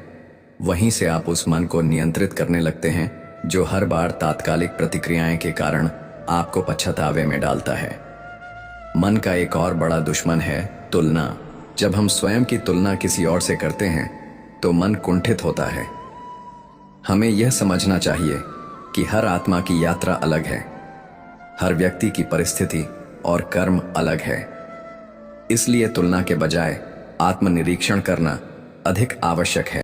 वहीं से आप उस मन को नियंत्रित करने लगते हैं जो हर बार तात्कालिक प्रतिक्रियाएं के कारण आपको पछतावे में डालता है। मन का एक और बड़ा दुश्मन है तुलना। जब हम स्वयं की तुलना किसी और से करते हैं तो मन कुंठित होता है। हमें यह समझना चाहिए कि हर आत्मा की यात्रा अलग है, हर व्यक्ति की परिस्थिति और कर्म अलग है। इसलिए तुलना के बजाय आत्मनिरीक्षण करना अधिक आवश्यक है।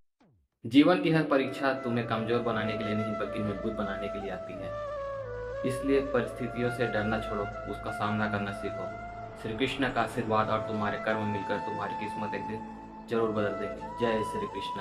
जीवन की हर परीक्षा तुम्हें कमजोर बनाने के लिए नहीं बल्कि मजबूत बनाने के लिए आती है। इसलिए परिस्थितियों से डरना छोड़ो, उसका सामना करना सीखो। श्री कृष्ण का आशीर्वाद और तुम्हारे कर्म मिलकर तुम्हारी किस्मत एक दिन जरूर बदल देंगे। जय श्री कृष्ण।